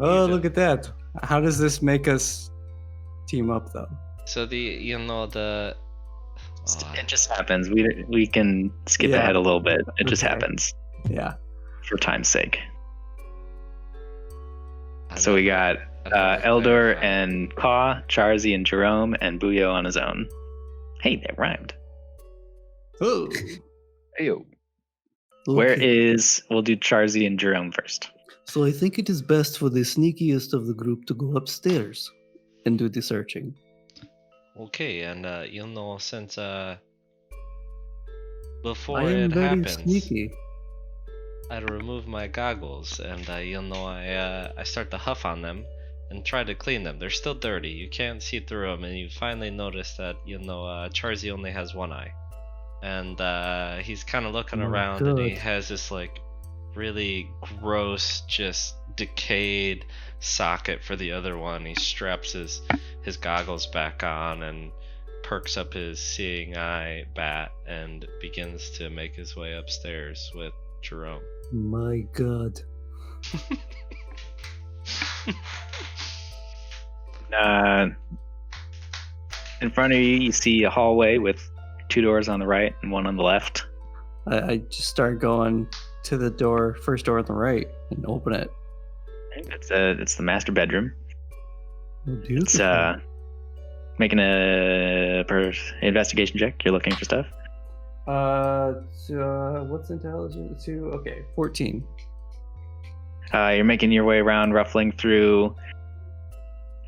Oh, look at that. How does this make us team up, though? So It just happens. We can skip ahead a little bit. It just happens Yeah. for time's sake. So we got Eldur and Caw, Charzy and Jerome, and Buyo on his own. Hey, that rhymed. Oh. Ayo. We'll do Charzy and Jerome first. So I think it is best for the sneakiest of the group to go upstairs and do the searching. Okay, and since before I am it very happens, sneaky. I'd remove my goggles, and I start to huff on them and try to clean them. They're still dirty. You can't see through them, and you finally notice that Charzy only has one eye, and he's kind of looking Oh, around, and he good. has this like really gross, just decayed socket for the other one. He straps his goggles back on and perks up his seeing eye bat and begins to make his way upstairs with Jerome. My God. In front of you see a hallway with 2 doors on the right and 1 on the left. I just start going to the door, first door on the right, and open it. It's the master bedroom. Oh, It's beautiful. making a investigation check. You're looking for stuff. What's intelligence? 14. You're making your way around, ruffling through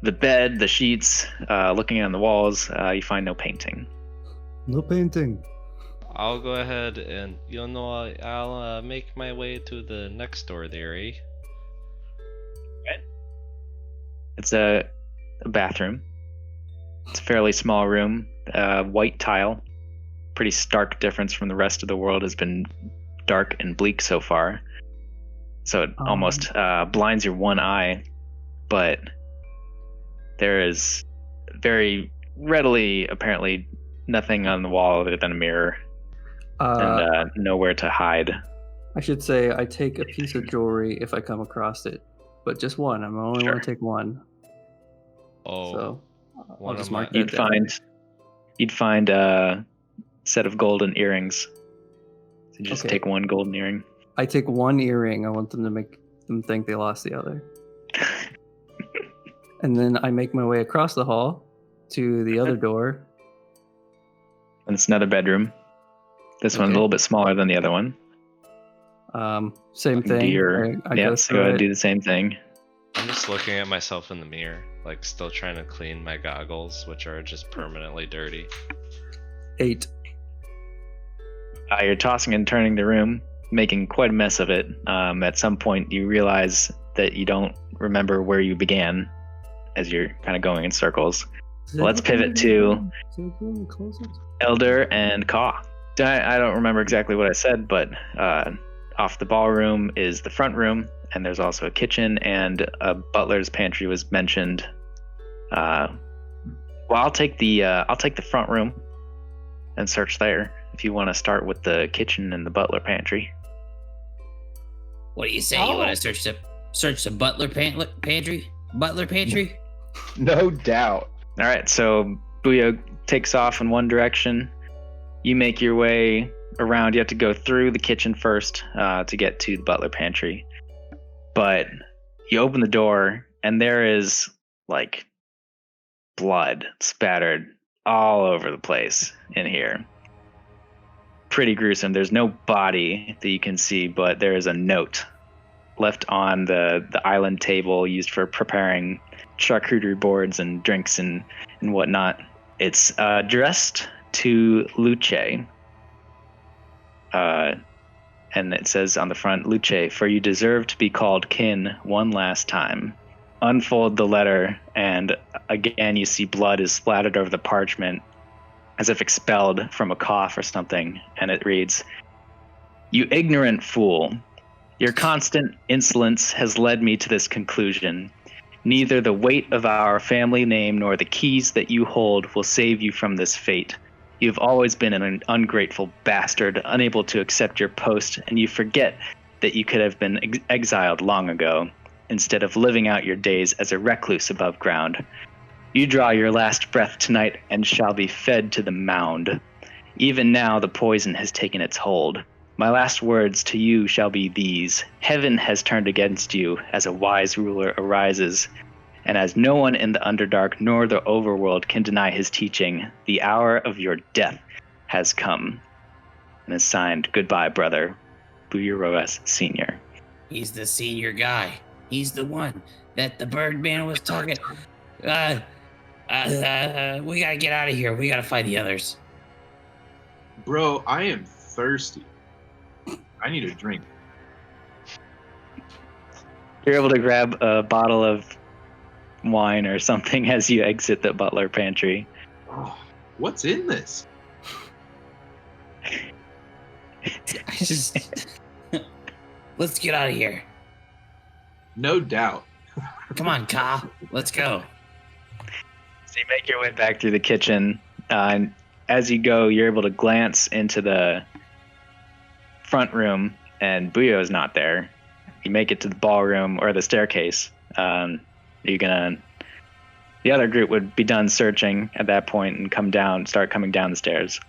the bed, the sheets, looking on the walls. You find no painting. No painting. I'll go ahead and I'll make my way to the next door there, eh? It's a bathroom. It's a fairly small room, white tile. Pretty stark difference from the rest of the world. Has been dark and bleak so far. So it almost blinds your one eye, but there is very readily, apparently, nothing on the wall other than a mirror and nowhere to hide. I should say I take a piece of jewelry if I come across it, but just one. I only want to take one. Oh, So I'll one just of mark my- that down. You'd find a set of golden earrings. So you just Okay. take one golden earring. I take one earring. I want them to make them think they lost the other. And then I make my way across the hall to the other door. And it's another bedroom. This one's a Okay. little bit smaller than the other one. Same Do thing. your, I yeah, go so go through ahead and it. do the same thing. I'm just looking at myself in the mirror, like still trying to clean my goggles, which are just permanently dirty. 8. You're tossing and turning the room, making quite a mess of it. At some point, you realize that you don't remember where you began as you're kind of going in circles. Let's pivot to Eldur and Kaw. I don't remember exactly what I said, but off the ballroom is the front room, and there's also a kitchen and a butler's pantry was mentioned. Well, I'll take the front room and search there. If you want to start with the kitchen and the butler pantry. What do you say? You want to search the butler pantry? Butler pantry? No doubt. All right, so Booyah takes off in one direction. You make your way around. You have to go through the kitchen first to get to the butler pantry. But you open the door, and there is like blood spattered all over the place in here. Pretty gruesome. There's no body that you can see, but there is a note left on the island table used for preparing charcuterie boards and drinks and whatnot. It's addressed to Luce. And it says on the front, Luce, for you deserve to be called kin one last time. Unfold the letter, and again you see blood is splattered over the parchment as if expelled from a cough or something, and it reads, "You ignorant fool, your constant insolence has led me to this conclusion. Neither the weight of our family name nor the keys that you hold will save you from this fate. You've always been an ungrateful bastard, unable to accept your post, and you forget that you could have been exiled long ago, instead of living out your days as a recluse above ground. You draw your last breath tonight and shall be fed to the mound. Even now the poison has taken its hold. My last words to you shall be these. Heaven has turned against you as a wise ruler arises, and as no one in the Underdark nor the overworld can deny his teaching, the hour of your death has come." And is signed, "Goodbye, brother, Booyah Roivas Sr." He's the senior guy. He's the one that the Birdman was talking. We gotta get out of here. We gotta find the others. Bro, I am thirsty. I need a drink. You're able to grab a bottle of wine or something as you exit the butler pantry. Oh, what's in this? Let's get out of here. No doubt. Come on, Ka. Let's go. So you make your way back through the kitchen, and as you go, you're able to glance into the front room, and Booyah is not there. You make it to the ballroom or the staircase. The other group would be done searching at that point and start coming down the stairs.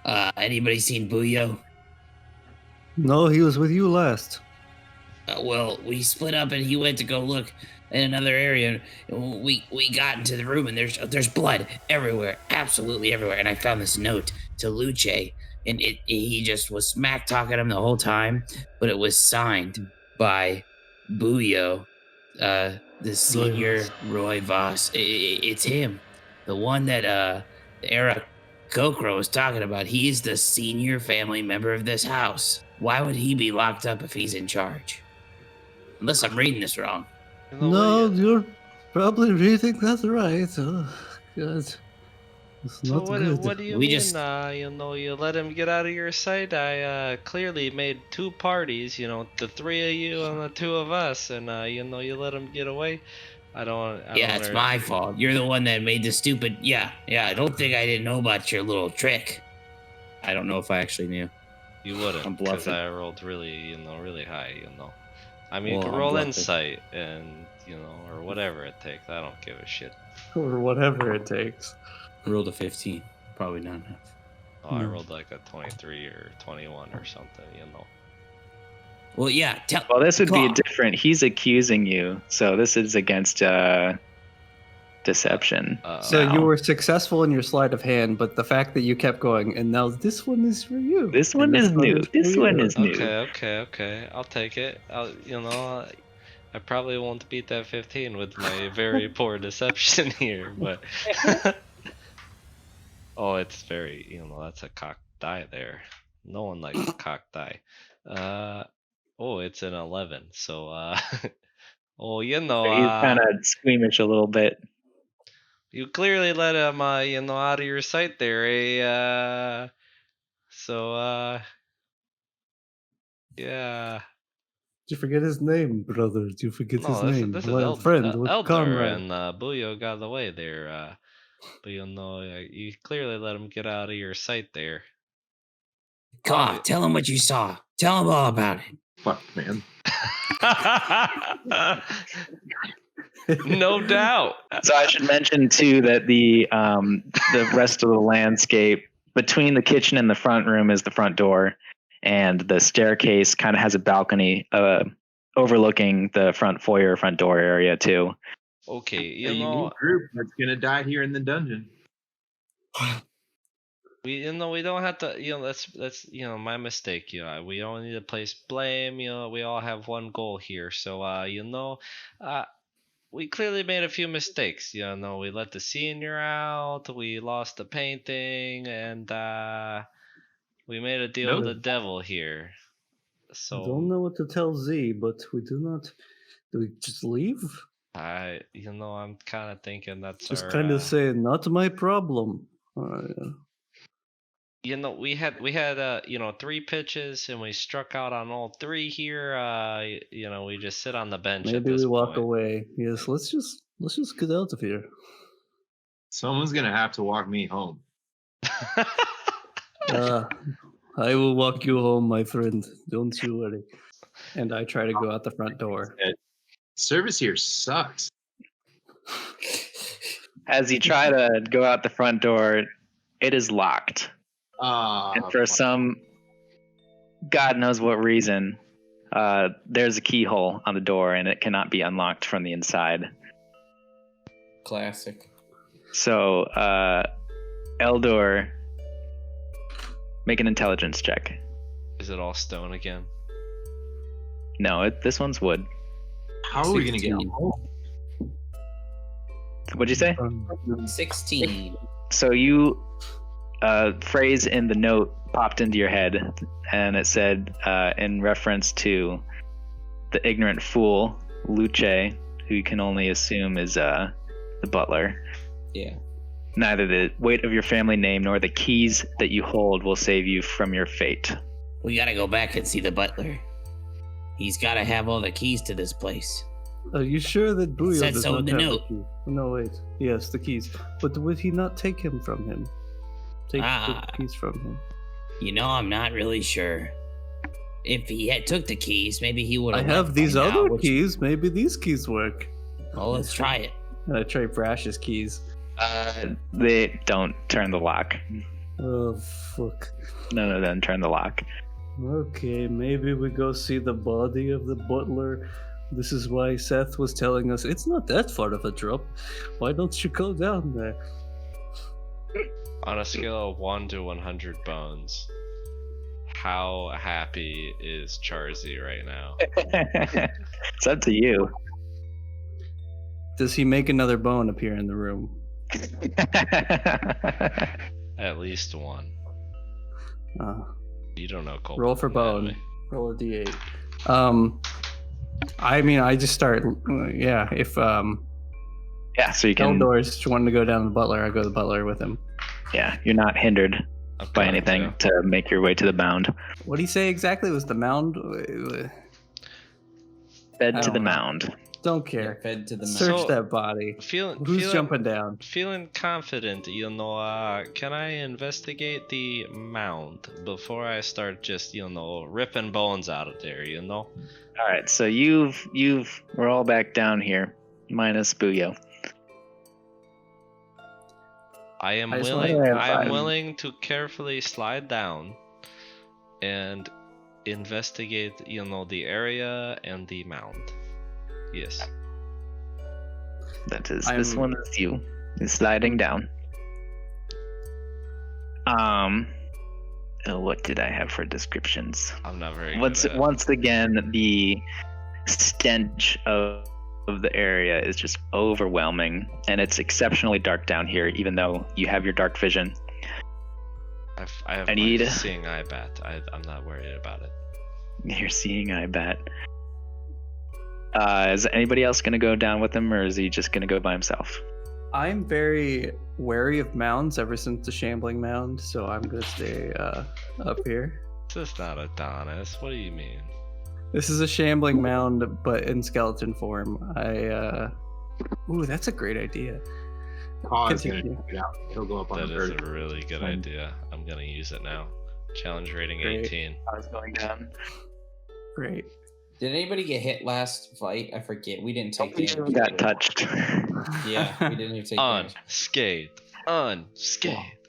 Anybody seen Booyah? No, he was with you last. Well, we split up and he went to go look in another area. We got into the room and there's blood everywhere, absolutely everywhere. And I found this note to Luce, and he just was smack talking him the whole time, but it was signed by Booyah, the senior Roivas. It's him, the one that Era Kokro was talking about. He's the senior family member of this house. Why would he be locked up if he's in charge? Unless I'm reading this wrong. No, you're probably reading that right. Oh, God. It's So not good. what do you We mean? just- You let him get out of your sight. I clearly made two parties. The three of you and the two of us, and you let him get away. I don't. It's my fault. You're the one that made the stupid. Yeah. I don't think I didn't know about your little trick. I don't know if I actually knew. You wouldn't, I'm because bluffing. I rolled really, really high. I mean, you Well, can I'm roll bluffing. insight and or whatever it takes. I don't give a shit. Or whatever it takes. I rolled a 15. Probably not enough. Oh, I No. rolled like a 23 or 21 or something. Well, yeah. Well, this would be Kaw. different. He's accusing you, so this is against deception. So No. you were successful in your sleight of hand, but the fact that you kept going, and now this one is for you. This and one is new. for This you. one is new. Okay. I'll take it. I probably won't beat that 15 with my very poor deception here, but oh, it's very, that's a cocked die there. No one likes a cocked die. Oh, it's an 11. So, So he's kind of squeamish a little bit. You clearly let him, out of your sight there, eh? Yeah. Did you forget his name, brother? Did you forget his No, name? this is What friend? What Eldur, comrade? and Buyo got away there. But you clearly let him get out of your sight there. Come on, tell him what you saw. Tell him all about it. Fuck, man. No doubt. So I should mention too that the rest of the landscape between the kitchen and the front room is the front door, and the staircase kind of has a balcony overlooking the front foyer, front door area too. Okay, A unique group that's gonna die here in the dungeon. we don't have to. That's my mistake. We don't need to place blame. We all have one goal here. So we clearly made a few mistakes. We let the senior out. We lost the painting, and we made a deal with the devil here. So Don't know what to tell Z, but we do not. Do we just leave? I'm kind of thinking that's Just our, kind of say, not my problem. we had 3 pitches and we struck out on all 3 here. We just sit on the bench. Maybe at this we walk point. away. Yes, let's just get out of here. Someone's gonna have to walk me home. I will walk you home, my friend. Don't you worry. And I try to go out the front door. Service here sucks. As you try to go out the front door, it is locked. And for some God knows what reason, there's a keyhole on the door and it cannot be unlocked from the inside. Classic. So, Eldur, make an intelligence check. Is it all stone again? No, this one's wood. How are we gonna get home? What'd you say? 16. So you, phrase in the note popped into your head, and it said, in reference to the ignorant fool, Luce, who you can only assume is the butler. Yeah. Neither the weight of your family name nor the keys that you hold will save you from your fate. We gotta go back and see the butler. He's gotta have all the keys to this place. Are you sure that Buyo Said does so not in the have note. the key? No, wait. Yes, the keys. But would he not take him from him? Take the keys from him. I'm not really sure. If he had took the keys, maybe he would I have these other keys. Maybe these keys work. Well, let's try it. And I try Brash's keys. They don't turn the lock. Oh, fuck. None of them turn the lock. Okay, maybe we go see the body of the butler. This is why Seth was telling us it's not that far of a drop. Why don't you go down there? On a scale of 1 to 100 bones, how happy is Charzy right now? It's up to you. Does he make another bone appear in the room? At least 1. You don't know cold. Roll for bone. Roll a d8. I mean, I just start. Yeah, if yeah, so you can. Eldor's wanting to go down to the butler, I go to the butler with him. Yeah, you're not hindered by anything to make your way to the mound. What did he say exactly? Was the mound? Fed to the mound. Don't care. Yeah, fed to the mound. Search that body. Who's jumping down? Feeling confident, can I investigate the mound before I start just, ripping bones out of there, All right, so we're all back down here, minus Buyo. I am willing to carefully slide down and investigate, the area and the mound. Yes. That is this one is you. Is sliding down. What did I have for descriptions? I'm not very good at. Once again, the stench of the area is just overwhelming, and it's exceptionally dark down here, even though you have your dark vision. I have my seeing eye bat. I'm not worried about it. You're seeing eye bat. Is anybody else going to go down with him, or is he just going to go by himself? I'm very wary of mounds ever since the shambling mound, so I'm gonna stay up here. This is not Adonis. What do you mean? This is a shambling mound, but in skeleton form. Ooh, that's a great idea. Pa's gonna Continue. check it out. He'll go up on That the is bird. a really good idea. I'm gonna use it now. Challenge rating Great. 18. I was going down. Great. Did anybody get hit last fight? I forget. We didn't take We damage. got touched. Yeah, we didn't even take damage. Unscathed. Unscathed.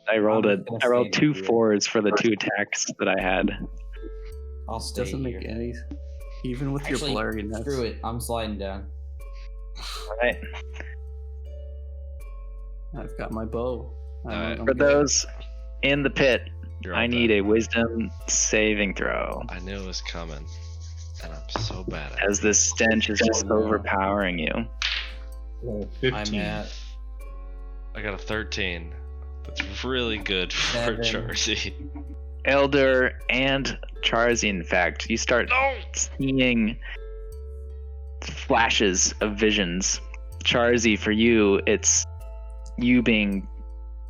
I rolled I'm gonna I rolled stay 2 here. 4s for the 2 attacks that I had. I'll stay Doesn't here. make any. Even with Actually, your blurriness. screw it. I'm sliding down. All right. I've got my bow. Alright. For those in the pit, You're I all need dead. a wisdom saving throw. I knew it was coming. And I'm so bad at it. As this stench is just overpowering you. 15. I'm at I got a 13. That's really good for 7. Charzy. Eldur and Charzy, in fact, you start seeing flashes of visions. Charzy, for you, it's you being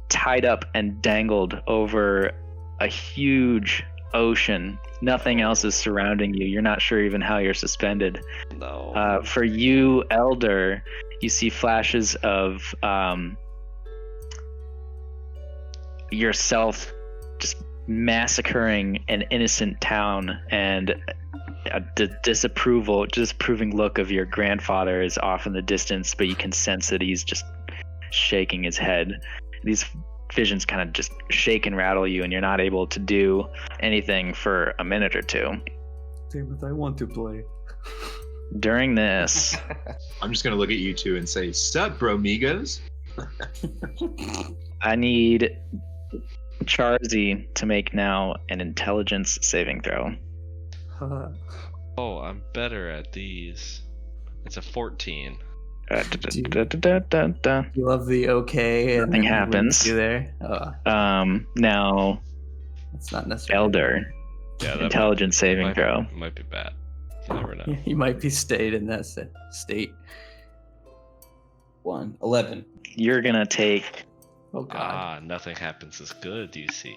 tied up and dangled over a huge ocean. Nothing else is surrounding you. You're not sure even how you're suspended. No. For you, Eldur, you see flashes of yourself just massacring an innocent town, and a disapproving look of your grandfather is off in the distance, but you can sense that he's just shaking his head. These visions kind of just shake and rattle you, and you're not able to do anything for a minute or two. Damn it, I want to play. During this, I'm just gonna look at you two and say, "Sup, bro, migos?" I need Charzy to make now an intelligence saving throw. Oh, I'm better at these. It's a 14. Da-da-da-da-da-da. You love the okay and Nothing then happens. You there? Now, That's not necessarily. Eldur, Yeah, that intelligence saving throw. might be bad. You never know. You might be stayed in that state. 11. You're gonna take Oh god. Ah, nothing happens as good, you see.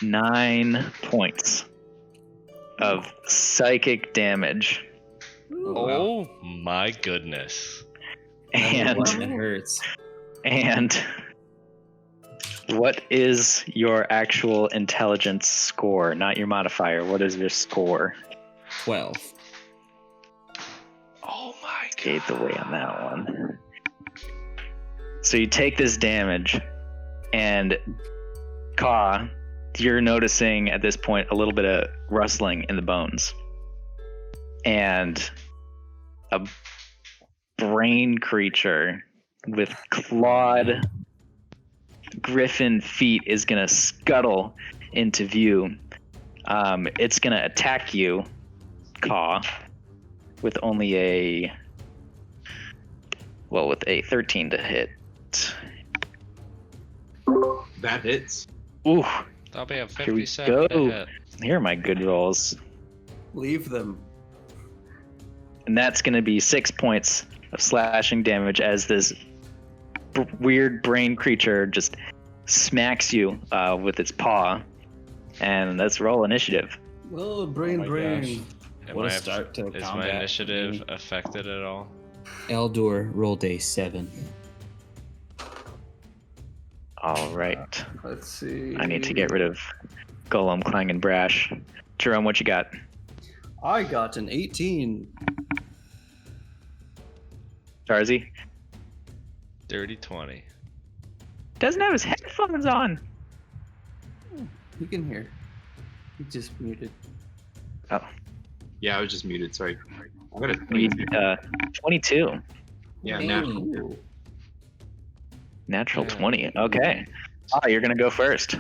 9 points of psychic damage, Oh my goodness. and It hurts. what is your actual intelligence score? Not your modifier. What is your score? 12. Oh my god. Gave the way on that one. So you take this damage, and Ka, you're noticing at this point a little bit of rustling in the bones. And a brain creature with clawed griffin feet is going to scuttle into view. It's going to attack you, Ka, with only with a 13 to hit. That hits. Ooh, That'll be a Here we 57 to go. hit. here are my good rolls. Leave them. And that's going to be 6 points of slashing damage as this weird brain creature just smacks you with its paw. And let's roll initiative. Oh, brain, Oh my brain. Am What a I- start to Is combat. my initiative affected at all? Eldur rolled a 7. All right. Let's see. I need to get rid of Golem, Clang, and Brash. Jerome, what you got? I got an 18. Charzy? Dirty 20. Doesn't have his headphones on. You can hear. He just muted. Yeah, I was just muted. Sorry. I got a We, 22. yeah, Dang. natural. Natural 20. Okay. You're going to go first.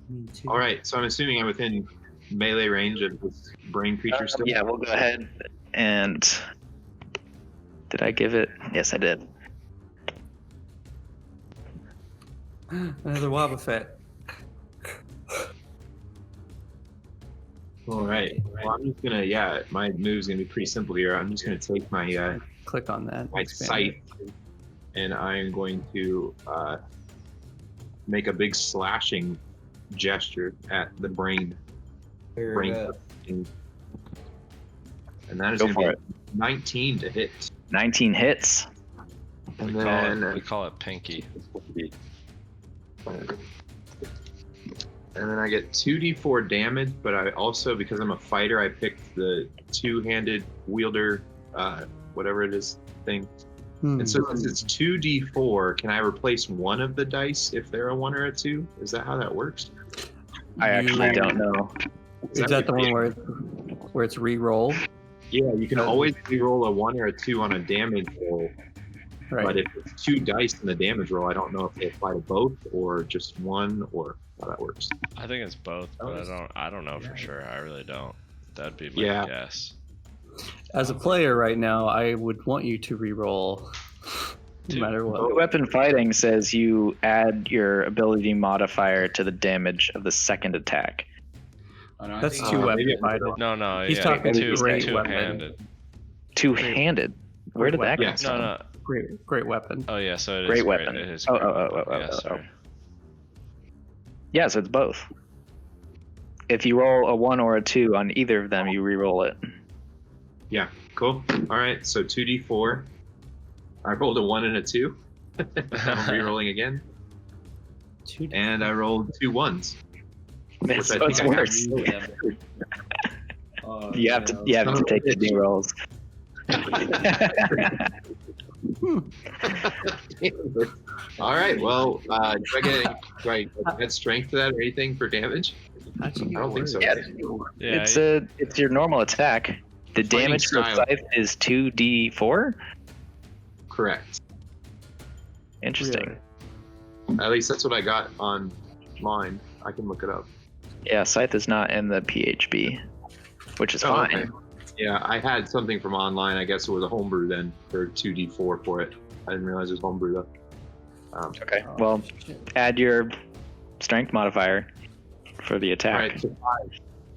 Me too. All right, so I'm assuming I'm within melee range of this brain creature still. Yeah, we'll go ahead and... Did I give it? Yes, I did. Another Wobbuffet. All right. Well, I'm just gonna. Yeah, my move's gonna be pretty simple here. I'm just gonna take my Click on that. my expand scythe, and I'm going to make a big slashing gesture at the brain. And that is Go going for to it. be 19 to hit. 19 hits. And We call it Pinky. And then I get 2d4 damage, but I also, because I'm a fighter, I picked the two-handed wielder, whatever it is, thing. And so since it's 2d4, can I replace one of the dice if they're a 1 or a 2? Is that how that works? I actually don't know. Is that the one where it's re-roll? Yeah, you can always re-roll a 1 or a 2 on a damage roll. Right. But if it's 2 dice in the damage roll, I don't know if they apply to both or just one or how that works. I think it's both, but I don't know for sure. I really don't. That'd be my guess. As a player right now, I would want you to re-roll no matter what. Weapon fighting says you add your ability modifier to the damage of the second attack. Oh, no, That's two weapon fighting. No. He's talking two-handed. weapon. Two-handed? Where did that come from? No. Great weapon. Oh yeah, so it is Great weapon. It is Oh, great oh, oh, weapon. oh, Yeah, oh, sorry. Yeah, so it's both. If you roll a 1 or a 2 on either of them, you re-roll it. Yeah, cool. All right, so 2d4. I rolled a 1 and a 2. I'm re-rolling again. And I rolled 2 1s. So it's worse. You have to take the new rolls. All right. Well, do I get strength to that or anything for damage? I don't think so. Yeah, it's your normal attack. The Fighting damage for style. scythe is 2d4. Correct. Interesting. At least that's what I got online. I can look it up. Yeah, scythe is not in the PHB, which is fine. Okay. Yeah, I had something from online. I guess it was a homebrew then for 2d4 for it. I didn't realize it was homebrew though. Okay. Well, add your strength modifier for the attack. All right, so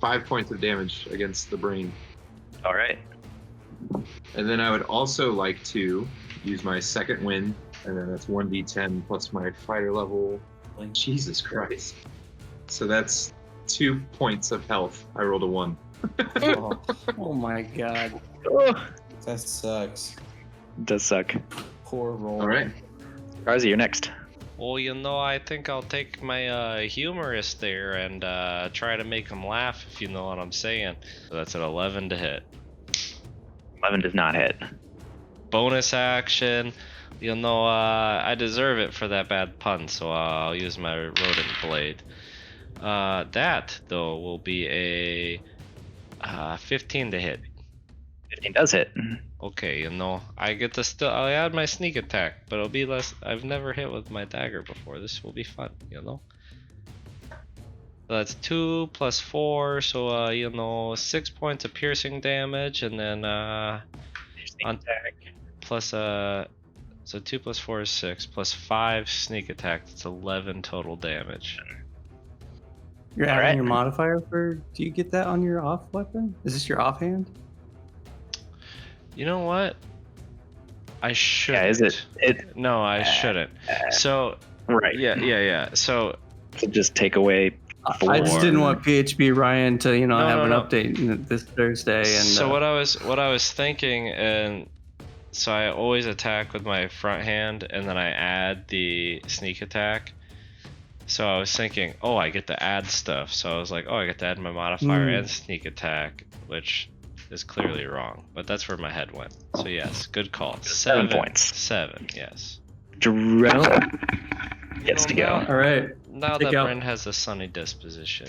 5 points of damage against the brain. All right. And then I would also like to use my second wind, and then that's 1d10 plus my fighter level. Jesus Christ. So that's 2 points of health. I rolled a 1. Oh my god. That sucks. It does suck. Poor roll. All right. Charzy, you're next. Well, I think I'll take my humorist there and try to make him laugh, if you know what I'm saying. So that's an 11 to hit. 11 does not hit. Bonus action. I deserve it for that bad pun, so I'll use my rodent blade. That, though, will be a 15 to hit. 15 does hit. Okay, I get to I'll add my sneak attack, but it'll be less. I've never hit with my dagger before. This will be fun, So that's 2 plus 4, so 6 points of piercing damage, and then on attack. plus so 2 plus 4 is 6, plus 5 sneak attack. That's 11 total damage. You're adding Alright. your modifier for. Do you get that on your off weapon? Is this your offhand? You know what? I shouldn't. Yeah, is it? No, I shouldn't. So Right. yeah. So To just take away 4. I just didn't want PHB Ryan to, have an no. update this Thursday. And so what I was thinking, and so I always attack with my front hand, and then I add the sneak attack. So I was thinking, I get to add stuff. So I was like, I get to add my modifier and sneak attack, which is clearly wrong. But that's where my head went. So yes, good call. 7 points. 7, yes. Jerome gets to go. All right. Now Take that out- Bryn has a sunny disposition,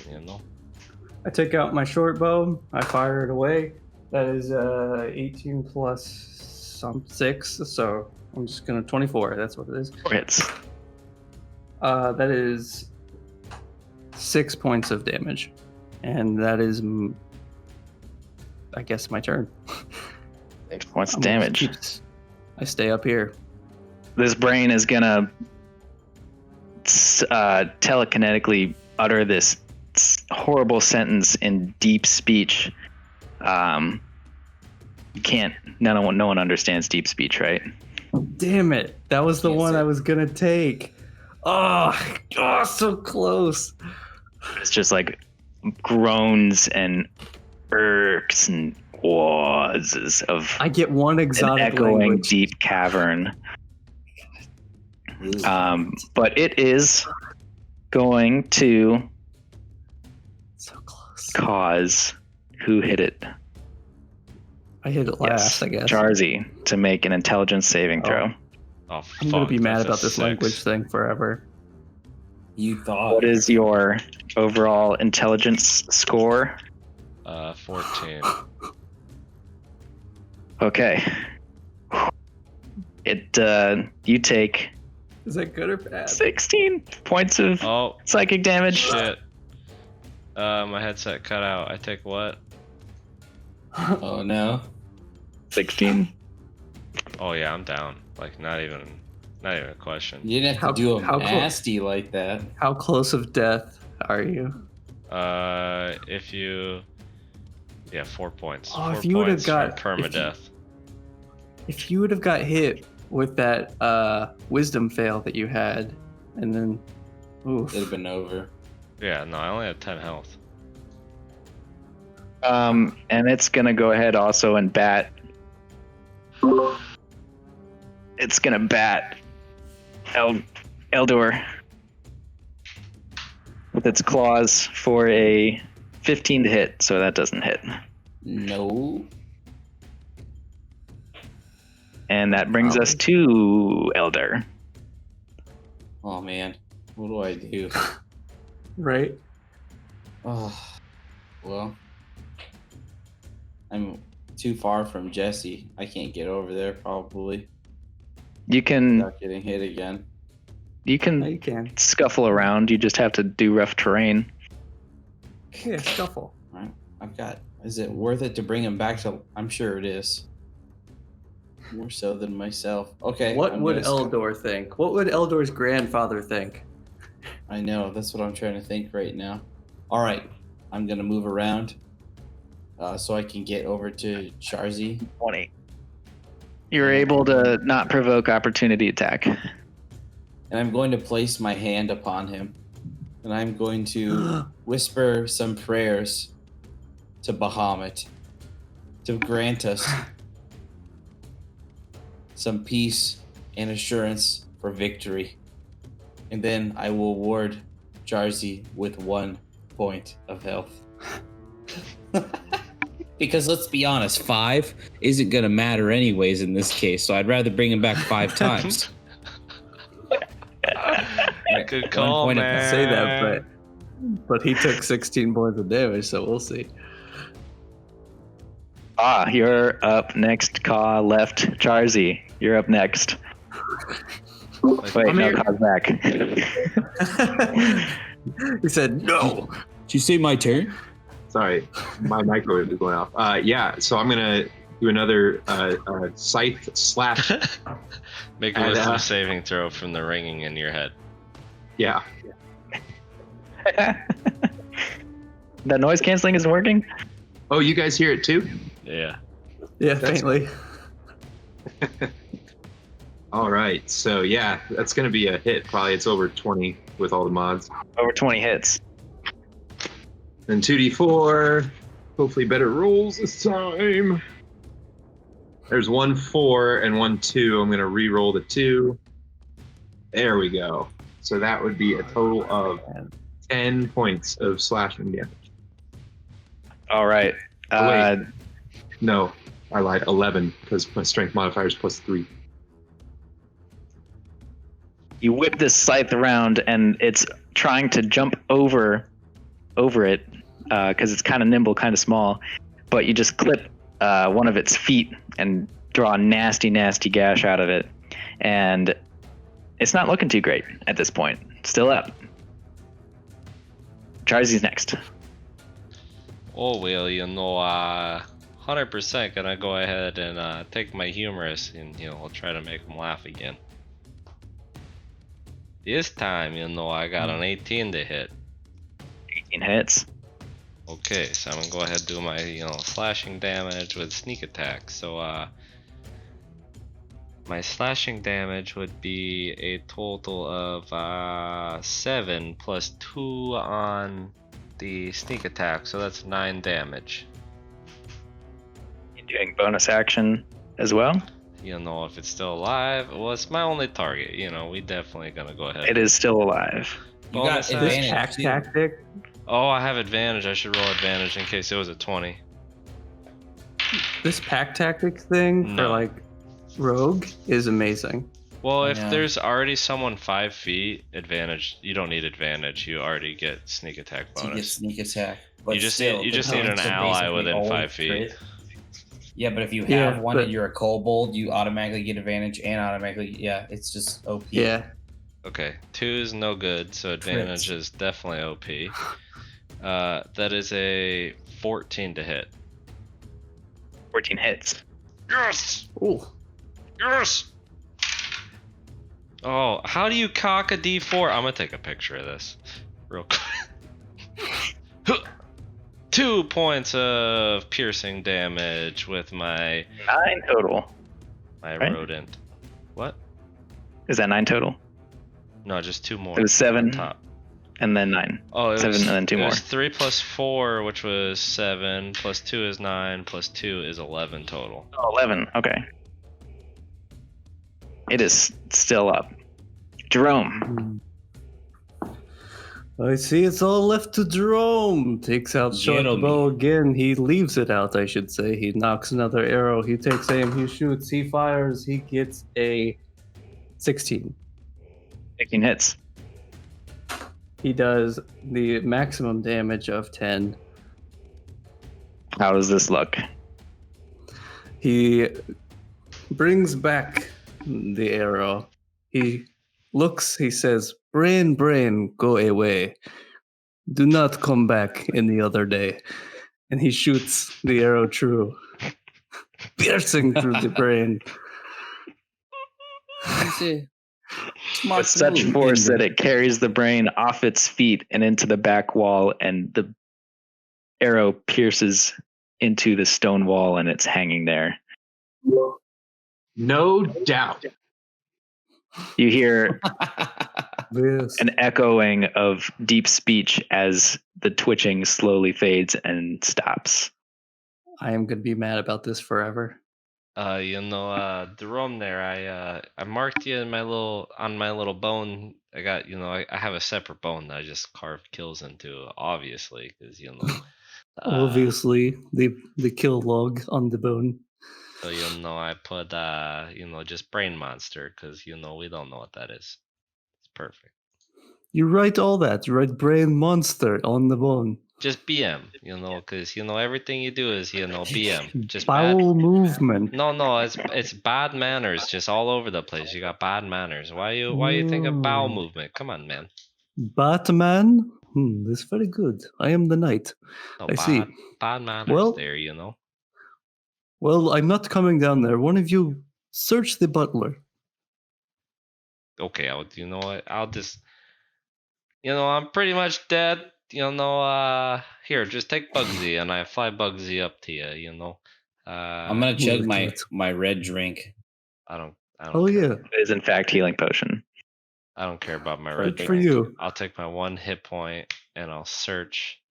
I take out my short bow. I fire it away. That is 18 plus 6. So I'm just gonna 24. That's what it is. 4 hits. That is 6 points of damage, and that is, I guess, my turn. 6 points of I'm gonna damage. I stay up here. This brain is gonna telekinetically utter this horrible sentence in deep speech. You can't. No one understands deep speech, right? Damn it! That was the one I was gonna take. Oh, so close. It's just like groans and irks and wahs of. I get one exotic an echoing language. deep cavern. But it is going to So close. cause who hit it? I hit it last, I guess. Charzy to make an intelligence saving throw. Oh, I'm gonna be mad that's a about this 6. language thing forever. You thought. What is your overall intelligence score? 14. Okay. You take Is that good or bad? 16 points of Oh, psychic damage. shit. My headset cut out. I take what? Oh no. 16. Oh yeah, I'm down. Like not even a question. You didn't have to do a nasty like that. How close of death are you? If you, 4 points. Oh, 4 if you would've points got- from permadeath. If you would have got hit with that wisdom fail that you had, and then, oof. It'd have been over. Yeah, no, I only had 10 health. And it's gonna go ahead also and bat. It's gonna bat Eldur with its claws for a 15 to hit, so that doesn't hit. No. And that brings us to Eldur. Oh man. What do I do? Right? Oh. Well. I'm too far from Jesse. I can't get over there probably. You can Without getting hit again. you No, can you can. scuffle around. You just have to do rough terrain. Yeah, scuffle. Alright. I've got. Is it worth it to bring him back to? I'm sure it is. More so than myself. Okay. What I'm would gonna Eldur think? What would Eldor's grandfather think? I know. That's what I'm trying to think right now. All right. I'm gonna move around, so I can get over to Charzy. 20. You're able to not provoke opportunity attack. And I'm going to place my hand upon him. And I'm going to whisper some prayers to Bahamut to grant us some peace and assurance for victory. And then I will award Charzy with 1 point of health. Because let's be honest, 5 isn't gonna matter anyways in this case. So I'd rather bring him back 5 times. Good call, point of man. Say that, but he took 16 points of damage, so we'll see. You're up next. Ka left. Charzy, you're up next. Wait, I'm no, here. Ka's back. He said no. Did you say my turn? Sorry, my microwave is going off. Yeah, so I'm gonna do another scythe slash. Make a And, wisdom saving throw from the ringing in your head. Yeah, That noise canceling isn't working? Oh, you guys hear it too? Yeah. Yeah, That's- faintly. All right, so yeah, that's gonna be a hit. Probably it's over 20 with all the mods. Over 20 hits. Then 2d4. Hopefully better rolls this time. There's 1 4 and 1 2. I'm gonna re-roll the 2. There we go. So that would be a total of 10 points of slashing damage. All right. Oh, wait. No, I lied. 11 because my strength modifier is +3. You whip this scythe around, and it's trying to jump over it because it's kind of nimble, kind of small. But you just clip one of its feet and draw a nasty, nasty gash out of it. And it's not looking too great at this point. Still up. Charzy's next. Oh, well, 100% gonna go ahead and take my humorous and, I'll try to make him laugh again. This time, I got an 18 to hit. 18 hits. Okay, so I'm gonna go ahead and do my, slashing damage with sneak attack. So, my slashing damage would be a total of 7 plus 2 on the sneak attack, so that's 9 damage. You doing bonus action as well? If it's still alive, well, it's my only target. We definitely gonna go ahead. It is still alive. You got Bonus advantage Pack too. tactic. Oh, I have advantage. I should roll advantage in case it was a 20. This pack tactic thing for No. like rogue is amazing. Well, I if know. there's already someone 5 feet, advantage. You don't need advantage. You already get sneak attack To get bonus. sneak attack. You just need an ally within 5 feet. Yeah, but if you have Yeah, one but- and you're a kobold, you automatically get advantage and automatically, it's just OP. Yeah. Okay, 2 is no good, so advantage is definitely OP. That is a 14 to hit. 14 hits. Yes! Ooh. Yes! Oh, how do you cock a D4? I'm gonna take a picture of this real quick. 2 points of piercing damage with my 9 total. right? Rodent. What? Is that 9 total? No, just 2 more. It was 7 on top. and then 9. Oh, it 7 was, and then 2 it more. was 3 plus 4, which was 7, plus 2 is 9, plus 2 is 11 total. Oh, 11. Okay. It is still up. Jerome. I see it's all left to Jerome. Takes out short Jerome. bow again. He leaves it out, I should say. He knocks another arrow. He takes aim. He shoots. He fires. He gets a 16. 16 hits. He does the maximum damage of 10. How does this look? He brings back the arrow. He looks, he says, brain, go away. Do not come back any other day. And he shoots the arrow true, piercing through the brain. With such force that it carries the brain off its feet and into the back wall, and the arrow pierces into the stone wall, and it's hanging there. No doubt. You hear Yes. an echoing of deep speech as the twitching slowly fades and stops. I am going to be mad about this forever. Jerome there, I marked you in my little bone. I got, I have a separate bone that I just carved kills into, obviously, because, Obviously, the kill log on the bone. So, I put, just brain monster, because, we don't know what that is. It's perfect. You write all that. You write brain monster on the bone. Just BM, because, everything you do is, BM. Just Bowel movement. No, it's bad manners just all over the place. You got bad manners. Why you think of bowel movement? Come on, man. Batman? That's very good. I am the knight. No, I see. Bad manners Well- there, Well, I'm not coming down there. One of you search the butler. Okay, you know what? I'll just, I'm pretty much dead. Here, just take Bugsy, and I fly Bugsy up to you. I'm gonna chug Good. my red drink. I don't Oh, care. yeah. It is, in fact, healing potion. I don't care about my red Good drink. for you. I'll take my 1 hit point and I'll search.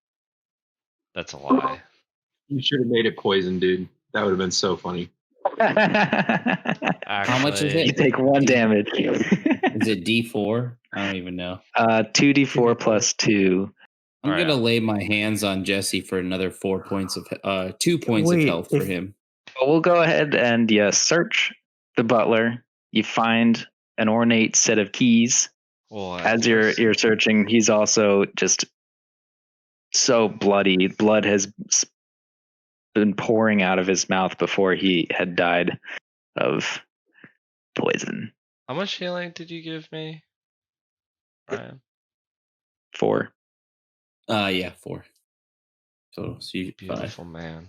That's a lie. You should have made it poison, dude. That would have been so funny. How much is You it? take 1 damage. Is it D4? I don't even know. 2d4 plus 2. I'm All right. gonna lay my hands on Jesse for another 4 points of 2 points Wait, of health for if- him. Well, we'll go ahead and search the butler. You find an ornate set of keys. Well, As you're searching, he's also just so bloody. Blood has been pouring out of his mouth before he had died of poison. how much healing did you give me, Ryan? 4. Yeah, 4. Total. So you 5. Beautiful man.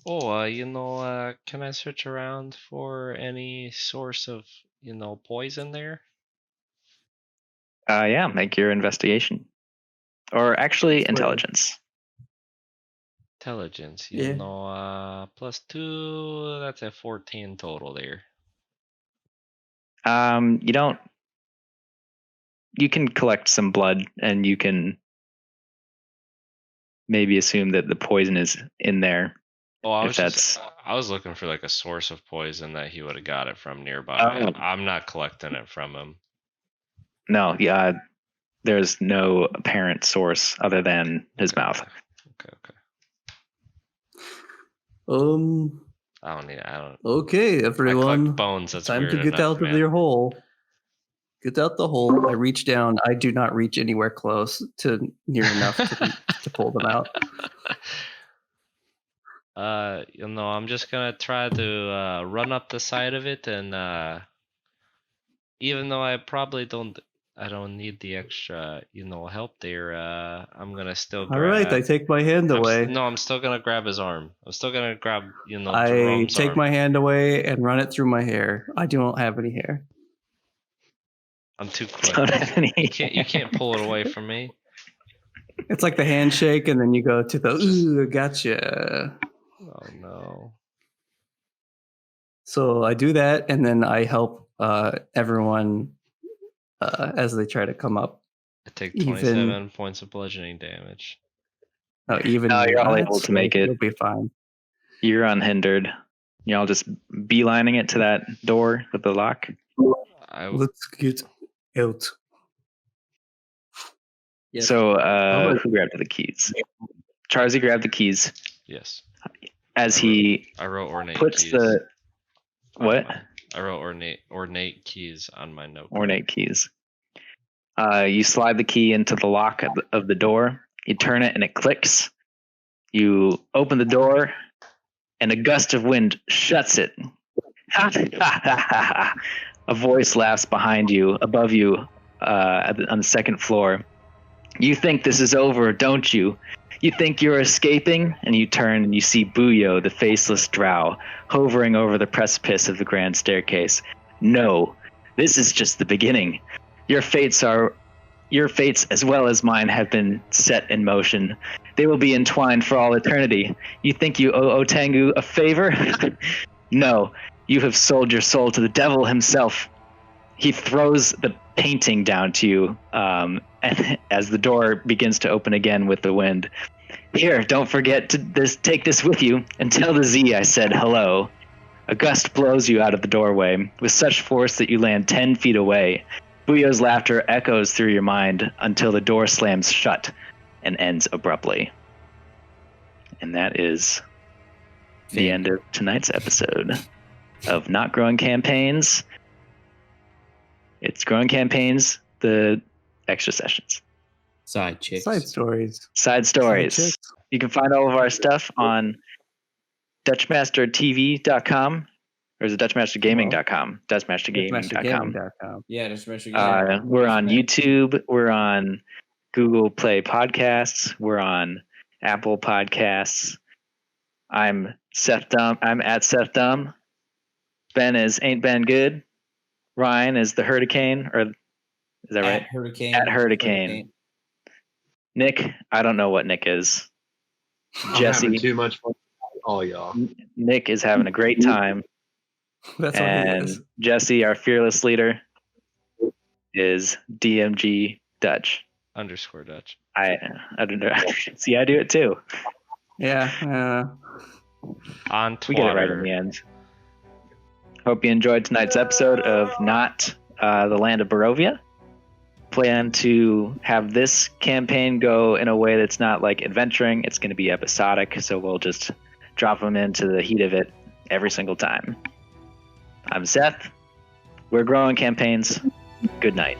Oh, can I search around for any source of, poison there? Yeah, make your investigation. Or actually, That's right. intelligence. Intelligence, Yeah. +2. That's a 14 total there. You don't. You can collect some blood, and you can maybe assume that the poison is in there. Oh, I If was that's- I was looking for like a source of poison that he would have got it from nearby. Oh. I'm not collecting it from him. No, yeah, there's no apparent source other than his mouth. Okay. I don't need. I don't. Okay, I everyone. collect bones. That's Time weird to get enough, out of man. your hole. Get out the hole. I reach down. I do not reach anywhere close to near enough to pull them out. I'm just gonna try to run up the side of it, and even though I probably I don't need the extra, help there. I'm gonna still grab. All right, I take my hand away. I'm still gonna grab his arm. I'm still gonna grab, I Jerome's take arm. my hand away and run it through my hair. I don't have any hair. I'm too quick. Don't have any. You can't pull it away from me. It's like the handshake, and then you go to the ooh, gotcha. Oh no. So I do that, and then I help everyone as they try to come up. I take 27 points of bludgeoning damage. Oh, even No, you're all that's able to make it. You'll be fine. You're unhindered. Y'all just beelining it to that door with the lock. Let's get out. Yes. So, who grabbed the keys? Charzy grabbed the keys Yes. as he I wrote ornate puts keys. the what? I wrote ornate keys on my note. Ornate keys. You slide the key into the lock of the door. You turn it and it clicks. You open the door and a gust of wind shuts it. A voice laughs behind you, above you, on the second floor. You think this is over, don't you? You think you're escaping? And you turn and you see Buyo, the faceless drow, hovering over the precipice of the grand staircase. No, this is just the beginning. Your fates as well as mine have been set in motion. They will be entwined for all eternity. You think you owe Otengu a favor? No, you have sold your soul to the devil himself. He throws the painting down to you as the door begins to open again with the wind. Here, don't forget to take this with you and tell the Z I said hello. A gust blows you out of the doorway with such force that you land 10 feet away. Buyo's laughter echoes through your mind until the door slams shut and ends abruptly. And that is the end of tonight's episode of Not Growing Campaigns. It's Growing Campaigns, the extra sessions. Side chicks. Side stories. Side stories. Side chicks. You can find all of our stuff on DutchMasterTV.com. Or is it DutchMasterGaming.com? DutchMasterGaming.com. Yeah, DutchMasterGaming. We're on YouTube. We're on Google Play Podcasts. We're on Apple Podcasts. I'm Seth Dumm. I'm at Seth Dumm. Ben is Ain't Ben Good. Ryan is the Hurricane, or is that right? Hurricane. At Hurricane. Nick, I don't know what Nick is. I'm Jesse, having too much fun. All y'all. Nick is having a great time. That's what And it is. Jesse, our fearless leader, is DMG Dutch. _ Dutch. I don't know. See, I do it too. Yeah. On We Twitter. get it right in the end. Hope you enjoyed tonight's episode of Not the Land of Barovia. Plan to have this campaign go in a way that's not like adventuring. It's going to be episodic, so we'll just drop them into the heat of it every single time. I'm Seth. We're Growing Campaigns. Good night.